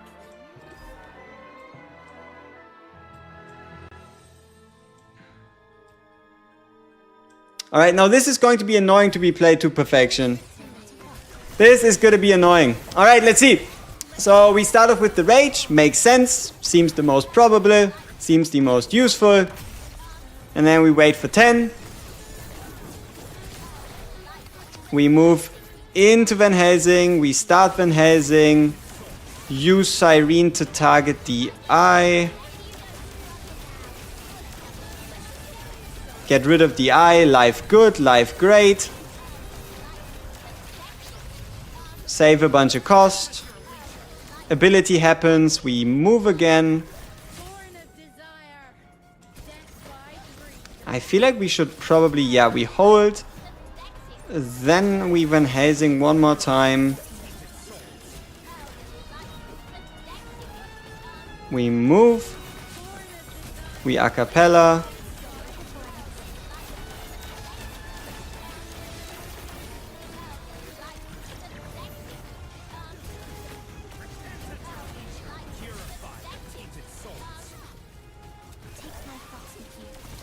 Alright, now this is going to be annoying to be played to perfection. This is going to be annoying. Alright, let's see. So we start off with the Rage. Makes sense. Seems the most probable. Seems the most useful. And then we wait for 10. We move into Vanhazing. We start Vanhazing. Use Cyrene to target the eye. Get rid of the eye. Life good. Life great. Save a bunch of cost. Ability happens. We move again. I feel like we should probably... Yeah, we hold. Then we Vanhazing one more time. We move. We acapella.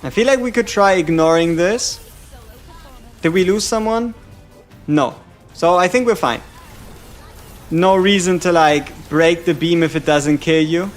I feel like we could try ignoring this. Did we lose someone? No. So I think we're fine. No reason to like break the beam if it doesn't kill you.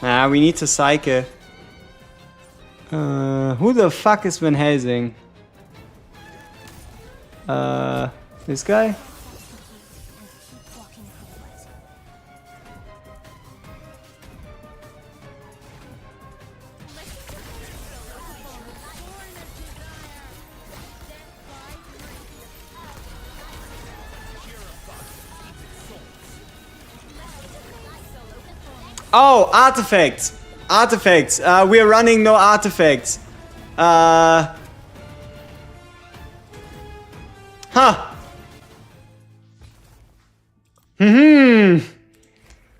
Ah, we need to cycle. Who the fuck is Vanhazing? This guy? Oh, artifacts! Artifacts. We're running no artifacts. Huh.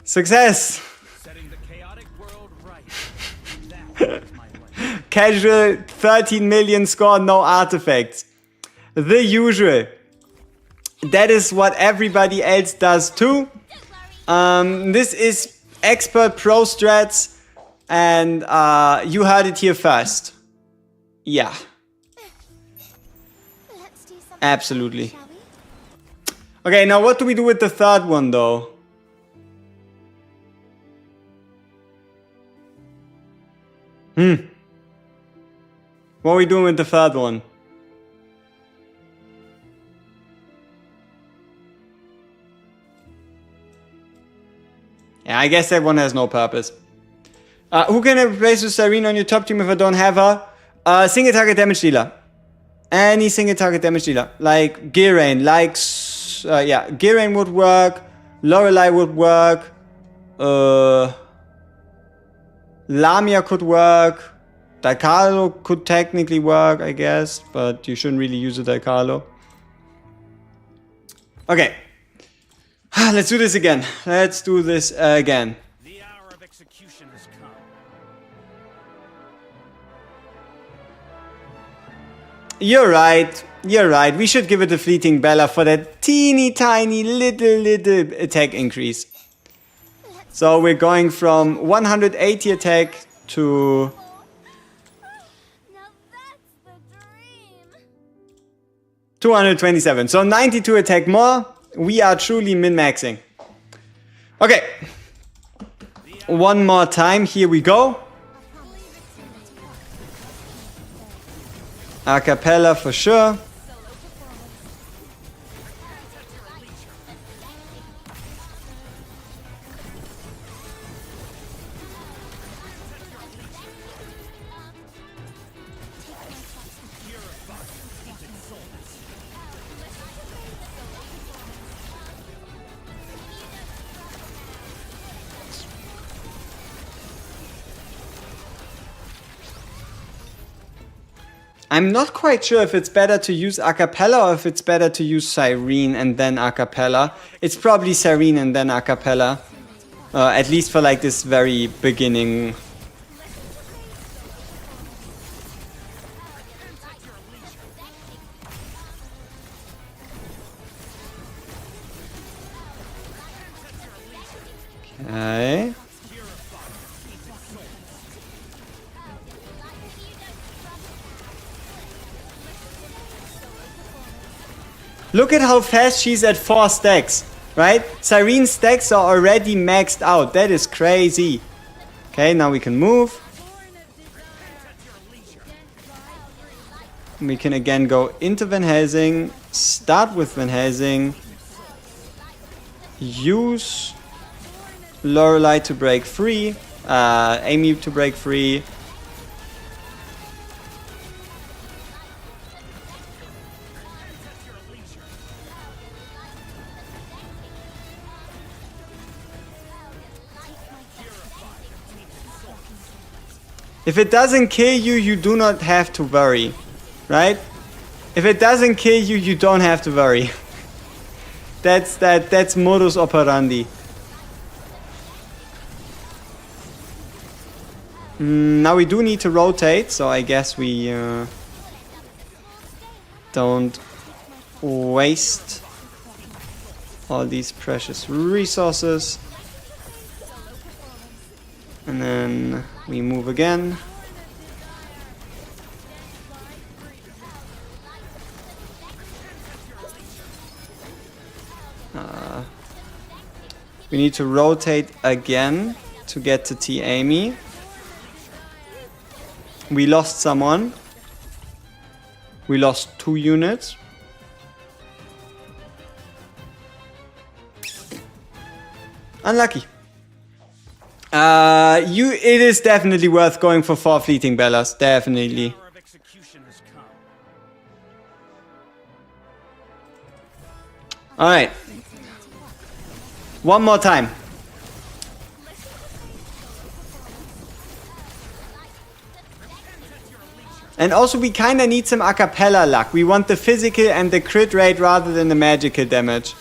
Success. Setting the chaotic world right. That is my plan. Casual 13 million score, no artifacts. The usual. That is what everybody else does too. This is expert pro strats, and you heard it here first. Yeah. Let's do something. Absolutely. Shall we? Okay, now what do we do with the third one though? What are we doing with the third one? Yeah, I guess that one has no purpose. Who can I replace with Cyrene on your top team if I don't have her? Single target damage dealer. Any single target damage dealer. Like Girain. Like, yeah, Girain would work. Lorelei would work. Lamia could work. Daikalo could technically work, I guess, but you shouldn't really use a Daikalo. Okay. Let's do this again. Let's do this again. The hour of execution has come. You're right. You're right. We should give it a fleeting Bella for that teeny tiny little attack increase. So we're going from 180 attack to Now that's the dream. 227. So 92 attack more. We are truly min-maxing. Okay. One more time. Here we go. A cappella for sure. I'm not quite sure if it's better to use a cappella or if it's better to use Cyrene and then a cappella. It's probably Cyrene and then a cappella. At least for like this very beginning. Okay. Look at how fast she's at 4 stacks, right? Cyrene's stacks are already maxed out. That is crazy. Okay, now we can move. We can again go into Vanhazing, start with Vanhazing, use Lorelei to break free, Amy to break free. If it doesn't kill you, you do not have to worry, right? If it doesn't kill you, you don't have to worry. That's modus operandi. Now we do need to rotate, so I guess we don't waste all these precious resources. And then we move again. We need to rotate again to get to T Amy. We lost someone. We lost 2 units. Unlucky. It is definitely worth going for 4 fleeting Bellas. Definitely. The hour of execution has come. Alright. One more time. And also we kinda need some a cappella luck. We want the physical and the crit rate rather than the magical damage.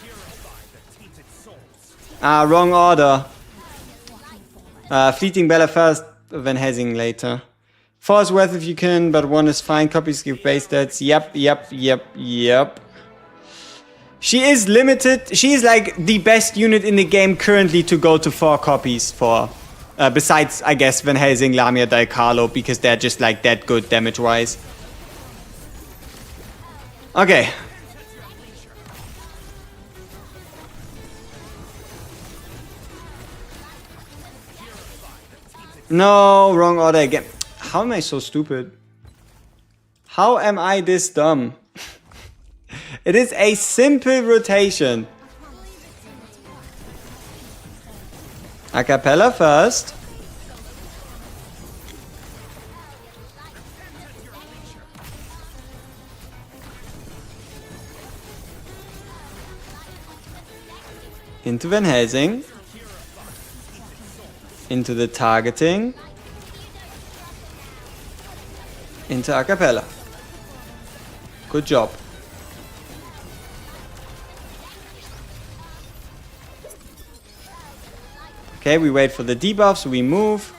Wrong order. Fleeting Bella first, Vanhazing later. 4 is worth if you can, but 1 is fine. Copies give base stats. Yep. She is limited. She is like the best unit in the game currently to go to 4 copies for. Besides, I guess, Vanhazing, Lamia, Daikalo, because they're just like that good damage-wise. Okay. No, wrong order again. How am I so stupid? How am I this dumb? It is a simple rotation. A cappella first. Into Vanhazing. Into the targeting. Into a cappella. Good job. Okay, we wait for the debuffs, we move.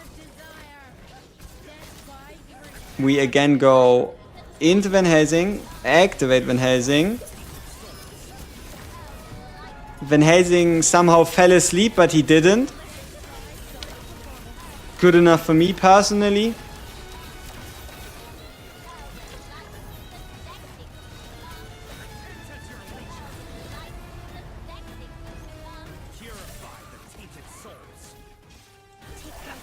We again go into Vanhazing, activate Vanhazing. Vanhazing somehow fell asleep, but he didn't. Good enough for me personally.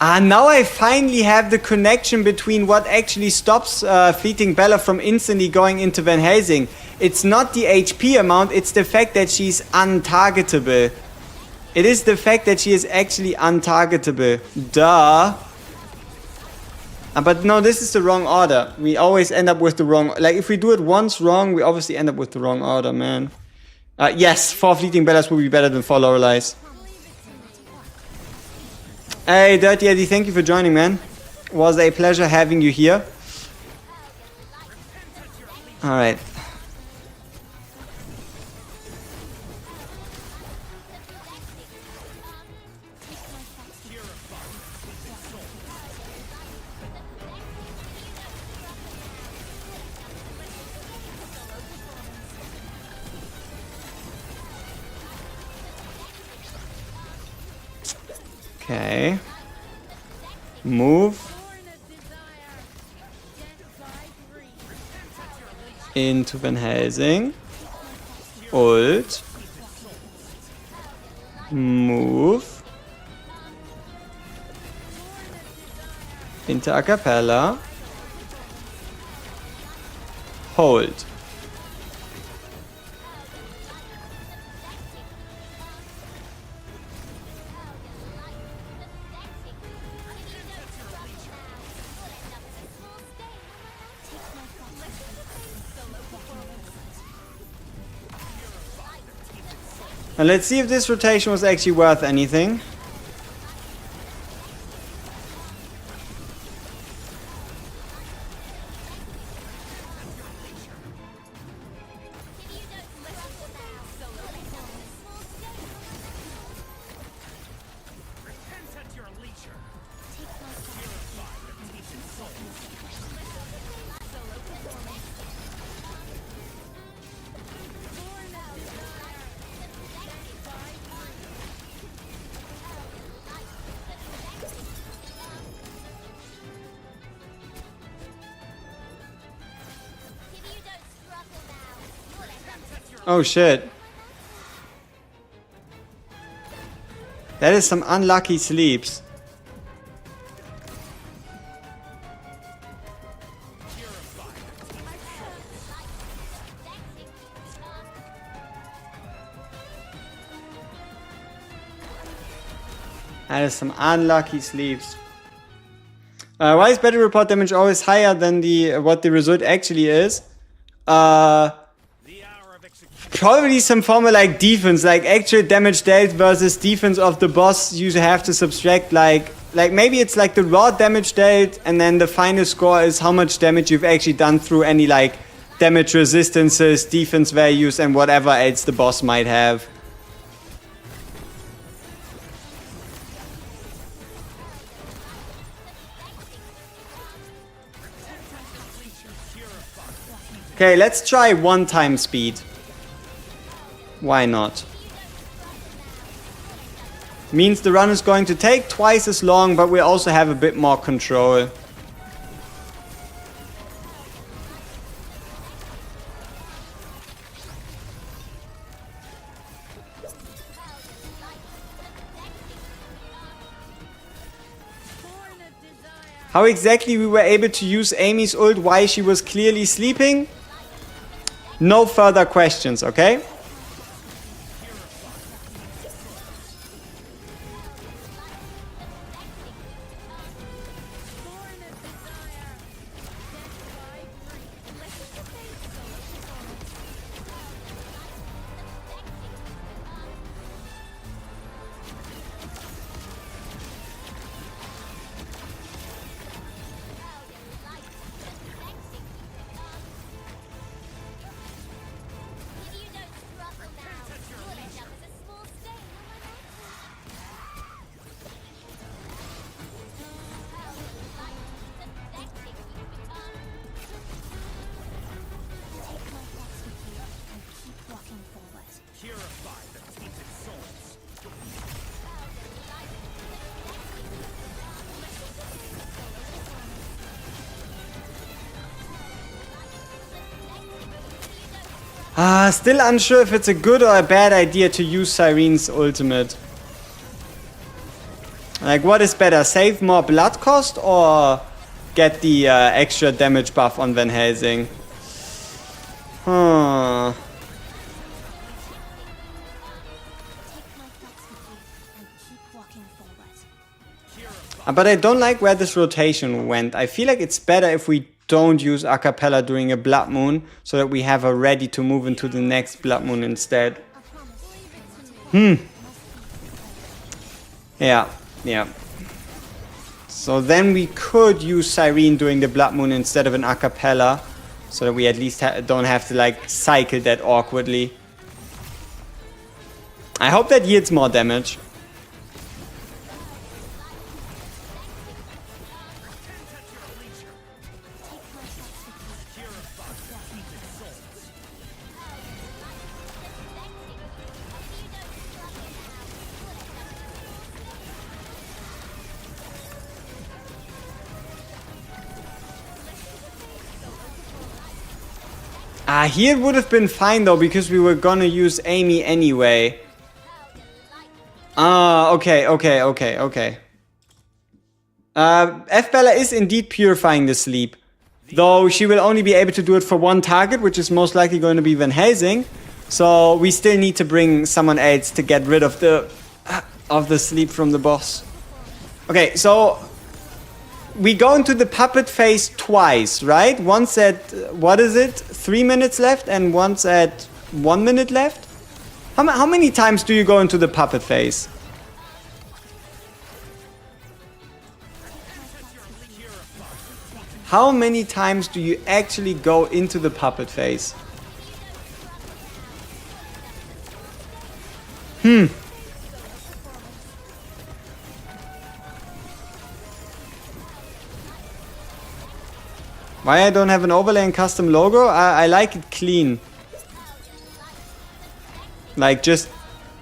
Now I finally have the connection between what actually stops Fleeting Bella from instantly going into Vanhazing. It's not the HP amount, it's the fact that she's untargetable. It is the fact that she is actually untargetable. Duh. But no, this is the wrong order. We always end up with the wrong... Like, if we do it once wrong, we obviously end up with the wrong order, man. Yes, 4 Fleeting Bellas will be better than 4 Loreleis. Hey, Dirty Eddie, thank you for joining, man. It was a pleasure having you here. Alright. Okay. Move. Into Vanhazing. Ult. Move. Into a cappella. Hold. And let's see if this rotation was actually worth anything. Oh shit. That is some unlucky sleeps. That is some unlucky sleeps. Why is battle report damage always higher than what the result actually is? Probably some form of like defense, like actual damage dealt versus defense of the boss. You have to subtract like maybe it's like the raw damage dealt, and then the final score is how much damage you've actually done through any like damage resistances, defense values, and whatever else the boss might have. Okay, let's try 1-time speed. Why not? Means the run is going to take twice as long, but we also have a bit more control. How exactly we were able to use Amy's ult while she was clearly sleeping? No further questions, okay? Still unsure if it's a good or a bad idea to use Cyrene's ultimate. Like, what is better? Save more blood cost or get the extra damage buff on Vanhazing? Huh. But I don't like where this rotation went. I feel like it's better if we don't use a cappella during a blood moon, so that we have her ready to move into the next blood moon instead. Yeah. So then we could use Cyrene during the blood moon instead of an a cappella, so that we at least don't have to like cycle that awkwardly. I hope that yields more damage. Here it would have been fine though, because we were gonna use Amy anyway. Okay. F-Bella is indeed purifying the sleep. Though she will only be able to do it for one target, which is most likely going to be Vanhazing. So we still need to bring someone else to get rid of the sleep from the boss. Okay, so we go into the puppet phase twice, right? Once at, what is it, 3 minutes left, and once at 1 minute left? How many times do you go into the puppet phase? How many times do you actually go into the puppet phase? Why I don't have an overlay and custom logo? I like it clean. Like, just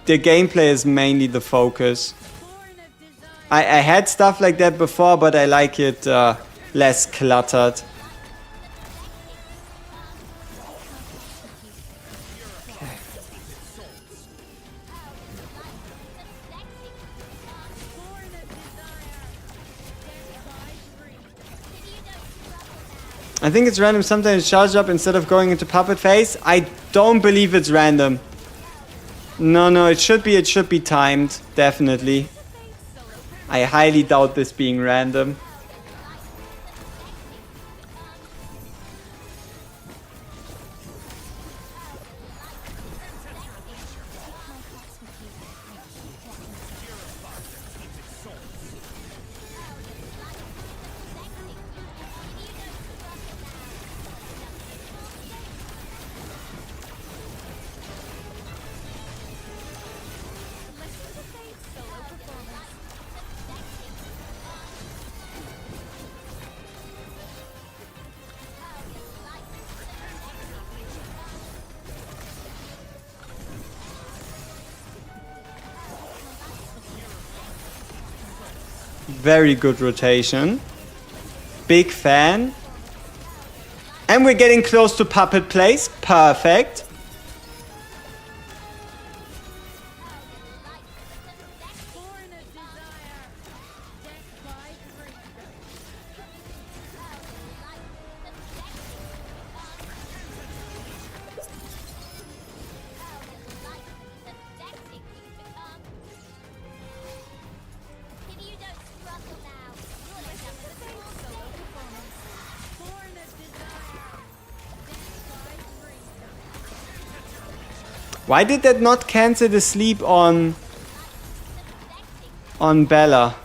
the gameplay is mainly the focus. I had stuff like that before, but I like it less cluttered. I think it's random, sometimes it charges up instead of going into puppet phase. I don't believe it's random. No, it should be timed, definitely. I highly doubt this being random. Very good rotation. Big fan. And we're getting close to puppet place. Perfect. Why did that not cancel the sleep on Bella?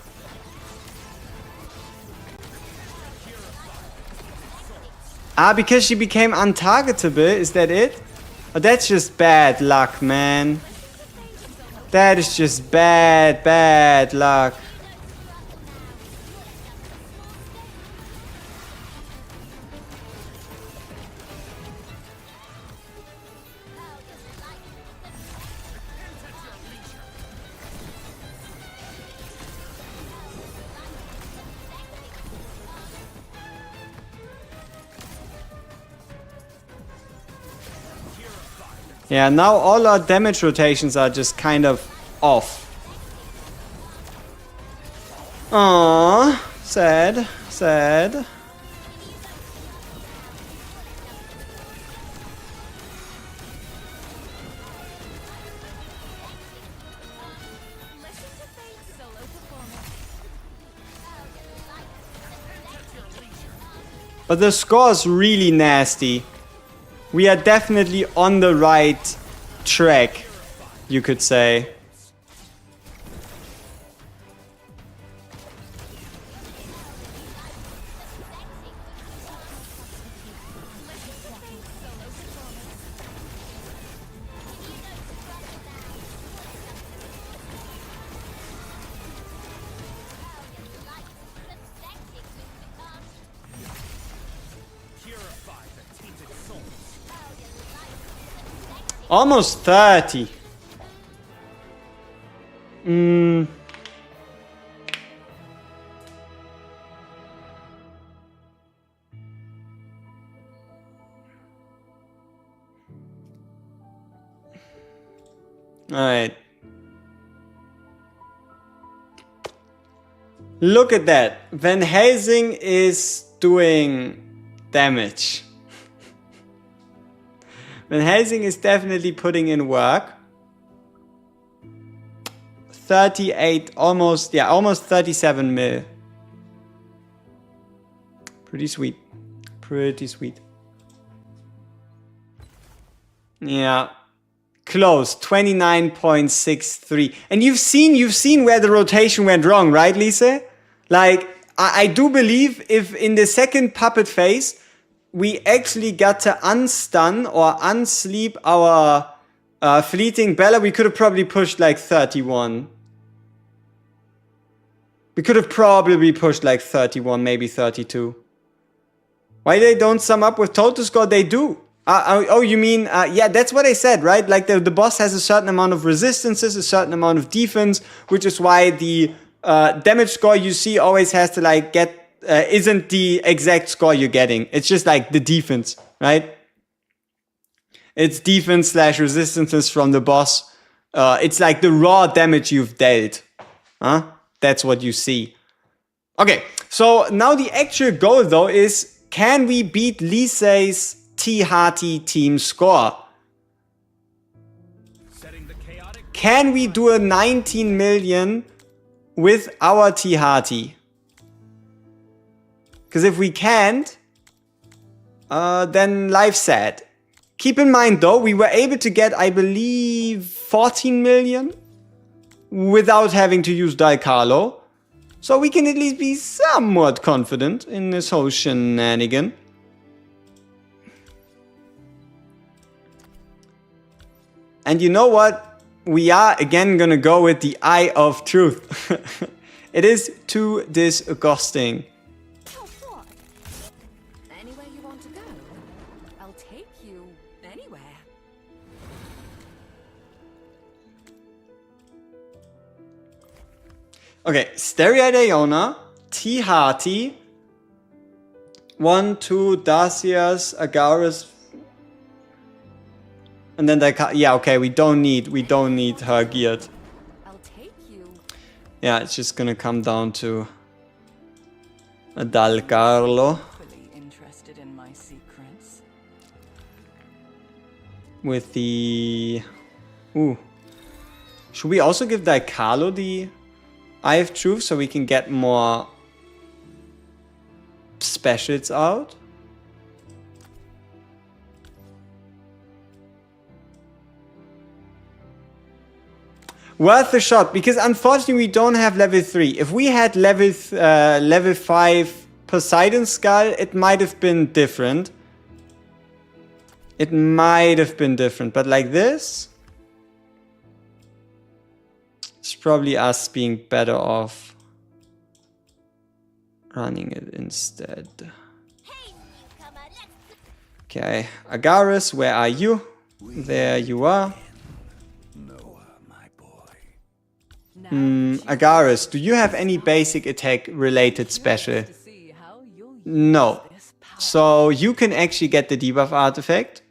Because she became untargetable, is that it? Oh, that's just bad luck, man. That is just bad luck. Yeah, now all our damage rotations are just kind of off. Aww, sad, sad. But the score's really nasty. We are definitely on the right track, you could say. Almost 30. Alright. Look at that. Vanhazing is doing damage. Vanhazing is definitely putting in work. 38, almost 37 mil. Pretty sweet. Pretty sweet. Yeah. Close, 29.63. And you've seen where the rotation went wrong, right, Lisa? Like, I do believe if in the second puppet phase, we actually got to unstun or unsleep our fleeting Bella, we could have probably pushed like 31. We could have probably pushed like 31, maybe 32. Why they don't sum up with total score? They do. Oh, you mean, yeah, that's what I said, right? Like the boss has a certain amount of resistances, a certain amount of defense, which is why the damage score you see always has to like get isn't the exact score you're getting. It's just like the defense, right? It's defense slash resistances from the boss. It's like the raw damage you've dealt. Huh? That's what you see. Okay, so now the actual goal though is, can we beat Lisei's T-Hearty team score? Can we do a 19 million with our T-Hearty? Because if we can't, then life's sad. Keep in mind though, we were able to get, I believe, 14 million without having to use Dal Carlo. So we can at least be somewhat confident in this whole shenanigan. And you know what? We are again gonna go with the Eye of Truth. It is too disgusting. Okay, Stereoid Iona, T-Hearty, 1, 2, Dacias, Agaris, and then yeah, okay, we don't need her geared. I'll take you. Yeah, it's just gonna come down to a Dal Carlo. Interested in my secrets. With the should we also give Dal Carlo the Eye of Truth so we can get more specials out? Worth a shot, because unfortunately we don't have level 3. If we had level 5 Poseidon Skull, it might have been different. It might have been different, but like this, it's probably us being better off running it instead. Okay, Agaris, where are you? There you are. Agaris, do you have any basic attack related special? No. So you can actually get the debuff artifact.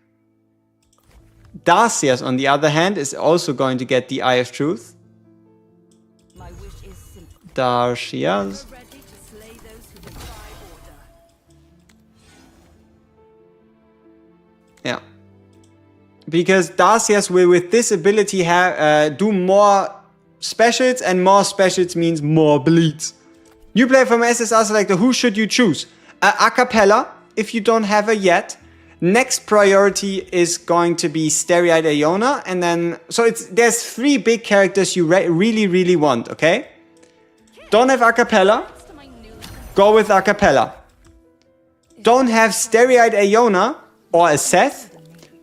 Darcias, on the other hand, is also going to get the Eye of Truth. My wish is simple. Darcias. Ready to slay those who defy order. Yeah. Because Darcias will, with this ability, do more specials, and more specials means more bleeds. New player from SSR Selector, who should you choose? Acapella, if you don't have her yet. Next priority is going to be Starry-Eyed Iona, and then... So there's 3 big characters you really, really want, okay? Don't have Acapella, go with Acapella. Don't have Starry-Eyed Iona or a Seth,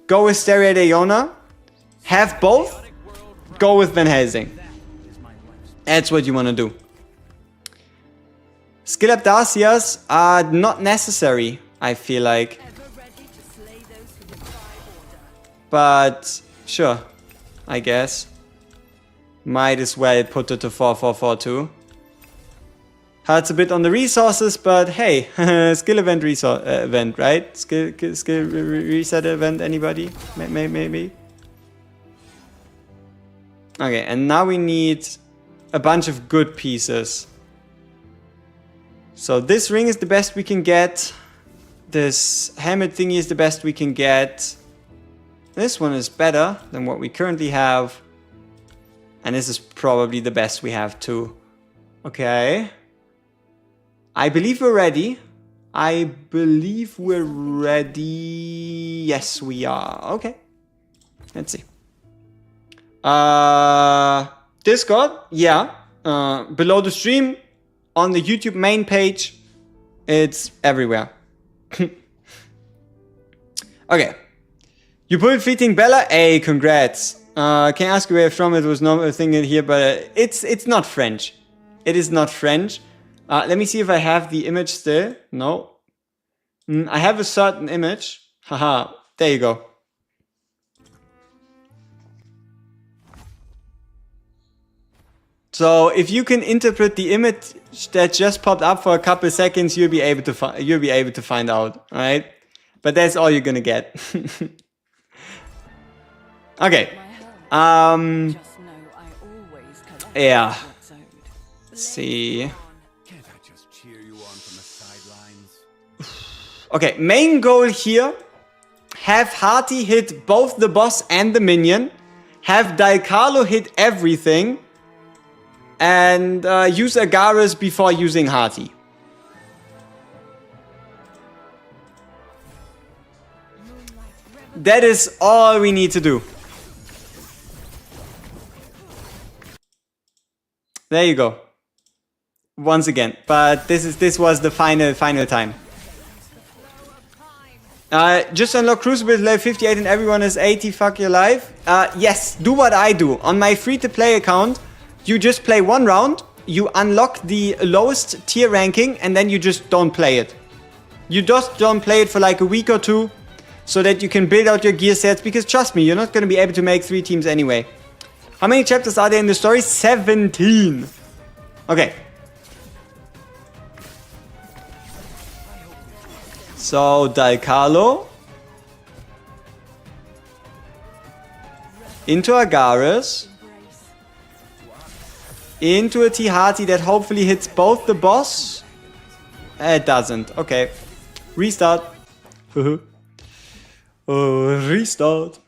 go with Starry-Eyed Iona. Have both, go with Vanhazing. That's what you want to do. Skill up Darcias are not necessary, I feel like. But sure, I guess. Might as well put it to 4-4-4-2. Hurts a bit on the resources, but hey, skill event event, right? Skill reset event, anybody? Maybe? Okay, and now we need a bunch of good pieces. So this ring is the best we can get. This helmet thingy is the best we can get. This one is better than what we currently have. And this is probably the best we have too. Okay. I believe we're ready. Yes, we are. Okay. Let's see. Discord? Yeah. Below the stream. On the YouTube main page. It's everywhere. Okay. You pulled Fleeting Bella? Hey, congrats. Can I ask you where you're from? It was no thing in here, but it's not French. It is not French. Let me see if I have the image still. No. I have a certain image. Haha. There you go. So if you can interpret the image that just popped up for a couple seconds, you'll be able to find out. All right. But that's all you're gonna get. Okay. Just know I always collect Yeah. what's owed. Let's see. Can't I just cheer you on from the sidelines? Okay, main goal here. Have Hearty hit both the boss and the minion. Have Dalcarlo hit everything. And use Agaris before using Hearty. That is all we need to do. There you go. Once again. But this was the final time. Just unlock Crucible level 58 and everyone is 80. Fuck your life. Yes, do what I do. On my free-to-play account, you just play one round, you unlock the lowest tier ranking, and then you just don't play it. You just don't play it for like a week or two, so that you can build out your gear sets, because trust me, you're not going to be able to make 3 teams anyway. How many chapters are there in the story? 17. Okay. So, Dalcarlo. Into Agaris. Into a T-Hearty that hopefully hits both the boss. It doesn't. Okay. Restart. Restart.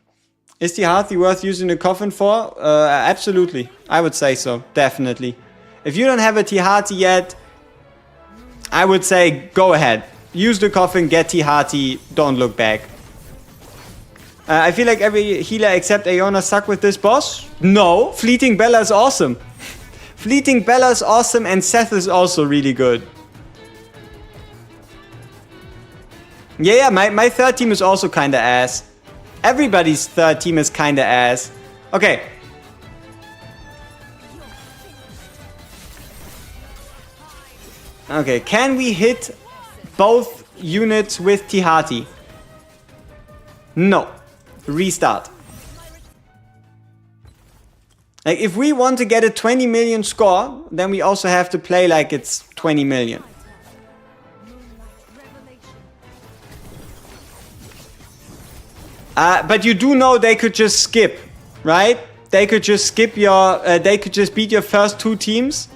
Is T-Hearty worth using a coffin for? Absolutely. I would say so. Definitely. If you don't have a T-Hearty yet, I would say go ahead. Use the coffin, get T-Hearty, don't look back. I feel like every healer except Iona suck with this boss. No, Fleeting Bella is awesome. Fleeting Bella is awesome and Seth is also really good. Yeah, my third team is also kinda ass. Everybody's third team is kinda ass. Okay. Okay, can we hit both units with T-Hearty? No. Restart. Like, if we want to get a 20 million score, then we also have to play like it's 20 million. But you do know they could just skip, right? They could just skip your... they could just beat your first 2 teams.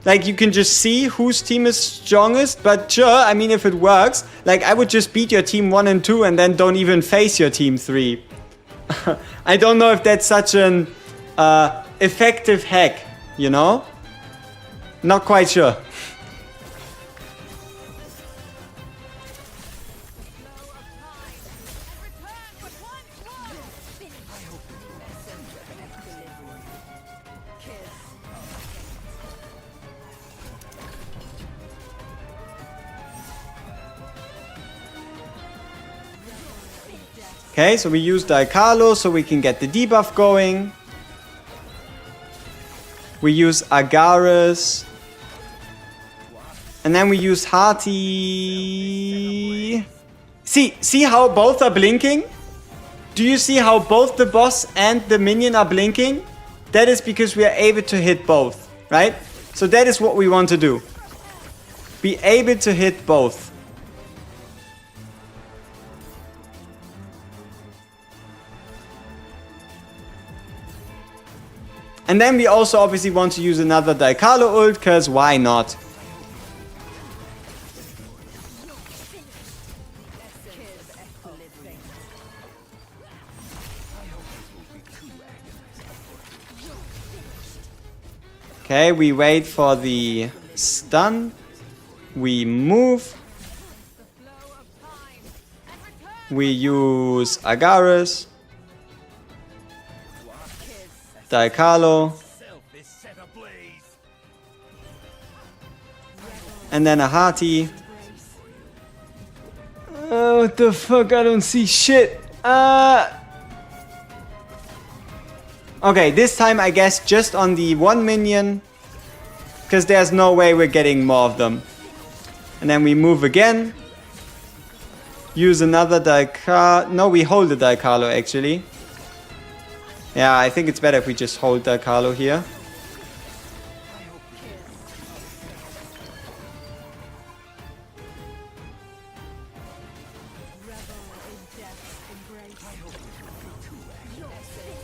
Like, you can just see whose team is strongest. But sure, I mean, if it works, like, I would just beat your team 1 and 2 and then don't even face your team 3. I don't know if that's such an effective hack, you know? Not quite sure. Okay, so we use Daikalo so we can get the debuff going. We use Agares. And then we use Hearty. See how both are blinking? Do you see how both the boss and the minion are blinking? That is because we are able to hit both, right? So that is what we want to do. Be able to hit both. And then we also obviously want to use another Daikalo ult, because why not? Okay, we wait for the stun. We move. We use Agares. Daikalo. And then a Hearty. Oh, what the fuck? I don't see shit. Okay, this time I guess just on the 1 minion. Because there's no way we're getting more of them. And then we move again. Use another Daikalo. No, we hold the Daikalo actually. Yeah, I think it's better if we just hold Daikalo here.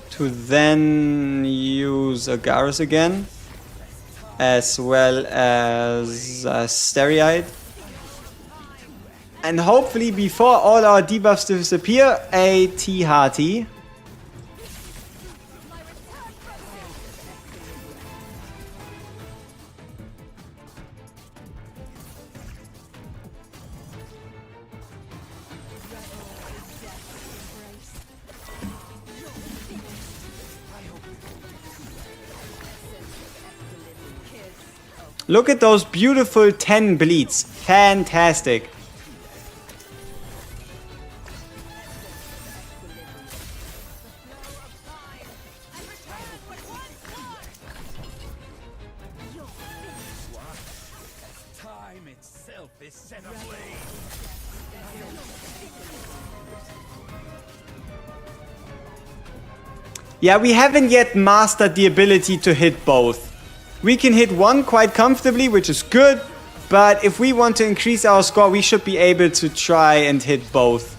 To then use Agares again. As well as Steroid. And hopefully before all our debuffs disappear, a T-Hearty. Look at those beautiful 10 bleeds. Fantastic. Time itself is set ablaze. Yeah, we haven't yet mastered the ability to hit both. We can hit one quite comfortably, which is good, but if we want to increase our score, we should be able to try and hit both.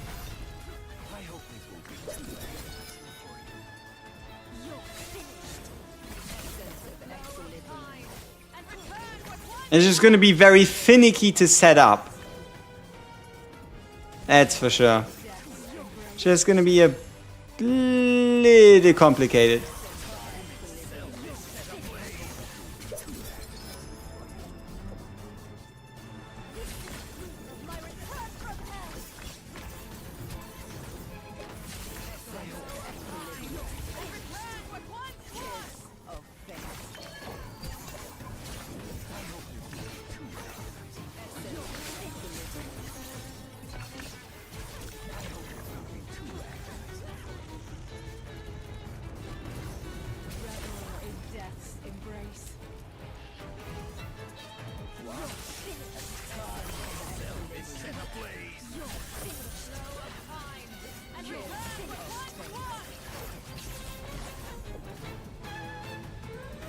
It's just going to be very finicky to set up. That's for sure. Just going to be a little complicated.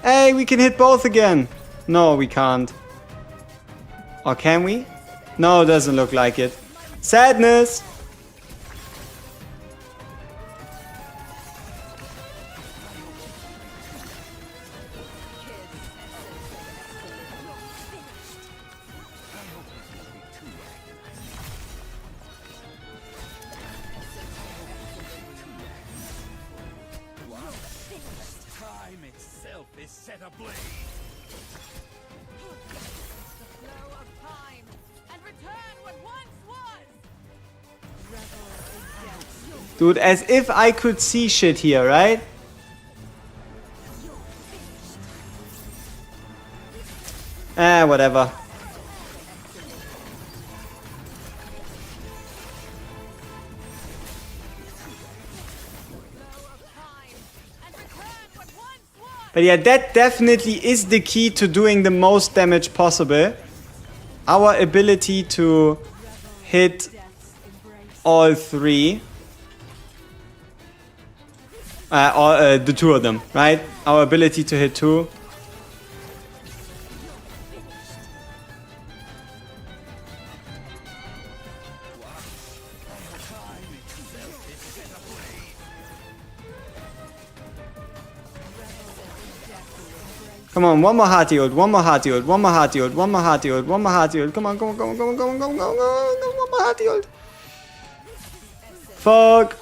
Hey, we can hit both again. No, we can't. Or can we? No, it doesn't look like it. Sadness. a blade. The flow of time and return what once was. Revel in death. Dude, as if I could see shit here, right? Whatever. But yeah, that definitely is the key to doing the most damage possible. Our ability to hit all three. Or the two of them, right? Our ability to hit two. Come on, one more hearty ult, one more hearty ult, one more hearty ult, one more hearty ult, one more hearty ult. Come on, come on, come on, come on, come on, come on, come on, come on, one more hearty ult. Fuck.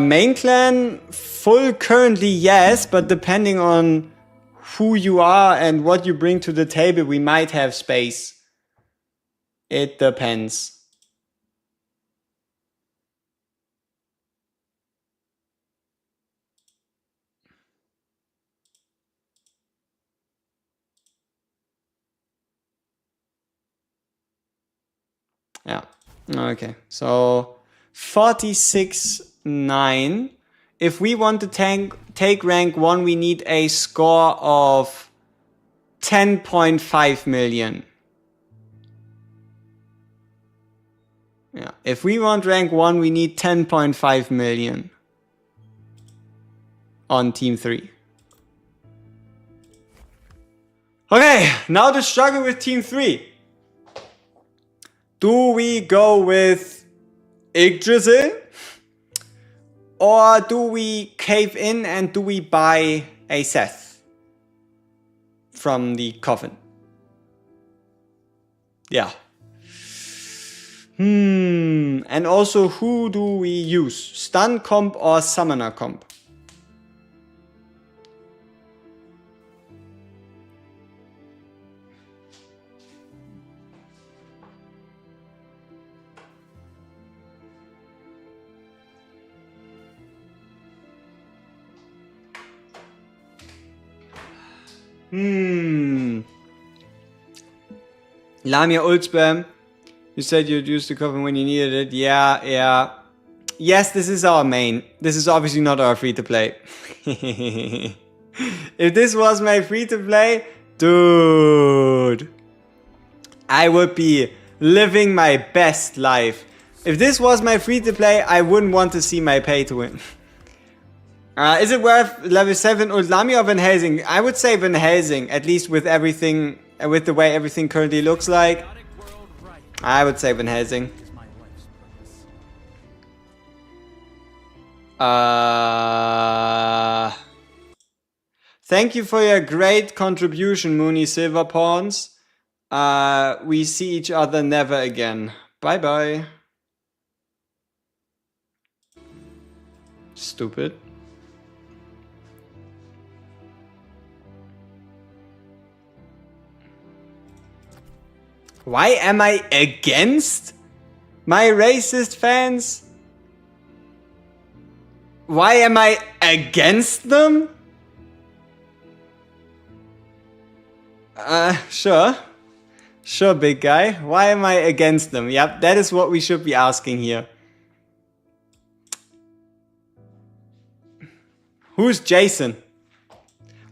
Main clan, full currently yes, but depending on who you are and what you bring to the table, we might have space. It depends. Yeah. Okay. So 46.9. If we want to take rank 1, we need a score of 10.5 million. Yeah. If we want rank 1, we need 10.5 million on team 3. Okay, now the struggle with team 3. Do we go with Yggdrasil? Or do we cave in and do we buy a Seth from the coffin? Yeah. And also, who do we use? Stun comp or summoner comp? Lamia ult spam. You said you'd use the coffin when you needed it. Yeah, yeah. Yes, this is our main. This is obviously not our free-to-play. If this was my free-to-play, dude, I would be living my best life. If this was my free-to-play, I wouldn't want to see my pay-to-win. Is it worth level 7 ult Lamia or Vanhazing? I would say Vanhazing, at least with everything, with the way everything currently looks like. I would say Vanhazing. Thank you for your great contribution, Mooney Silver Pawns. We see each other never again. Bye bye. Stupid. Why am I against my racist fans? Why am I against them? Sure. Sure, big guy. Why am I against them? Yep, that is what we should be asking here. Who's Jason?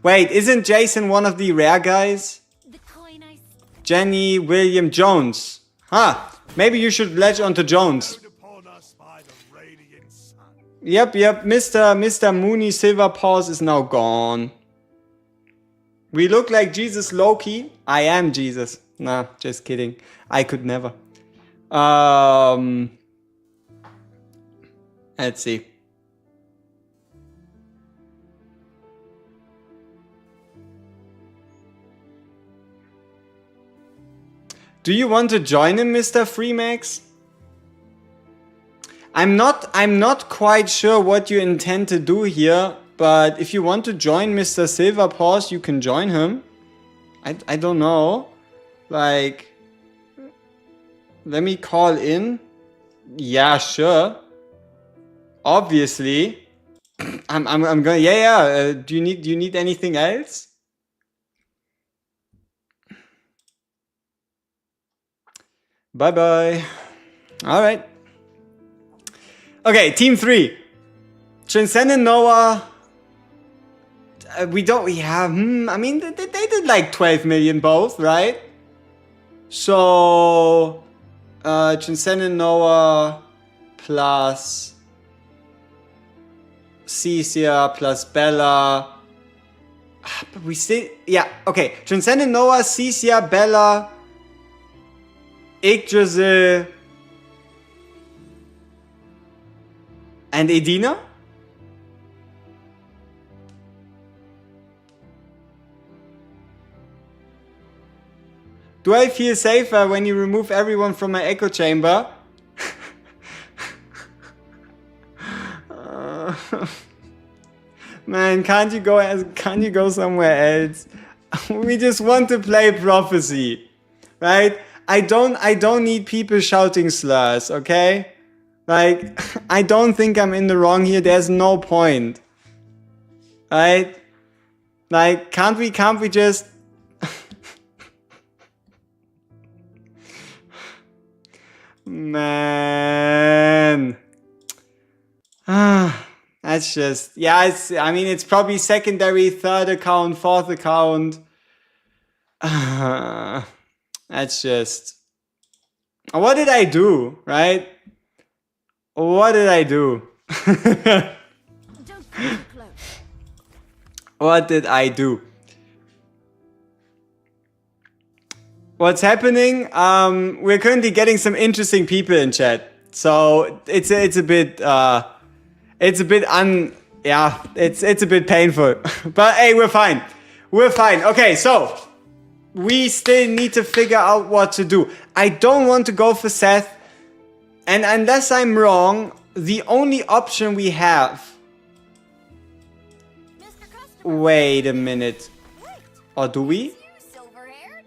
Wait, isn't Jason one of the rare guys? The coin I Jenny William Jones. Huh. Maybe you should latch onto Jones. Upon us by the radiant sun. Yep. Mr. Mooney Silver Paws is now gone. We look like Jesus Loki. I am Jesus. Nah, just kidding. I could never. Let's see. Do you want to join him, Mr. Freemax? I'm not quite sure what you intend to do here, but if you want to join Mr. Silver Paws, you can join him. I don't know. Like, let me call in. Yeah, sure. Obviously. I'm going. Yeah. Do you need anything else? Bye bye. All right. Okay, team 3. Transcendent Noah. I mean, they did like 12 million both, right? So, Transcendent Noah plus Cecia plus Bella. But we still, yeah, okay. Transcendent Noah, Cecia, Bella, Yggdrasil, and Edina? Do I feel safer when you remove everyone from my echo chamber? Man, can't you go somewhere else? We just want to play Prophecy, right? I don't need people shouting slurs, okay? Like, I don't think I'm in the wrong here. There's no point. Right? Like, can't we just... Man. That's just... Yeah, I mean, it's probably secondary, third account, fourth account. That's just... What did I do, right? What did I do? Don't come close. What did I do? What's happening? We're currently getting some interesting people in chat, so it's a bit it's a bit painful. But hey, we're fine. We're fine. Okay, so we still need to figure out what to do. I don't want to go for Seth. And unless I'm wrong, the only option we have... Mr. Customer, Wait a minute. wait. Or do we? You silver-haired?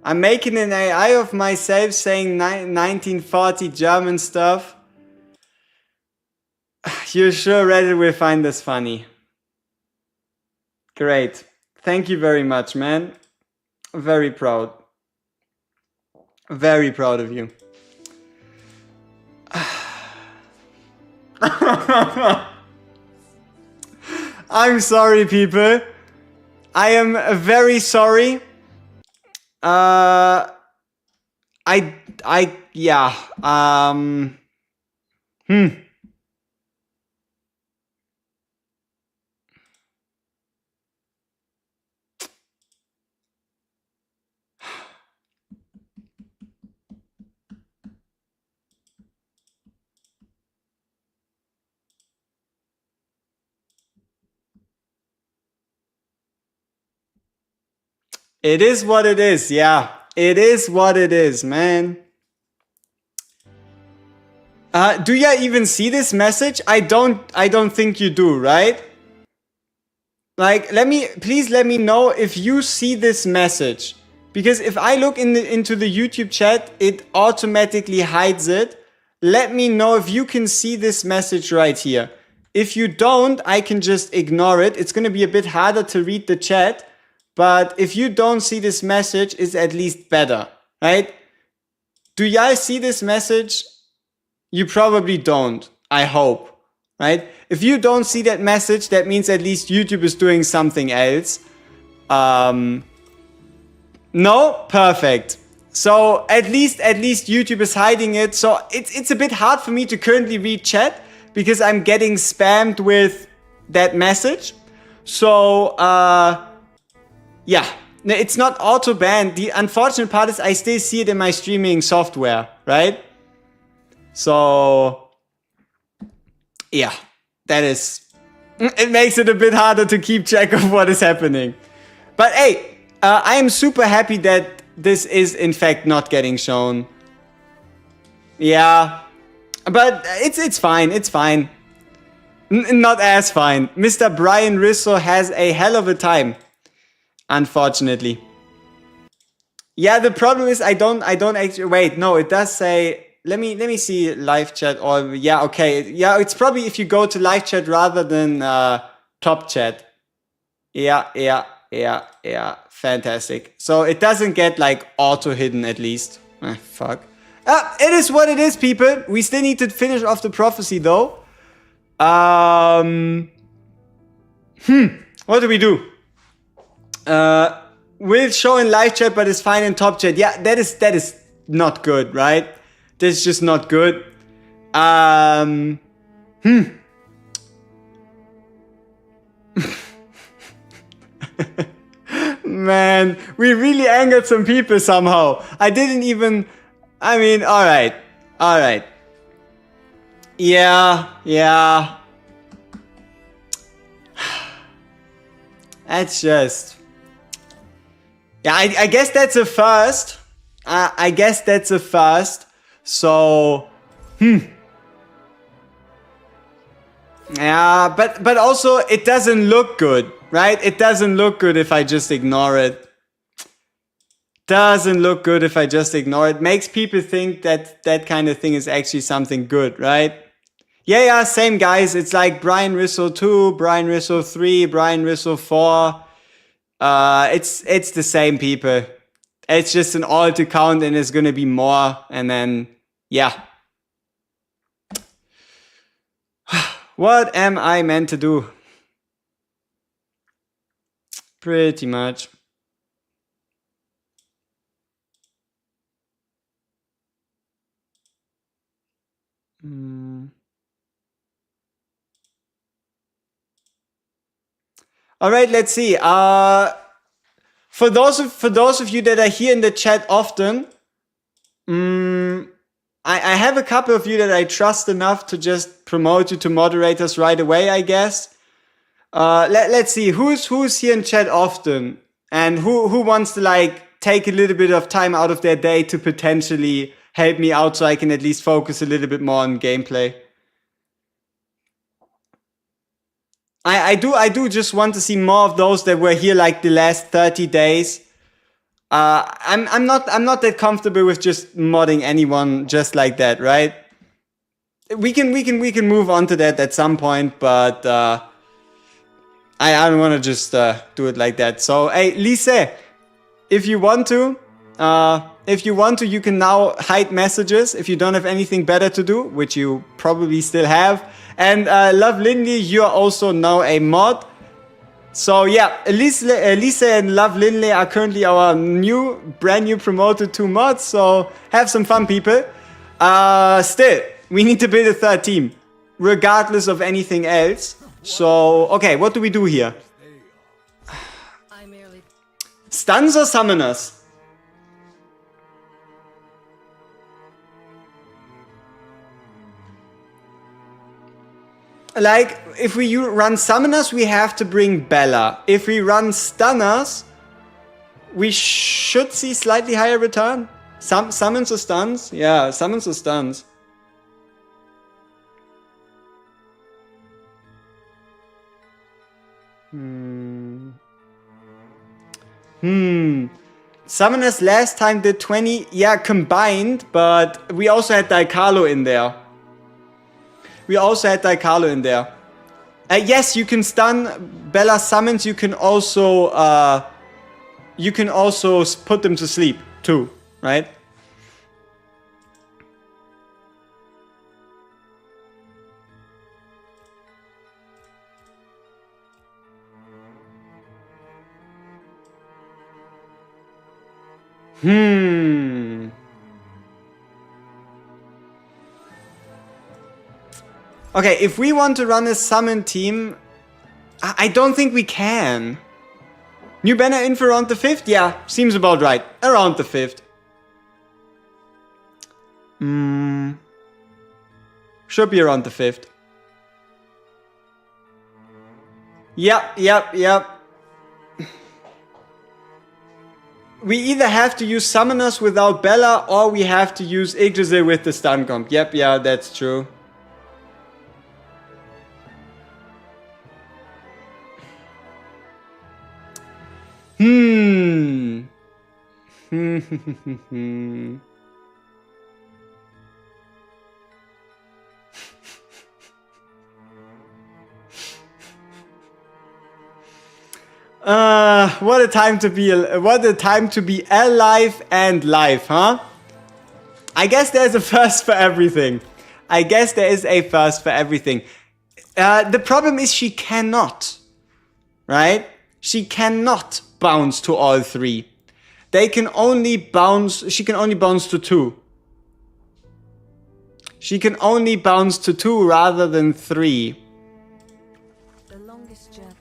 I'm making an AI of myself saying 1940 German stuff. You're sure Reddit will find this funny? Great. Thank you very much, man. Very proud. Very proud of you. I'm sorry, people. I am very sorry. Yeah. It is what it is, yeah. It is what it is, man. Do you even see this message? I don't think you do, right? Like, please let me know if you see this message. Because if I look into the YouTube chat, it automatically hides it. Let me know if you can see this message right here. If you don't, I can just ignore it. It's gonna be a bit harder to read the chat. But if you don't see this message, it's at least better, right? Do y'all see this message? You probably don't, I hope, right? If you don't see that message, that means at least YouTube is doing something else. No? Perfect. So at least YouTube is hiding it. So it's a bit hard for me to currently read chat because I'm getting spammed with that message. So, yeah, it's not auto-banned. The unfortunate part is I still see it in my streaming software, right? So, yeah, it makes it a bit harder to keep track of what is happening. But hey, I am super happy that this is in fact not getting shown. Yeah, but it's fine. It's fine. Not as fine. Mr. Brian Risso has a hell of a time, unfortunately. Yeah, the problem is I don't actually wait. No, it does say. Let me see live chat. Or yeah, okay. Yeah, it's probably if you go to live chat rather than top chat. Yeah. Fantastic. So it doesn't get like auto hidden at least. Fuck. It is what it is, people. We still need to finish off the prophecy though. What do we do? We'll show in live chat, but it's fine in top chat. Yeah, that is not good, right? That's just not good. Man, we really angered some people somehow. I didn't even... I mean, alright. Yeah. That's just... Yeah, I guess that's a first. So... Yeah, but also it doesn't look good, right? It doesn't look good if I just ignore it. Makes people think that that kind of thing is actually something good, right? Yeah, same guys. It's like Brian Risso 2, Brian Risso 3, Brian Risso 4. It's the same people. It's just an alt account and it's gonna be more, and then yeah. What am I meant to do? Pretty much. All right, let's see. For those of you that are here in the chat often, I have a couple of you that I trust enough to just promote you to moderators right away, I guess. Let's see who's here in chat often, and who wants to like take a little bit of time out of their day to potentially help me out so I can at least focus a little bit more on gameplay. I do just want to see more of those that were here like the last 30 days. I'm not that comfortable with just modding anyone just like that, right? We can move on to that at some point, but I don't want to just do it like that. So hey, Lise, if you want to, you can now hide messages if you don't have anything better to do, which you probably still have. And Love Lindley, you are also now a mod. So yeah, Lisa and Love Lindley are currently our brand new promoted 2 mods. So have some fun, people. Still, we need to build a 3rd team, regardless of anything else. So okay, what do we do here? Stuns or summoners? Like, if we run summoners, we have to bring Bella. If we run stunners, we should see slightly higher return. Summons or stuns? Yeah, summons or stuns. Summoners last time did 20, yeah, combined, but we also had Daikalo in there. Yes, you can stun Bella summons. You can also put them to sleep too, right? Okay, if we want to run a summon team, I don't think we can. New banner in for around the 5th? Yeah, seems about right. Around the 5th. Should be around the 5th. Yep. we either have to use summoners without Bella, or we have to use Yggdrasil with the stun comp. Yep, yeah, that's true. What a time to be alive and live, huh? I guess there's a first for everything. I guess there is a first for everything. The problem is she cannot, right? She cannot bounce to all three. They can only bounce, she can only bounce to 2. She can only bounce to 2 rather than 3. The longest journey.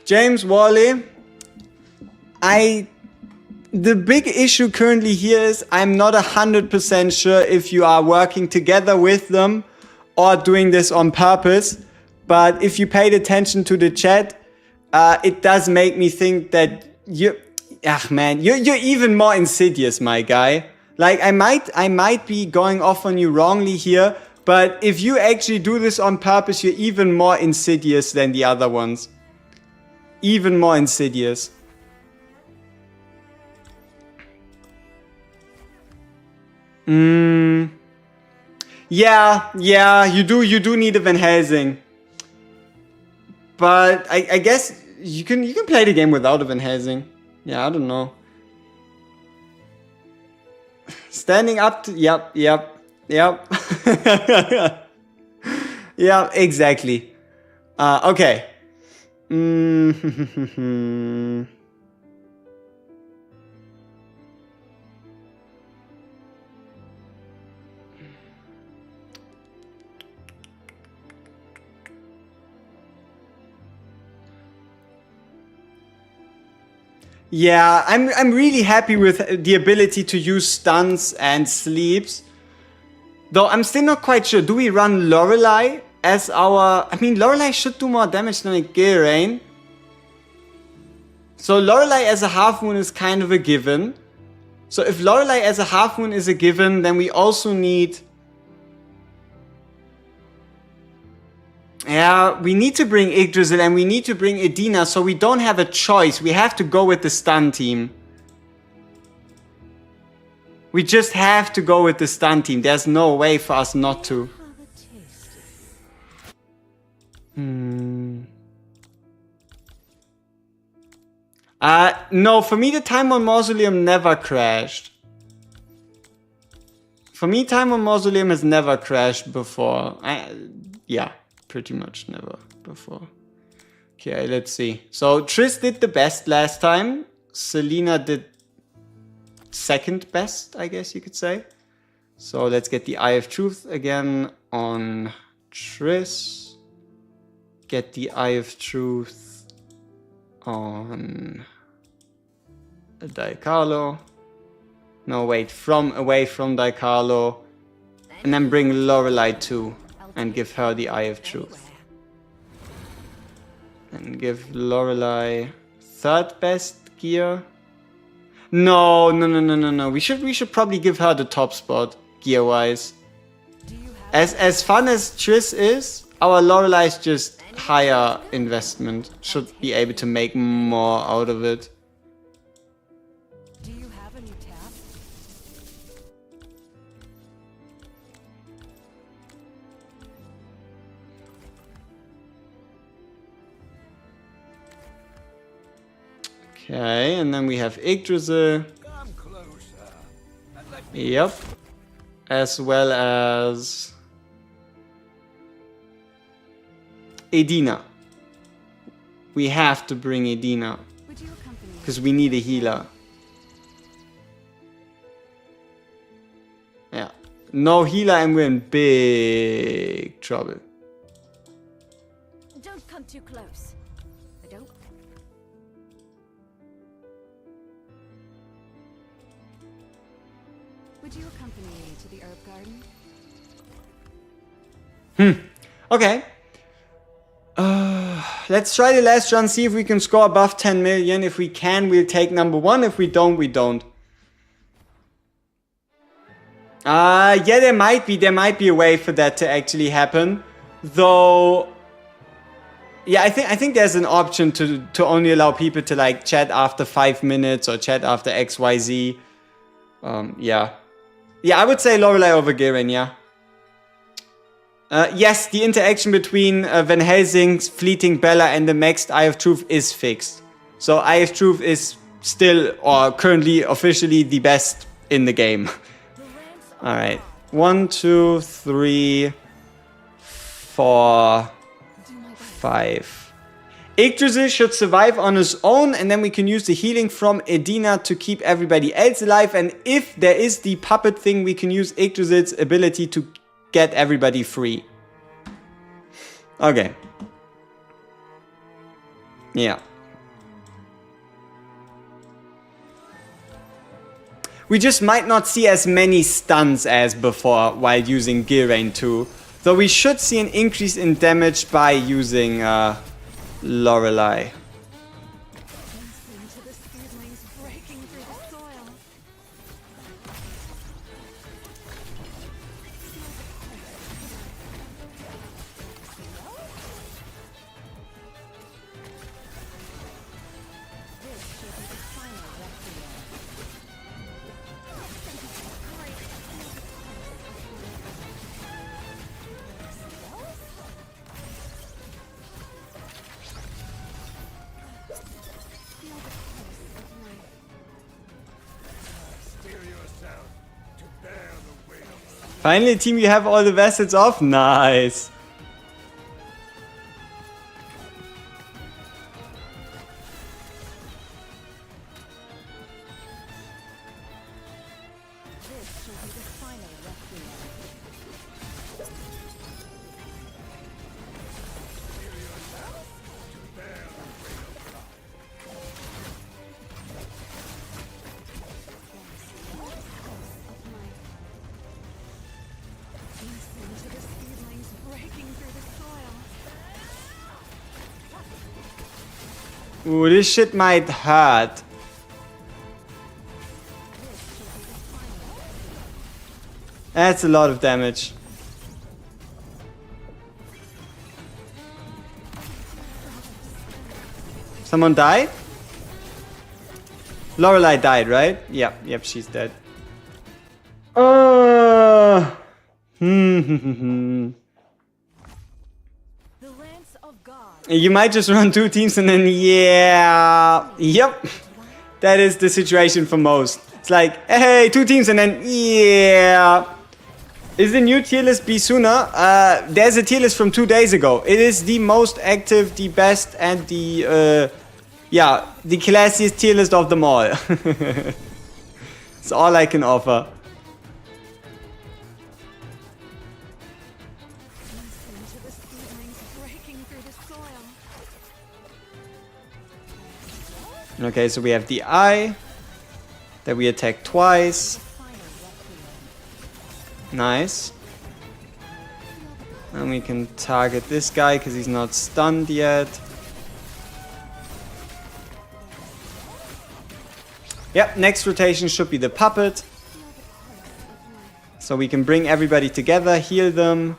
James Worley, the big issue currently here is I'm not 100% sure if you are working together with them or doing this on purpose. But if you paid attention to the chat, it does make me think that you're even more insidious, my guy. Like I might be going off on you wrongly here, but if you actually do this on purpose, you're even more insidious than the other ones. Even more insidious. Yeah, you do need a Vanhazing. But I guess you can play the game without a Vanhazing. Yeah, I don't know. Standing up to yep. Yeah, exactly. Okay. Yeah, I'm really happy with the ability to use stuns and sleeps. Though I'm still not quite sure. Do we run Lorelei as our... I mean, Lorelei should do more damage than a Gilrain. So Lorelei as a half moon is kind of a given. So if Lorelei as a half moon is a given, then we also need... Yeah, we need to bring Yggdrasil and we need to bring Edina, so we don't have a choice. We have to go with the stun team. We just have to go with the stun team. There's no way for us not to. No, for me the time on Mausoleum never crashed. For me, time on Mausoleum has never crashed before. Yeah. Pretty much never before. Okay, let's see. So Triss did the best last time. Selena did second best, I guess you could say. So let's get the Eye of Truth again on Triss. Get the Eye of Truth on Dicarlo. No, wait, away from Dicarlo. And then bring Lorelei too. And give her the Eye of Truth. And give Lorelei third best gear. No. We should probably give her the top spot gear wise. As fun as Triss is, our Lorelei is just higher investment. Should be able to make more out of it. Do you have any tap? Okay, and then we have Yggdrasil. Come closer. And let Yep. As well as Edina. We have to bring Edina. Would you accompany me? Because we need a healer. Yeah. No healer and we're in big trouble. too close. I don't. Would you accompany me to the herb garden? Okay. Let's try the last run, see if we can score above 10 million. If we can, we'll take number 1. If we don't, we don't. Yeah, there might be a way for that to actually happen. Though, yeah, I think there's an option to only allow people to like chat after 5 minutes or chat after XYZ. Yeah. Yeah, I would say Lorelei over Garen, yeah. Yes, the interaction between Vanhazing's Fleeting Bella and the maxed Eye of Truth is fixed. So Eye of Truth is still, or currently, officially the best in the game. Alright. 1, 2, 3, 4, 5. Yggdrasil should survive on his own, and then we can use the healing from Edina to keep everybody else alive. And if there is the puppet thing, we can use Yggdrasil's ability to get everybody free. Okay. Yeah. We just might not see as many stuns as before while using Gilrain 2. Though we should see an increase in damage by using Lorelei. Listen to the seedlings breaking through the soil. This should be the final requiem. Steer yourself to bear the weight of life. Finally, team, you have all the vessels off. Nice. This shall be the final requiem. Listen to the seedlings breaking through the soil. Ooh, this shit might hurt. That's a lot of damage. Someone died? Lorelei died, right? Yep, she's dead. The Lance of God. You might just run 2 teams and then, yeah. Yep. That is the situation for most. It's like, hey, 2 teams and then, yeah. Is the new tier list be sooner? There's a tier list from 2 days ago. It is the most active, the best, and the, the classiest tier list of them all. It's all I can offer. Listen to the seedlings breaking through the soil. Okay, so we have the eye. That we attack twice. Final requiem. Nice. And we can target this guy because he's not stunned yet. Yep, next rotation should be the puppet. So we can bring everybody together, heal them.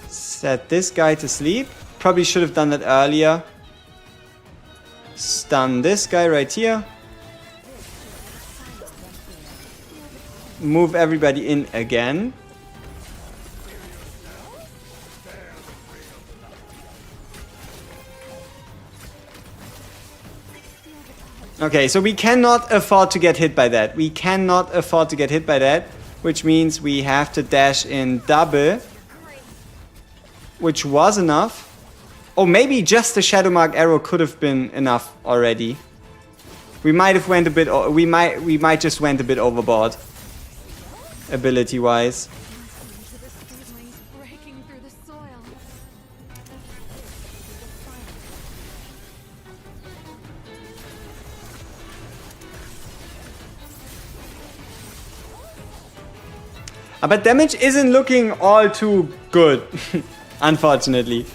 Set this guy to sleep. Probably should have done that earlier. Stun this guy right here. Move everybody in again. Okay, so we cannot afford to get hit by that. We cannot afford to get hit by that, which means we have to dash in double, which was enough. Oh, maybe just the Shadow Mark arrow could have been enough already. We might have went a bit. We might just went a bit overboard, ability-wise. Listen to the seedlings breaking through the soil. But damage isn't looking all too good, unfortunately.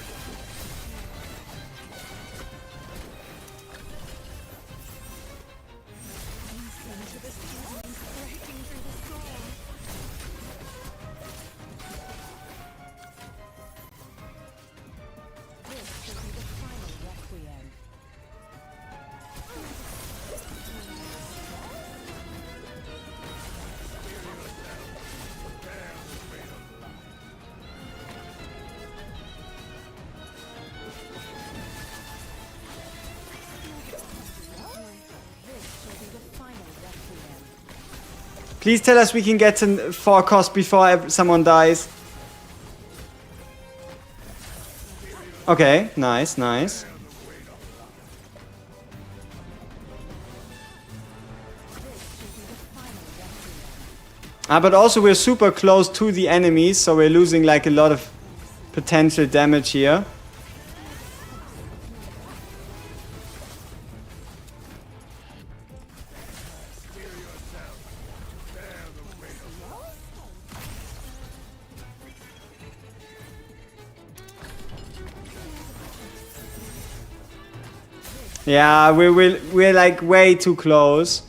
Please tell us we can get to 4 cost before someone dies. Okay, nice, nice. But also we're super close to the enemies, so we're losing like a lot of potential damage here. Yeah, we're like way too close.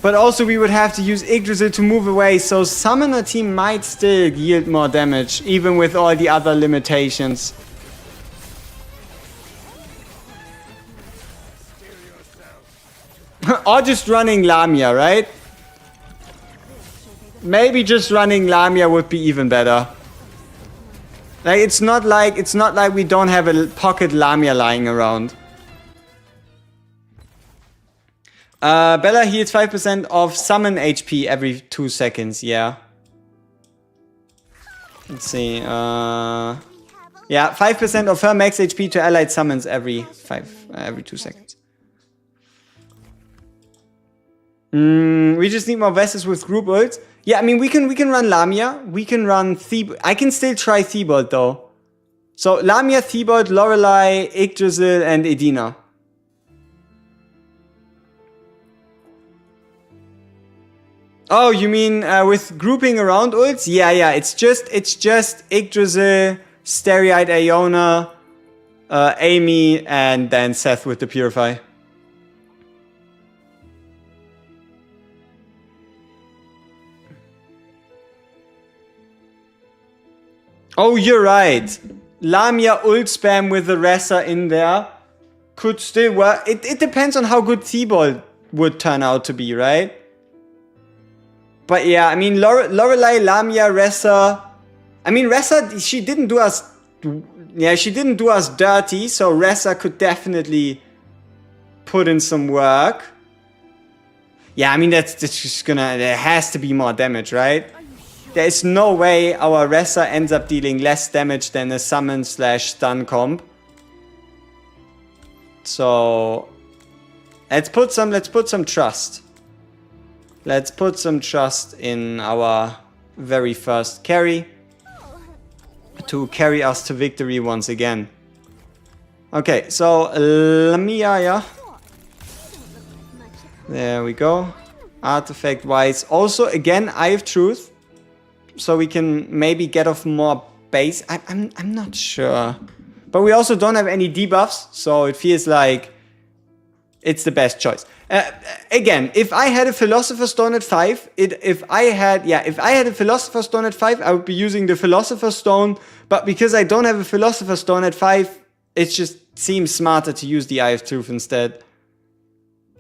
But also we would have to use Yggdrasil to move away, so Summoner team might still yield more damage, even with all the other limitations. Or just running Lamia, right? Maybe just running Lamia would be even better. Like it's not like we don't have a pocket Lamia lying around. Bella heals 5% of summon HP every 2 seconds, yeah. Let's see, yeah, 5% of her max HP to allied summons every 2 seconds. We just need more vessels with group ults. Yeah, I mean, we can run Lamia, we can run Thebold. I can still try Thebold though. So Lamia, Thebold, Lorelei, Yggdrasil, and Edina. Oh, you mean with grouping around ults? Yeah, it's just Yggdrasil, Stereite, Iona, Amy, and then Seth with the Purify. Oh, you're right. Lamia ult spam with the Ressa in there could still work. It depends on how good Thebold would turn out to be, right? But yeah, I mean, Lorelei, Lamia, Ressa. I mean, Ressa, she didn't do us... Yeah, she didn't do us dirty, so Ressa could definitely put in some work. Yeah, I mean, that's just gonna... There has to be more damage, right? There is no way our Ressa ends up dealing less damage than a summon/stun comp. So let's put some trust. Let's put some trust in our very first carry to carry us to victory once again. Okay, so Lamia, yeah. There we go. Artifact wise, also again Eye of Truth. So we can maybe get off more base. I'm not sure. But we also don't have any debuffs, so it feels like it's the best choice. Again, if I had a Philosopher's Stone at 5, if I had a Philosopher's Stone at 5, I would be using the Philosopher's Stone. But because I don't have a Philosopher's Stone at 5, it just seems smarter to use the Eye of Truth instead.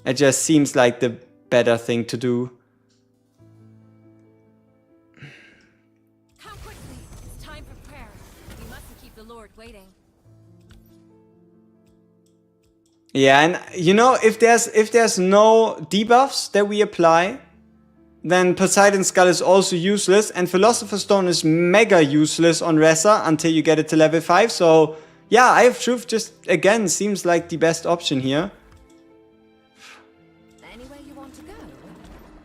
It just seems like the better thing to do. Yeah, and you know, if there's no debuffs that we apply, then Poseidon's Skull is also useless, and Philosopher's Stone is mega useless on Ressa until you get it to level 5. So yeah, Eye of Truth just again seems like the best option here. Anywhere you want to go,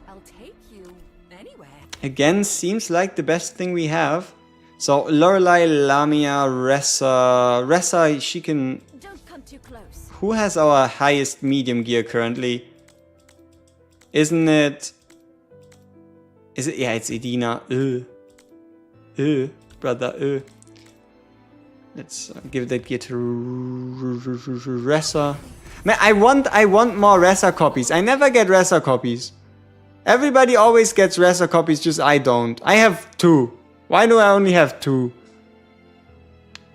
I'll take you anywhere. Again, seems like the best thing we have. So Lorelei, Lamia, Ressa, she can. Don't come too close. Who has our highest medium gear currently? Isn't it Is it? Yeah, it's Edina. Brother. Let's give that gear to Ressa. Man, I want more Ressa copies. I never get Ressa copies. Everybody always gets Ressa copies, just I don't. I have 2. Why do I only have 2?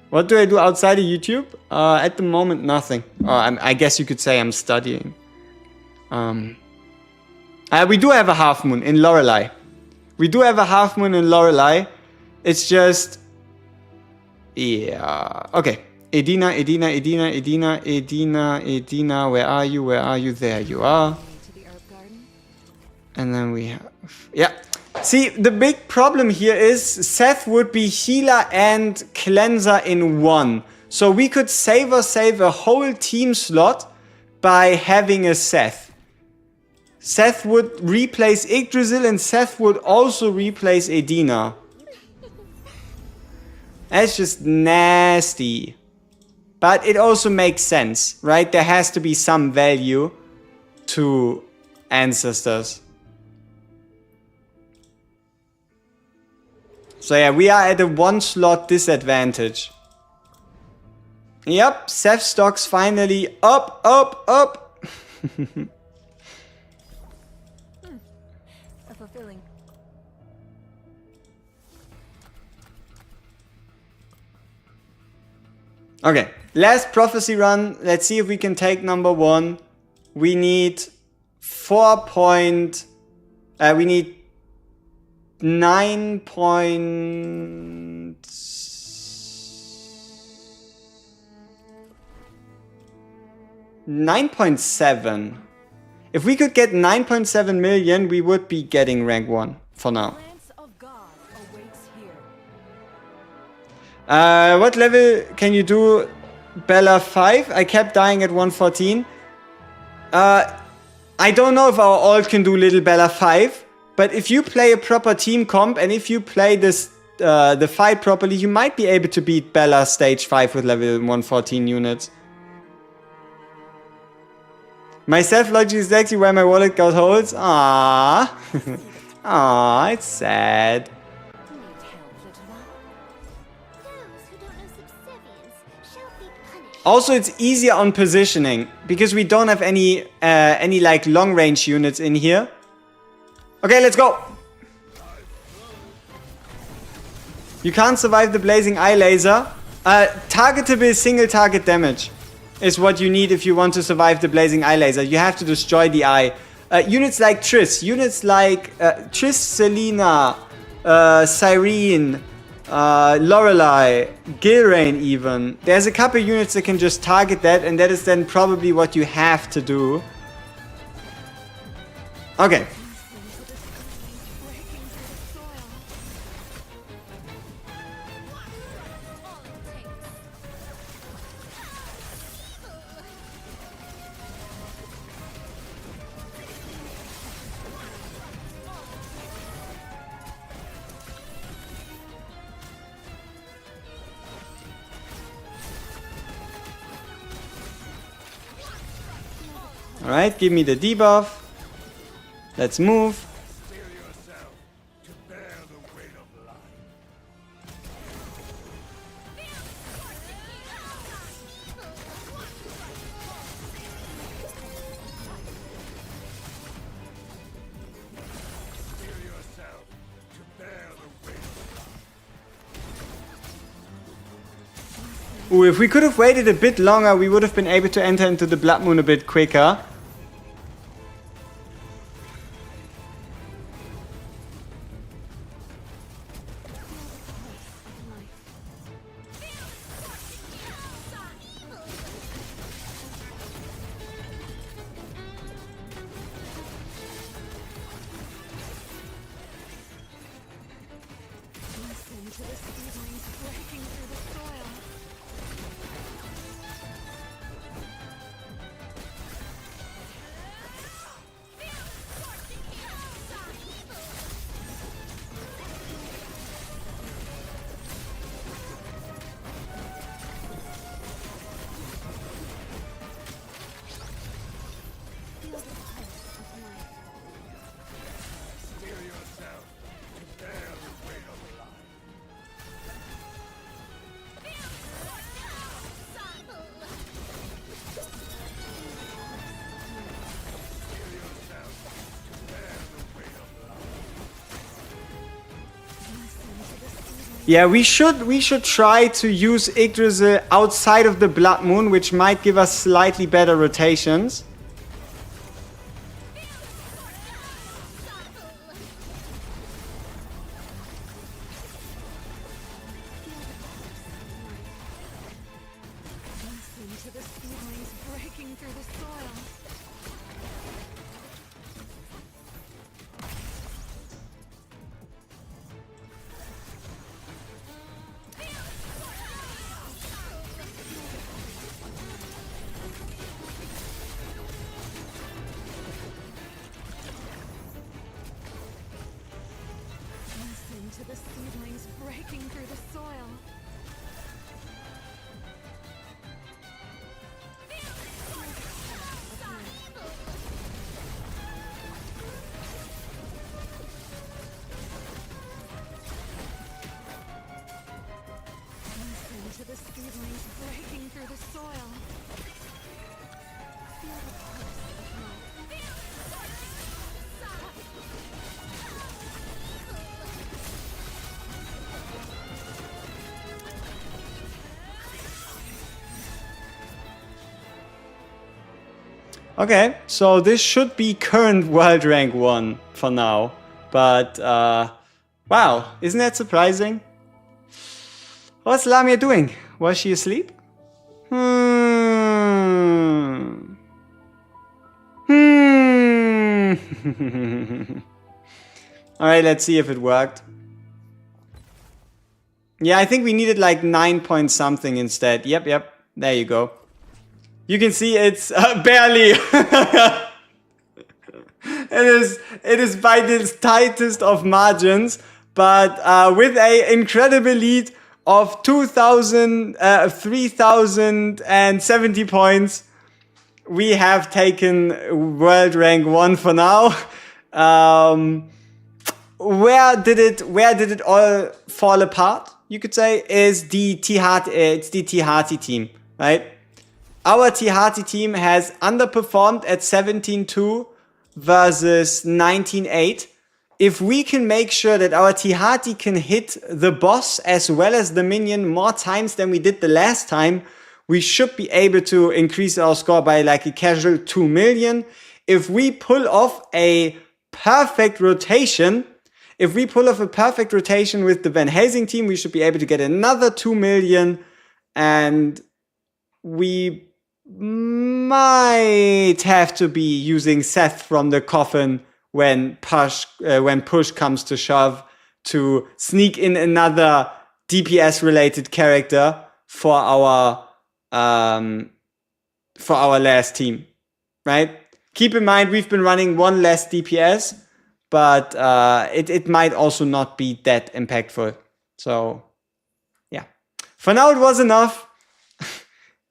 What do I do outside of YouTube? At the moment, nothing. I guess you could say I'm studying. We do have a half moon in Lorelei. It's just... Yeah. Okay. Edina. Where are you? There you are. And then we have... Yeah. See, the big problem here is Seth would be healer and cleanser in one. So we could save a whole team slot by having a Seth. Seth would replace Yggdrasil and Seth would also replace Edina. That's just nasty. But it also makes sense, right? There has to be some value to ancestors. So yeah, we are at a 1 slot disadvantage. Yep, Seth stocks finally up. Fulfilling. Okay, last prophecy run. Let's see if we can take number 1. We need 9.7. If we could get 9.7 million, we would be getting rank 1 for now. Lance of God awaits here. What level can you do Bella 5? I kept dying at 114. I don't know if our ult can do Little Bella 5. But if you play a proper team comp and if you play this the fight properly, you might be able to beat Bella stage 5 with level 114 units. My self-logic is actually where my wallet got holes. Aww. Aww, it's sad. Need help, little one? Those who don't know subservience shall be punished. Also, it's easier on positioning because we don't have any like long range units in here. Okay, let's go. You can't survive the blazing eye laser. Targetable single target damage is what you need if you want to survive the blazing eye laser. You have to destroy the eye. Units like Triss, Triss, Selena, Cyrene, Lorelei, Gilrain even. There's a couple units that can just target that, and that is then probably what you have to do. Okay. Alright, give me the debuff. Let's move. Steel yourself to bear the weight of life. Steel yourself to bear the weight of life. Ooh, if we could have waited a bit longer, we would have been able to enter into the Blood Moon a bit quicker. Listen to the seedlings breaking through the soil. Yeah, we should try to use Yggdrasil outside of the Blood Moon, which might give us slightly better rotations. Listen to the seedlings breaking through the soil. Listen to the seedlings breaking through the soil. Listen to the seedlings breaking through the soil. Feel the pulse of life. Okay, so this should be current world rank 1 for now. But, wow, isn't that surprising? What's Lamia doing? Was she asleep? Alright, let's see if it worked. Yeah, I think we needed like 9 point something instead. Yep, there you go. You can see it's barely. It is by the tightest of margins, but with a incredible lead of 3,070 points, we have taken world rank 1 for now. Where did it all fall apart? You could say is the it's the Tihati team, right? Our Tihati team has underperformed at 17-2 versus 19-8. If we can make sure that our Tihati can hit the boss as well as the minion more times than we did the last time, we should be able to increase our score by like a casual 2 million. If we pull off a perfect rotation, with the Vanhazing team, we should be able to get another 2 million, and we might have to be using Seth from the coffin when push comes to shove to sneak in another DPS related character for our last team, right? Keep in mind we've been running one less DPS, but it might also not be that impactful. So yeah, for now it was enough.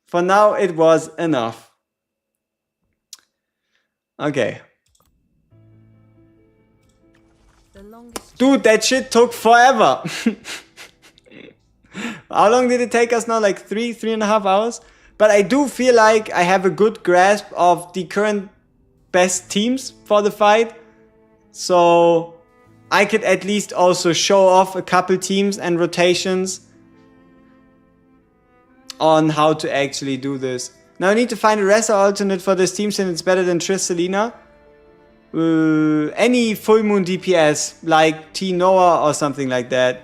For now, it was enough. Okay. Dude, that shit took forever. How long did it take us now? Like 3.5 hours? But I do feel like I have a good grasp of the current best teams for the fight. So I could at least also show off a couple teams and rotations on how to actually do this. Now I need to find a Ressa alternate for this team since it's better than Triss Selena. Any full moon DPS like T Noah or something like that.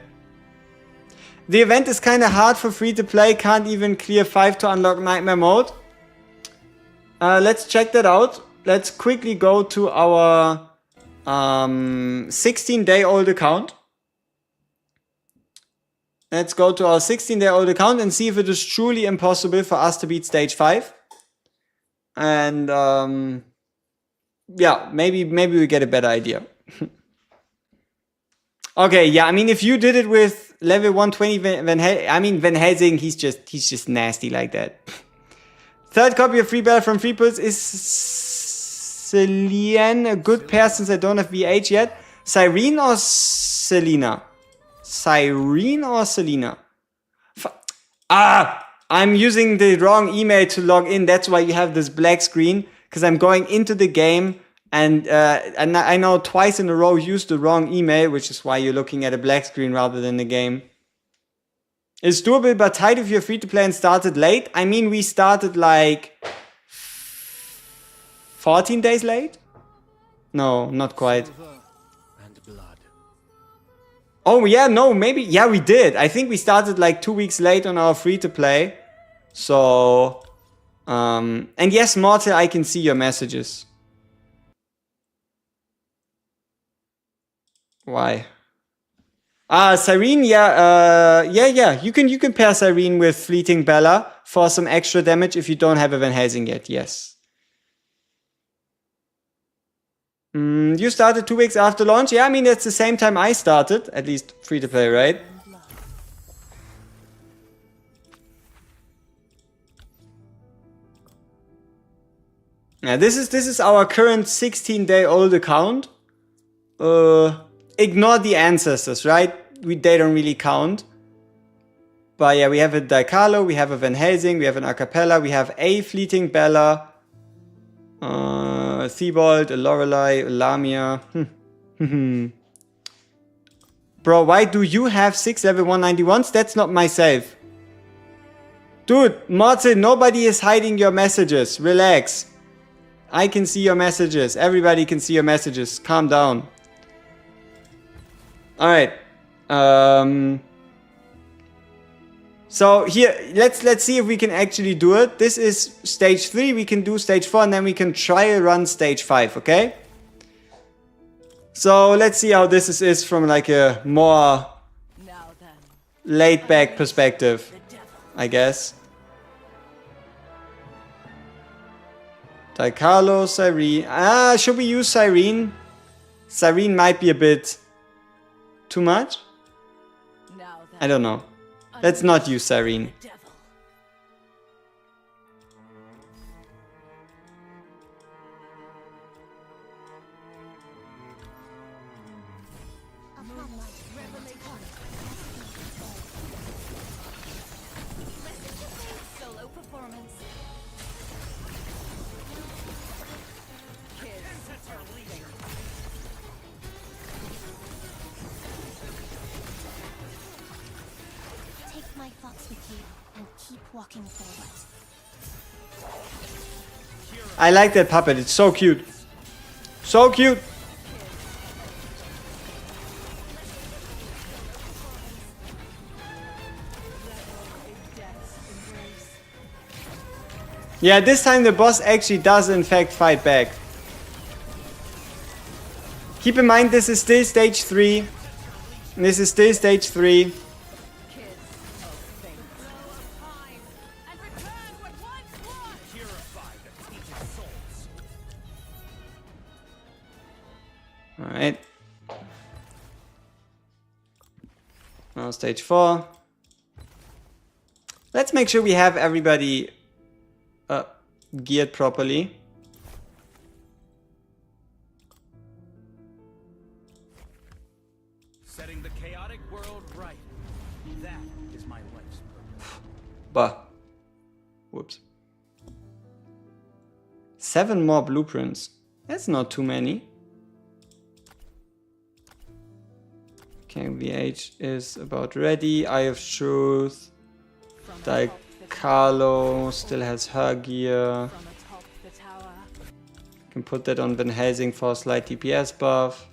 The event is kind of hard for free to play. Can't even clear 5 to unlock Nightmare mode. Let's check that out. Let's quickly go to our 16-day-old account. Let's go to our 16-day-old account and see if it is truly impossible for us to beat stage 5. And yeah, maybe we get a better idea. Okay, yeah, I mean, if you did it with level 120 Vanhazing, he's just nasty like that. Third copy of Free Battle from Free Pulse is Celine, a good pair since I don't have VH yet. Cyrene or Selena? Cyrene or Selena? I'm using the wrong email to log in. That's why you have this black screen. Because I'm going into the game and I know twice in a row used the wrong email, which is why you're looking at a black screen rather than the game. It's doable but tight if you're free to play and started late. I mean, we started like 14 days late? No, not quite. Silver and blood. Oh yeah, no, maybe, yeah, we did. I think we started like 2 weeks late on our free to play. So, and yes, Mortal, I can see your messages. Why? Cyrene, yeah, yeah. You can pair Cyrene with Fleeting Bella for some extra damage if you don't have a Vanhazing yet, yes. You started 2 weeks after launch? Yeah, I mean, that's the same time I started, at least free to play, right? Yeah, this is our current 16-day-old account. Ignore the ancestors, right? They don't really count. But yeah, we have a Daikalo, we have a Vanhazing, we have an Acapella, we have a Fleeting Bella, a Thibault, a Lorelei, a Lamia. Bro, why do you have 6 level 191s? That's not myself. Dude, Martin, nobody is hiding your messages. Relax. I can see your messages. Everybody can see your messages. Calm down. Alright. So here, let's see if we can actually do it. This is stage 3. We can do stage 4 and then we can trial run stage 5, okay? So let's see how this is from like a more laid back perspective, I guess. Daikalo, Cyrene. Should we use Cyrene? Cyrene might be a bit too much? I don't know. Let's not use Cyrene. Solo performance. Take my thoughts with you and keep walking forward. I like that puppet. It's so cute. So cute. Yeah, this time the boss actually does in fact fight back. Keep in mind this is still stage 3. This is still stage 3. Alright. Now stage 4. Let's make sure we have everybody geared properly. Setting the chaotic world right. That is my life's purpose. Bah. Whoops. 7 more blueprints. That's not too many. Okay, VH is about ready. Eye of Truth. Daikalo still has her gear. Can put that on Vanhazing for a slight DPS buff.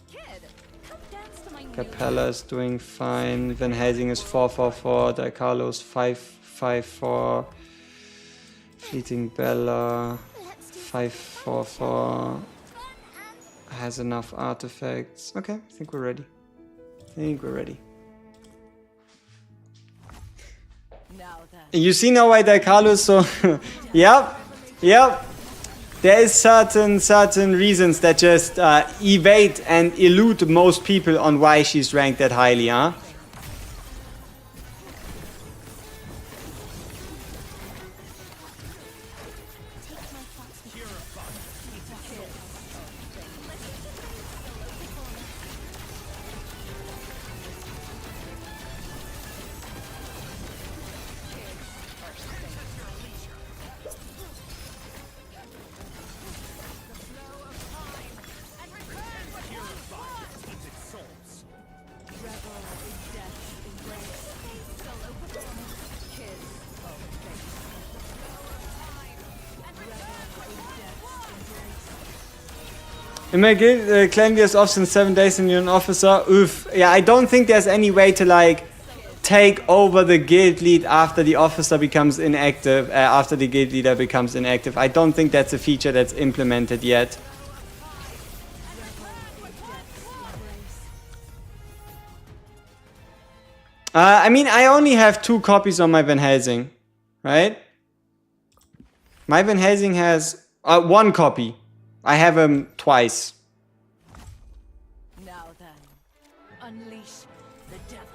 Capella is doing fine. Vanhazing is 444. Daikalo is 554. Fleeting Bella 544. Has enough artifacts. Okay, I think we're ready. You see now why Daikalo is so... Yep. There is certain reasons that just evade and elude most people on why she's ranked that highly, huh? In my guild, clan is off since 7 days and you're an officer. Oof. Yeah, I don't think there's any way to like take over the guild lead after the officer becomes inactive, after the guild leader becomes inactive. I don't think that's a feature that's implemented yet. I mean, I only have 2 copies on my Vanhazing, right? My Vanhazing has 1 copy. I have him twice. Now then, unleash the devil.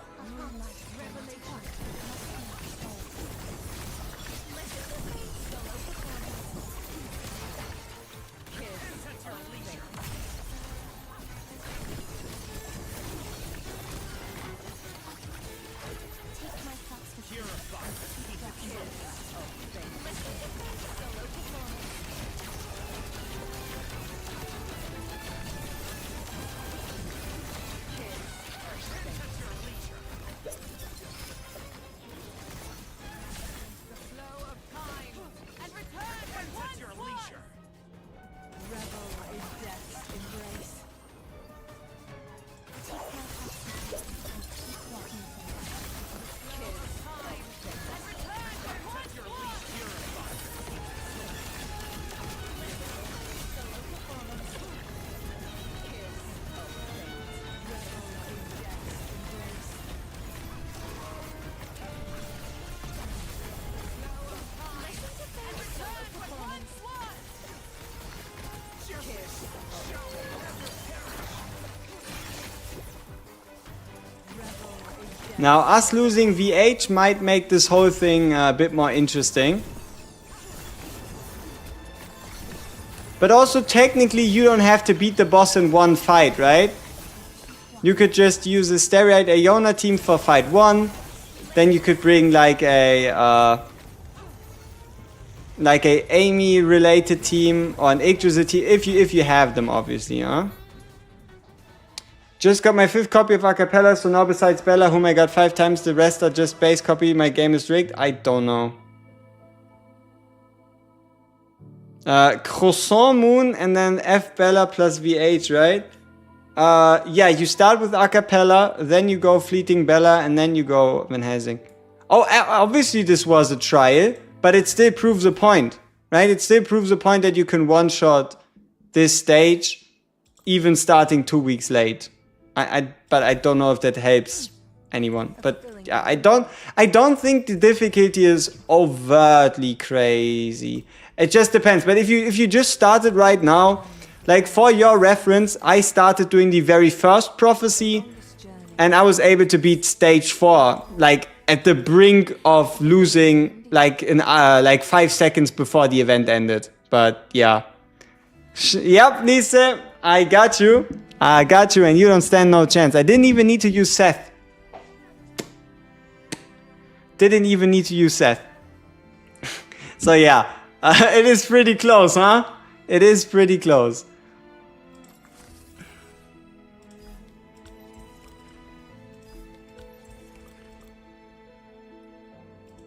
Now, us losing VH might make this whole thing a bit more interesting. But also, technically, you don't have to beat the boss in one fight, right? You could just use a Steroid Iona team for fight 1. Then you could bring like a Amy related team or an Yggdrasil team if you have them, obviously, huh? Just got my 5th copy of Acapella, so now besides Bella, whom I got 5 times, the rest are just base copy. My game is rigged. I don't know. Croissant Moon and then F Bella plus VH, right? Yeah, you start with Acapella, then you go Fleeting Bella, and then you go Vanhazing. Oh, obviously this was a trial, but it still proves a point, right? It still proves a point that you can one-shot this stage, even starting 2 weeks late. But I don't know if that helps anyone. But yeah, I don't think the difficulty is overtly crazy. It just depends. But if you just started right now, like for your reference, I started doing the very first prophecy, and I was able to beat stage 4, like at the brink of losing, like in like 5 seconds before the event ended. But yeah, yep, Lisa, I got you. I got you, and you don't stand no chance. I didn't even need to use Seth. Didn't even need to use Seth. So yeah, it is pretty close, huh? It is pretty close.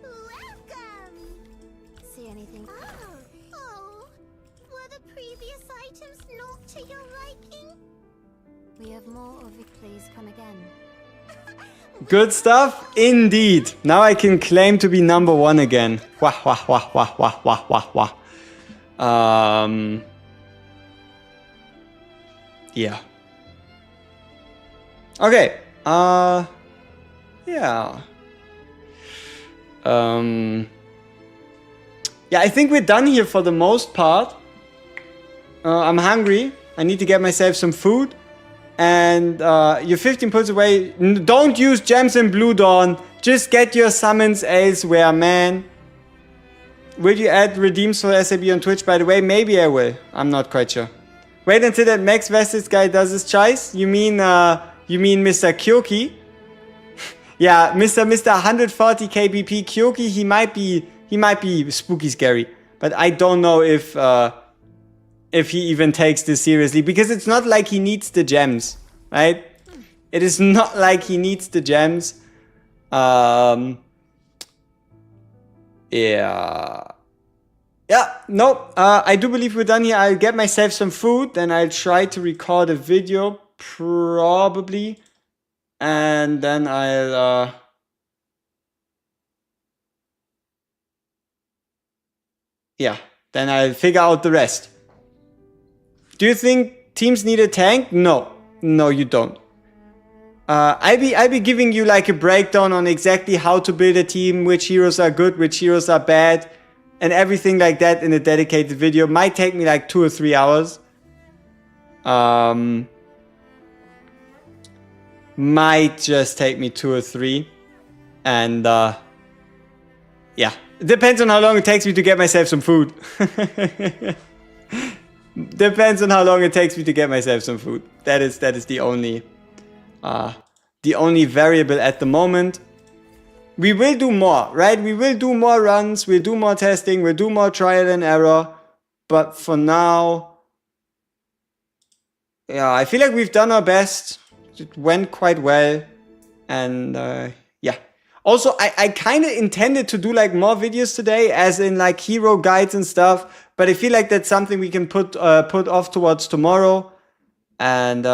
Welcome! See anything? Oh, were the previous items not to your liking? We have more of it, please come again. Good stuff, indeed. Now I can claim to be number 1 again. Wah wah wah wah wah wah wah wah. Yeah. Okay. Yeah. Yeah, I think we're done here for the most part. I'm hungry. I need to get myself some food. And you're 15 pulls away. Don't use gems in Blue Dawn. Just get your summons elsewhere, man. Will you add redeems for SAB on Twitch, by the way? Maybe I will. I'm not quite sure. Wait until that Max Vestis guy does his choice. You mean Mr. Kyoki? Yeah, Mr. 140 kbp Kyoki. He might be spooky scary, but I don't know if he even takes this seriously, because it's not like he needs the gems, right? It is not like he needs the gems. Yeah. Yeah, no, I do believe we're done here. I'll get myself some food, then I'll try to record a video, probably. And then I'll, yeah, then I'll figure out the rest. Do you think teams need a tank? No. No, you don't. I'll be giving you like a breakdown on exactly how to build a team, which heroes are good, which heroes are bad, and everything like that in a dedicated video. Might take me like 2 or 3 hours. Might just take me 2 or 3. And yeah, it depends on how long it takes me to get myself some food. Depends on how long it takes me to get myself some food. That is the only variable at the moment. We will do more, right? We will do more runs, we'll do more testing, we'll do more trial and error. But for now, yeah, I feel like we've done our best. It went quite well. And yeah. Also, I kind of intended to do like more videos today, as in like hero guides and stuff. But I feel like that's something we can put off towards tomorrow. And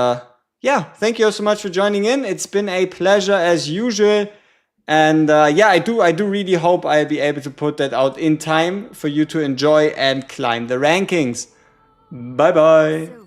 yeah, thank you so much for joining in. It's been a pleasure as usual. And yeah, I do really hope I'll be able to put that out in time for you to enjoy and climb the rankings. Bye bye.